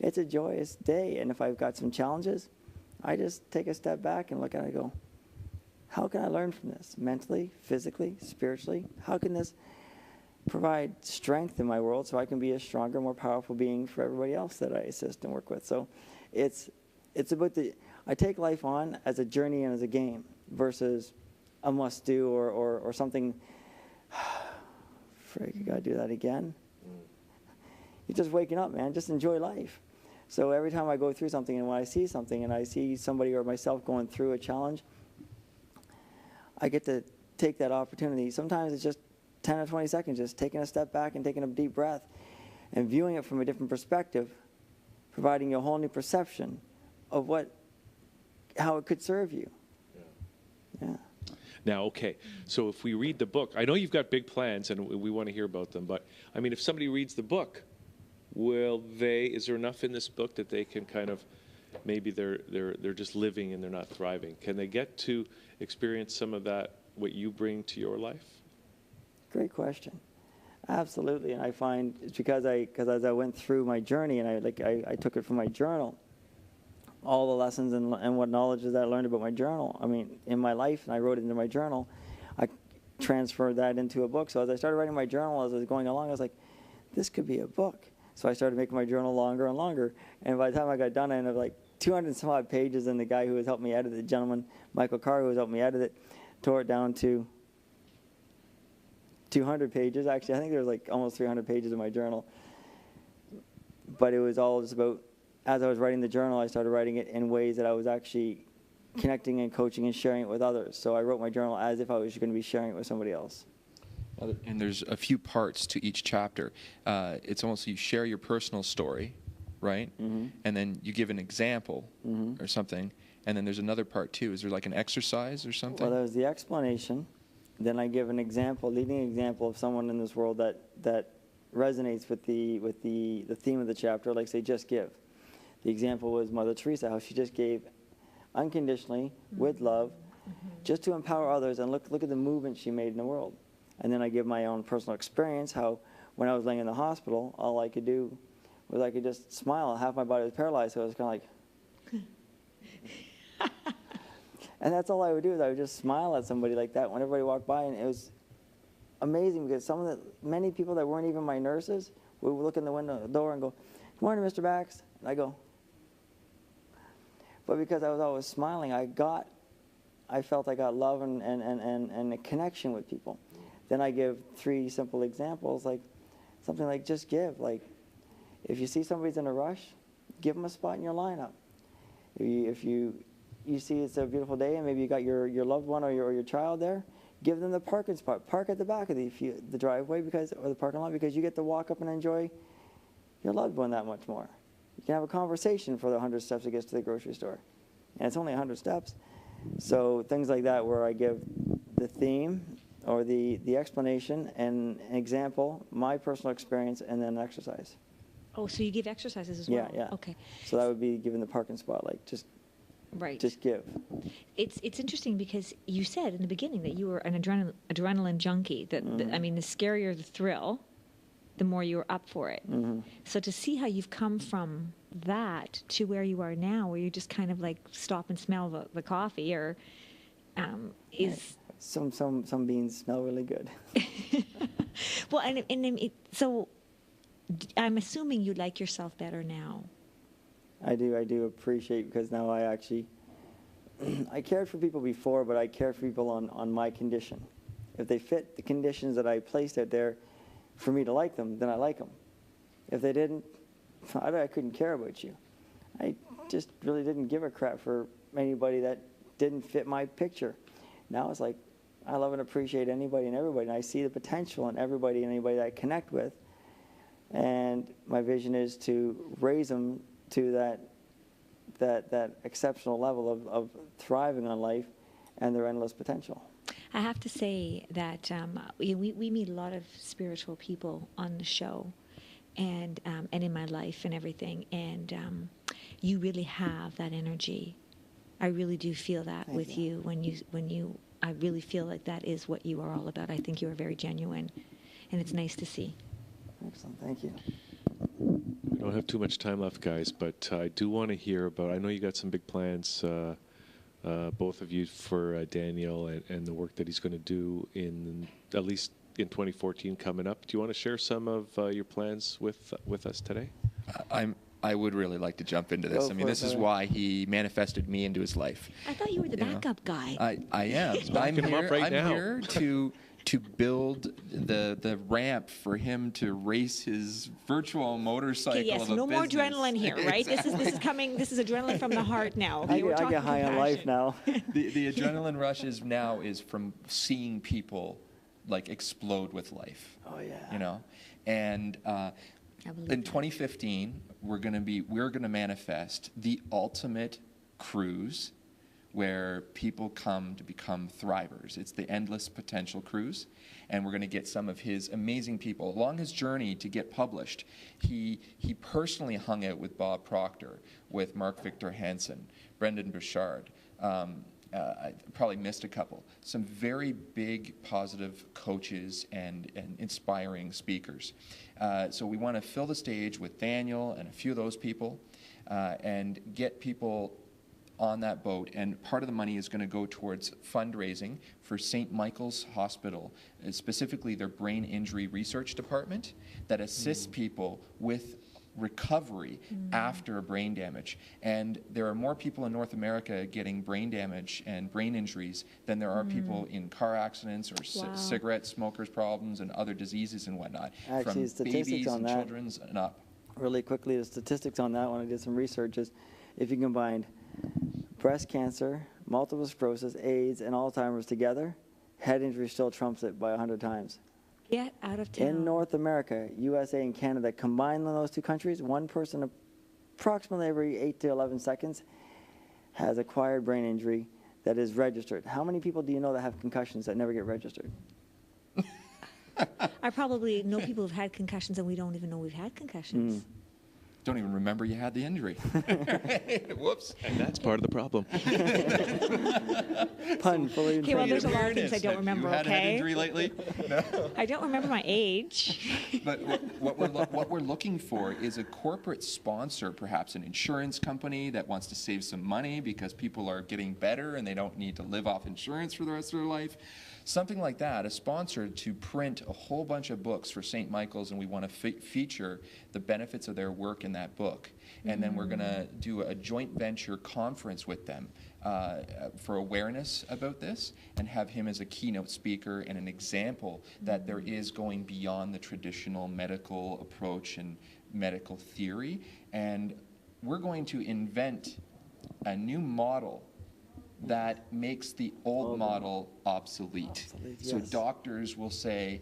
It's a joyous day. And if I've got some challenges, I just take a step back and look at it and go, how can I learn from this? Mentally, physically, spiritually? How can this provide strength in my world so I can be a stronger, more powerful being for everybody else that I assist and work with? So it's about I take life on as a journey and as a game versus a must do or something. Frick, you gotta do that again. You're just waking up, man. Just enjoy life. So every time I go through something, and when I see something and I see somebody or myself going through a challenge, I get to take that opportunity. Sometimes it's just 10 or 20 seconds, just taking a step back and taking a deep breath and viewing it from a different perspective, providing you a whole new perception of how it could serve you. Yeah. Now, okay, so if we read the book, I know you've got big plans and we want to hear about them, but I mean, if somebody reads the book, is there enough in this book that they can kind of, maybe they're just living and they're not thriving? Can they get to experience some of that, what you bring to your life? Great question. Absolutely. And I find it's because as I went through my journey and I took it from my journal, all the lessons and what knowledge that I learned about my journal, I mean, in my life, and I wrote it into my journal, I transferred that into a book. So as I started writing my journal, as I was going along, I was like, this could be a book. So I started making my journal longer and longer. And by the time I got done, I ended up like 200 and some odd pages, and the guy who has helped me edit it, the gentleman, Michael Carr, who has helped me edit it, tore it down to 200 pages. Actually, I think there was like almost 300 pages in my journal. But it was all just about, as I was writing the journal, I started writing it in ways that I was actually connecting and coaching and sharing it with others. So I wrote my journal as if I was going to be sharing it with somebody else. And there's a few parts to each chapter. It's almost you share your personal story, right? And then you give an example or something. And then there's another part too. Is there like an exercise or something? Well, there's the explanation. Then I give an example, leading example of someone in this world that resonates with the theme of the chapter, like say, just give. The example was Mother Teresa, how she just gave unconditionally, with love, just to empower others, and look at the movement she made in the world. And then I give my own personal experience, how when I was laying in the hospital, all I could do was I could just smile. Half my body was paralyzed, so I was kind of like... And that's all I would do, is I would just smile at somebody like that when everybody walked by, and it was amazing because many people that weren't even my nurses would look in the door and go, "Good morning, Mr. Bax." And I go, but because I was always smiling, I felt I got love and a connection with people. Then I give 3 simple examples, like something like just give. Like if you see somebody's in a rush, give them a spot in your lineup. If you see it's a beautiful day and maybe you got your loved one or your child there, give them the parking spot. Park at the back of the driveway or the parking lot, because you get to walk up and enjoy your loved one that much more. You can have a conversation for the 100 steps it gets to the grocery store. And it's only 100 steps. So things like that, where I give the theme or the explanation and an example, my personal experience, and then exercise. Oh, so you give exercises as well? Yeah. Okay. So that would be giving the parking spot, like just give. It's interesting because you said in the beginning that you were an adrenaline junkie. That I mean, the scarier the thrill, the more you were up for it. Mm-hmm. So to see how you've come from that to where you are now, where you just kind of like stop and smell the coffee, or is some beans smell really good. Well, so I'm assuming you like yourself better now. I do appreciate, because now I actually, I cared for people before, but I care for people on my condition. If they fit the conditions that I placed out there for me to like them, then I like them. If they didn't, I couldn't care about you. I just really didn't give a crap for anybody that didn't fit my picture. Now it's like, I love and appreciate anybody and everybody, and I see the potential in everybody and anybody that I connect with. And my vision is to raise them to that exceptional level of thriving on life and their endless potential. I have to say that we meet a lot of spiritual people on the show, and in my life and everything, and you really have that energy. I really do feel that with you when you. I really feel like that is what you are all about. I think you are very genuine, and it's nice to see. Excellent, thank you. We don't have too much time left, guys, but I do want to hear about, I know you got some big plans, both of you, for Daniel and the work that he's going to do at least in 2014 coming up. Do you want to share some of your plans with us today? I would really like to jump into this. I mean, this is why he manifested me into his life. I thought you were the backup guy. I am. I'm here to build the ramp for him to race his virtual motorcycle. Okay, yes, of a no more business. adrenaline here, right? Exactly. This is coming. This is adrenaline from the heart now. Okay, I get high on life now. The adrenaline rush is from seeing people like explode with life. Oh yeah. You know, and in 2015 we're gonna manifest the ultimate cruise where people come to become thrivers. It's the Endless Potential Cruise, and we're going to get some of his amazing people. Along his journey to get published, he personally hung out with Bob Proctor, with Mark Victor Hansen, Brendan Bouchard. I probably missed a couple. Some very big, positive coaches and inspiring speakers. So we want to fill the stage with Daniel and a few of those people and get people on that boat, and part of the money is going to go towards fundraising for St. Michael's Hospital, specifically their brain injury research department that assists people with recovery after brain damage. And there are more people in North America getting brain damage and brain injuries than there are people in car accidents or cigarette smokers' problems and other diseases and whatnot. Actually, from babies on and that, children's and up. Really quickly, the statistics on that when I did some research is if you combined breast cancer, multiple sclerosis, AIDS, and Alzheimer's together, head injury still trumps it by 100 times. Get out of town. In North America, USA and Canada, combined in those two countries, one person approximately every 8 to 11 seconds has acquired brain injury that is registered. How many people do you know that have concussions that never get registered? I probably know people who've had concussions and we don't even know we've had concussions. Don't even remember you had the injury. Whoops. And that's part of the problem. Pun fully. Okay, well, there's a lot of things I don't remember. You had a head injury lately? No. I don't remember my age. But what we're looking for is a corporate sponsor, perhaps an insurance company that wants to save some money because people are getting better and they don't need to live off insurance for the rest of their life. Something like that, a sponsor to print a whole bunch of books for St. Michael's, and we want to feature the benefits of their work in that book. And then we're going to do a joint venture conference with them for awareness about this and have him as a keynote speaker and an example that there is going beyond the traditional medical approach and medical theory. And we're going to invent a new model that makes the old model obsolete. So yes. doctors will say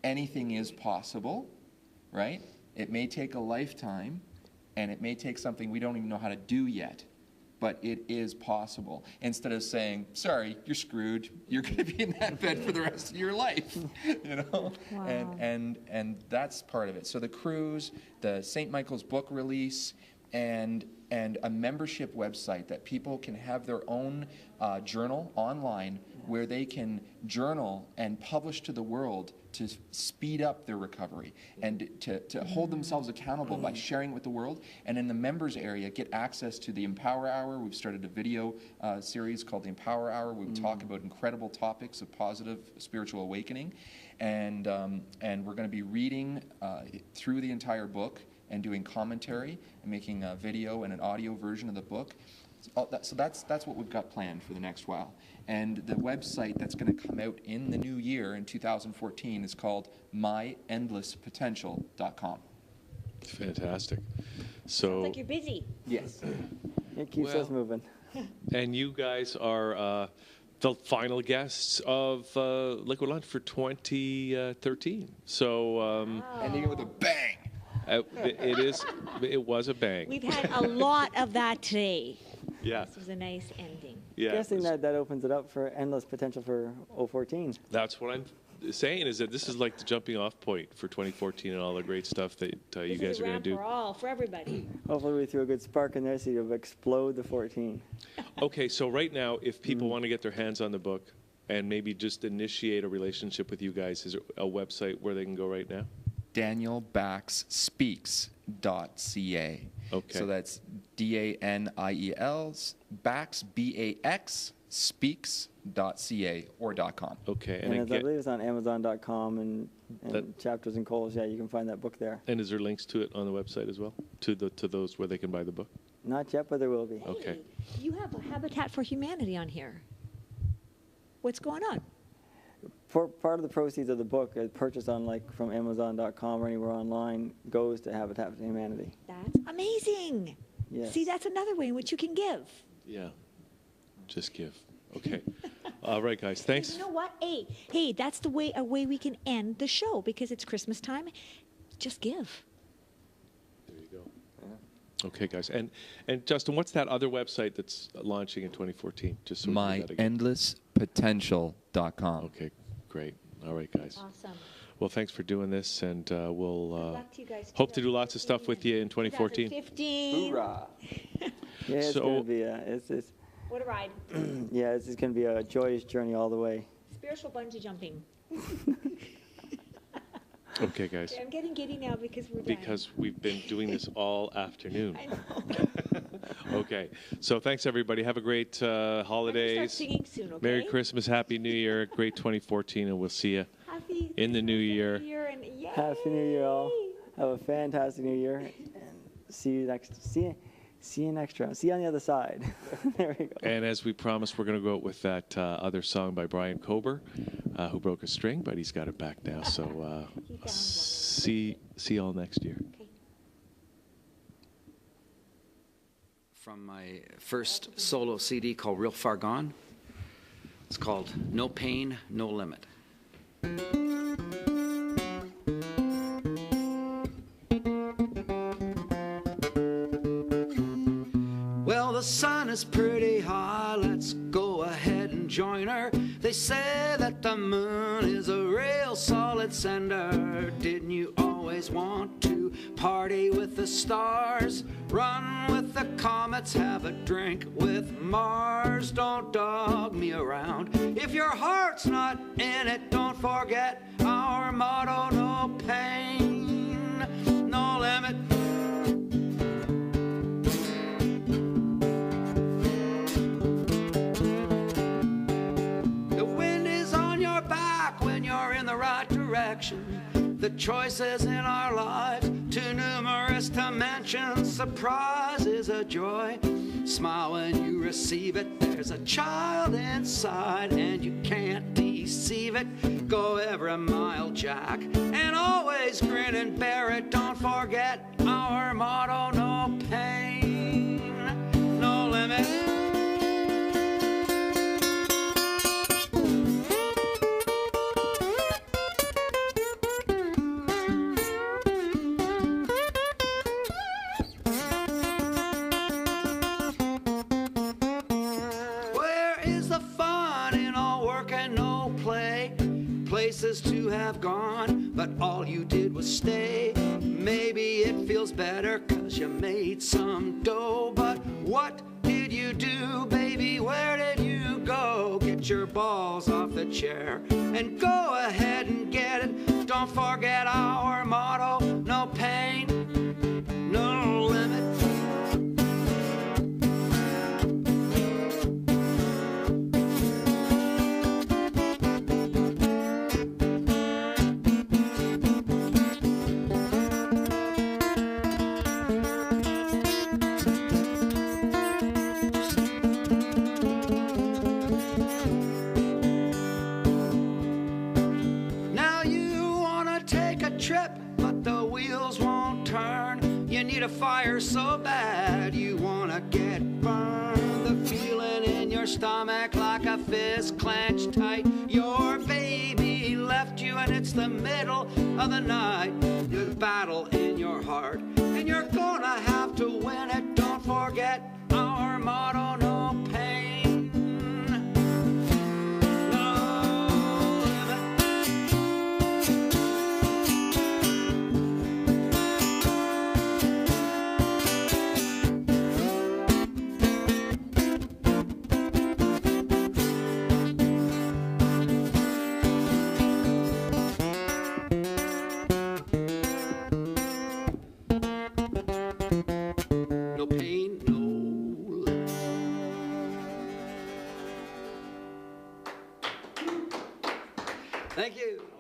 anything is possible, right? It may take a lifetime, and it may take something we don't even know how to do yet, but it is possible. Instead of saying, sorry, you're screwed, you're going to be in that bed for the rest of your life, you know? Wow. And that's part of it. So the cruise, the St. Michael's book release, and a membership website that people can have their own journal online where they can journal and publish to the world to speed up their recovery and to hold themselves accountable by sharing it with the world. And in the members area, get access to the Empower Hour. We've started a video series called the Empower Hour. We talk about incredible topics of positive spiritual awakening. And we're going to be reading through the entire book and doing commentary and making a video and an audio version of the book. So that's what we've got planned for the next while. And the website that's going to come out in the new year in 2014 is called myendlesspotential.com. Fantastic. Sounds So, like you're busy. Yes. It keeps us moving. and you guys are the final guests of Liquid Lunch for 2013. So, ending it with a bang. It was a bang. We've had a lot of that today. Yeah. This was a nice ending. Yeah. Guessing that opens it up for endless potential for 014. That's what I'm saying, is that this is like the jumping off point for 2014 and all the great stuff that you guys are going to do. For all, for everybody. Hopefully we threw a good spark in there so you'll explode the 14. Okay, so right now, if people want to get their hands on the book and maybe just initiate a relationship with you guys, is there a website where they can go right now? DanielBaxSpeaks.ca. Okay. So that's DANIEL Bax BAX speaks.ca or .com. Okay. And I believe it's on Amazon.com and Chapters and Coals. Yeah, you can find that book there. And is there links to it on the website as well? To those where they can buy the book? Not yet, but there will be. Okay. You have a Habitat for Humanity on here. What's going on? Part of the proceeds of the book purchased on from Amazon.com or anywhere online goes to Habitat for Humanity. That's amazing. Yes. See, that's another way in which you can give. Yeah. Just give. Okay. All right, guys. Thanks. You know what? Hey, that's a way we can end the show because it's Christmas time. Just give. There you go. Okay, guys. And Justin, what's that other website that's launching in 2014? Just so myendlesspotential.com. Okay, great. All right, guys. Awesome. Well, thanks for doing this, and we'll luck to you guys. hope to do lots of stuff with you in 2014. 2015. Hoorah! Yeah, it's going to be it's What a ride. yeah, this is going to be a joyous journey all the way. Spiritual bungee jumping. Okay, guys. I'm getting giddy now because we're done. Because we've been doing this all afternoon. I know. Okay. So thanks, everybody. Have a great holidays. Start singing soon, okay? Merry Christmas. Happy New Year. Great 2014, and we'll see you in the new year. And yay! Happy New Year, all. Have a fantastic New Year, and see you next round. See you on the other side. There we go. And as we promised, we're going to go out with that other song by Brian Kober, who broke a string, but he's got it back now. So see you all next year. Okay. From my first solo CD called Real Far Gone. It's called No Pain, No Limit. Well, the sun is pretty high, let's go ahead and join her. They say that the moon is a real solid sender. Didn't you always want to party with the stars? Run with the comets, have a drink with Mars. Don't dog me around if your heart's not in it. Don't forget our motto: no pain, no limit. The wind is on your back when you're in the right direction. The choices in our lives, too numerous to mention. Surprise is a joy. Smile when you receive it. There's a child inside and you can't deceive it. Go every mile, Jack, and always grin and bear it. Don't forget our motto: no pain, no limit. places to have gone, but all you did was stay. Maybe it feels better 'cause you made some dough, but what did you do, baby? Where did you go? Get your balls off the chair and go ahead and get it. Don't forget our motto, no pain, no limit. Trip, but the wheels won't turn. You need a fire so bad you wanna get burned. The feeling in your stomach like a fist clenched tight. Your baby left you and it's the middle of the night. The battle in your heart and you're gonna have to win it. Don't forget our motto, no pain. Thank you.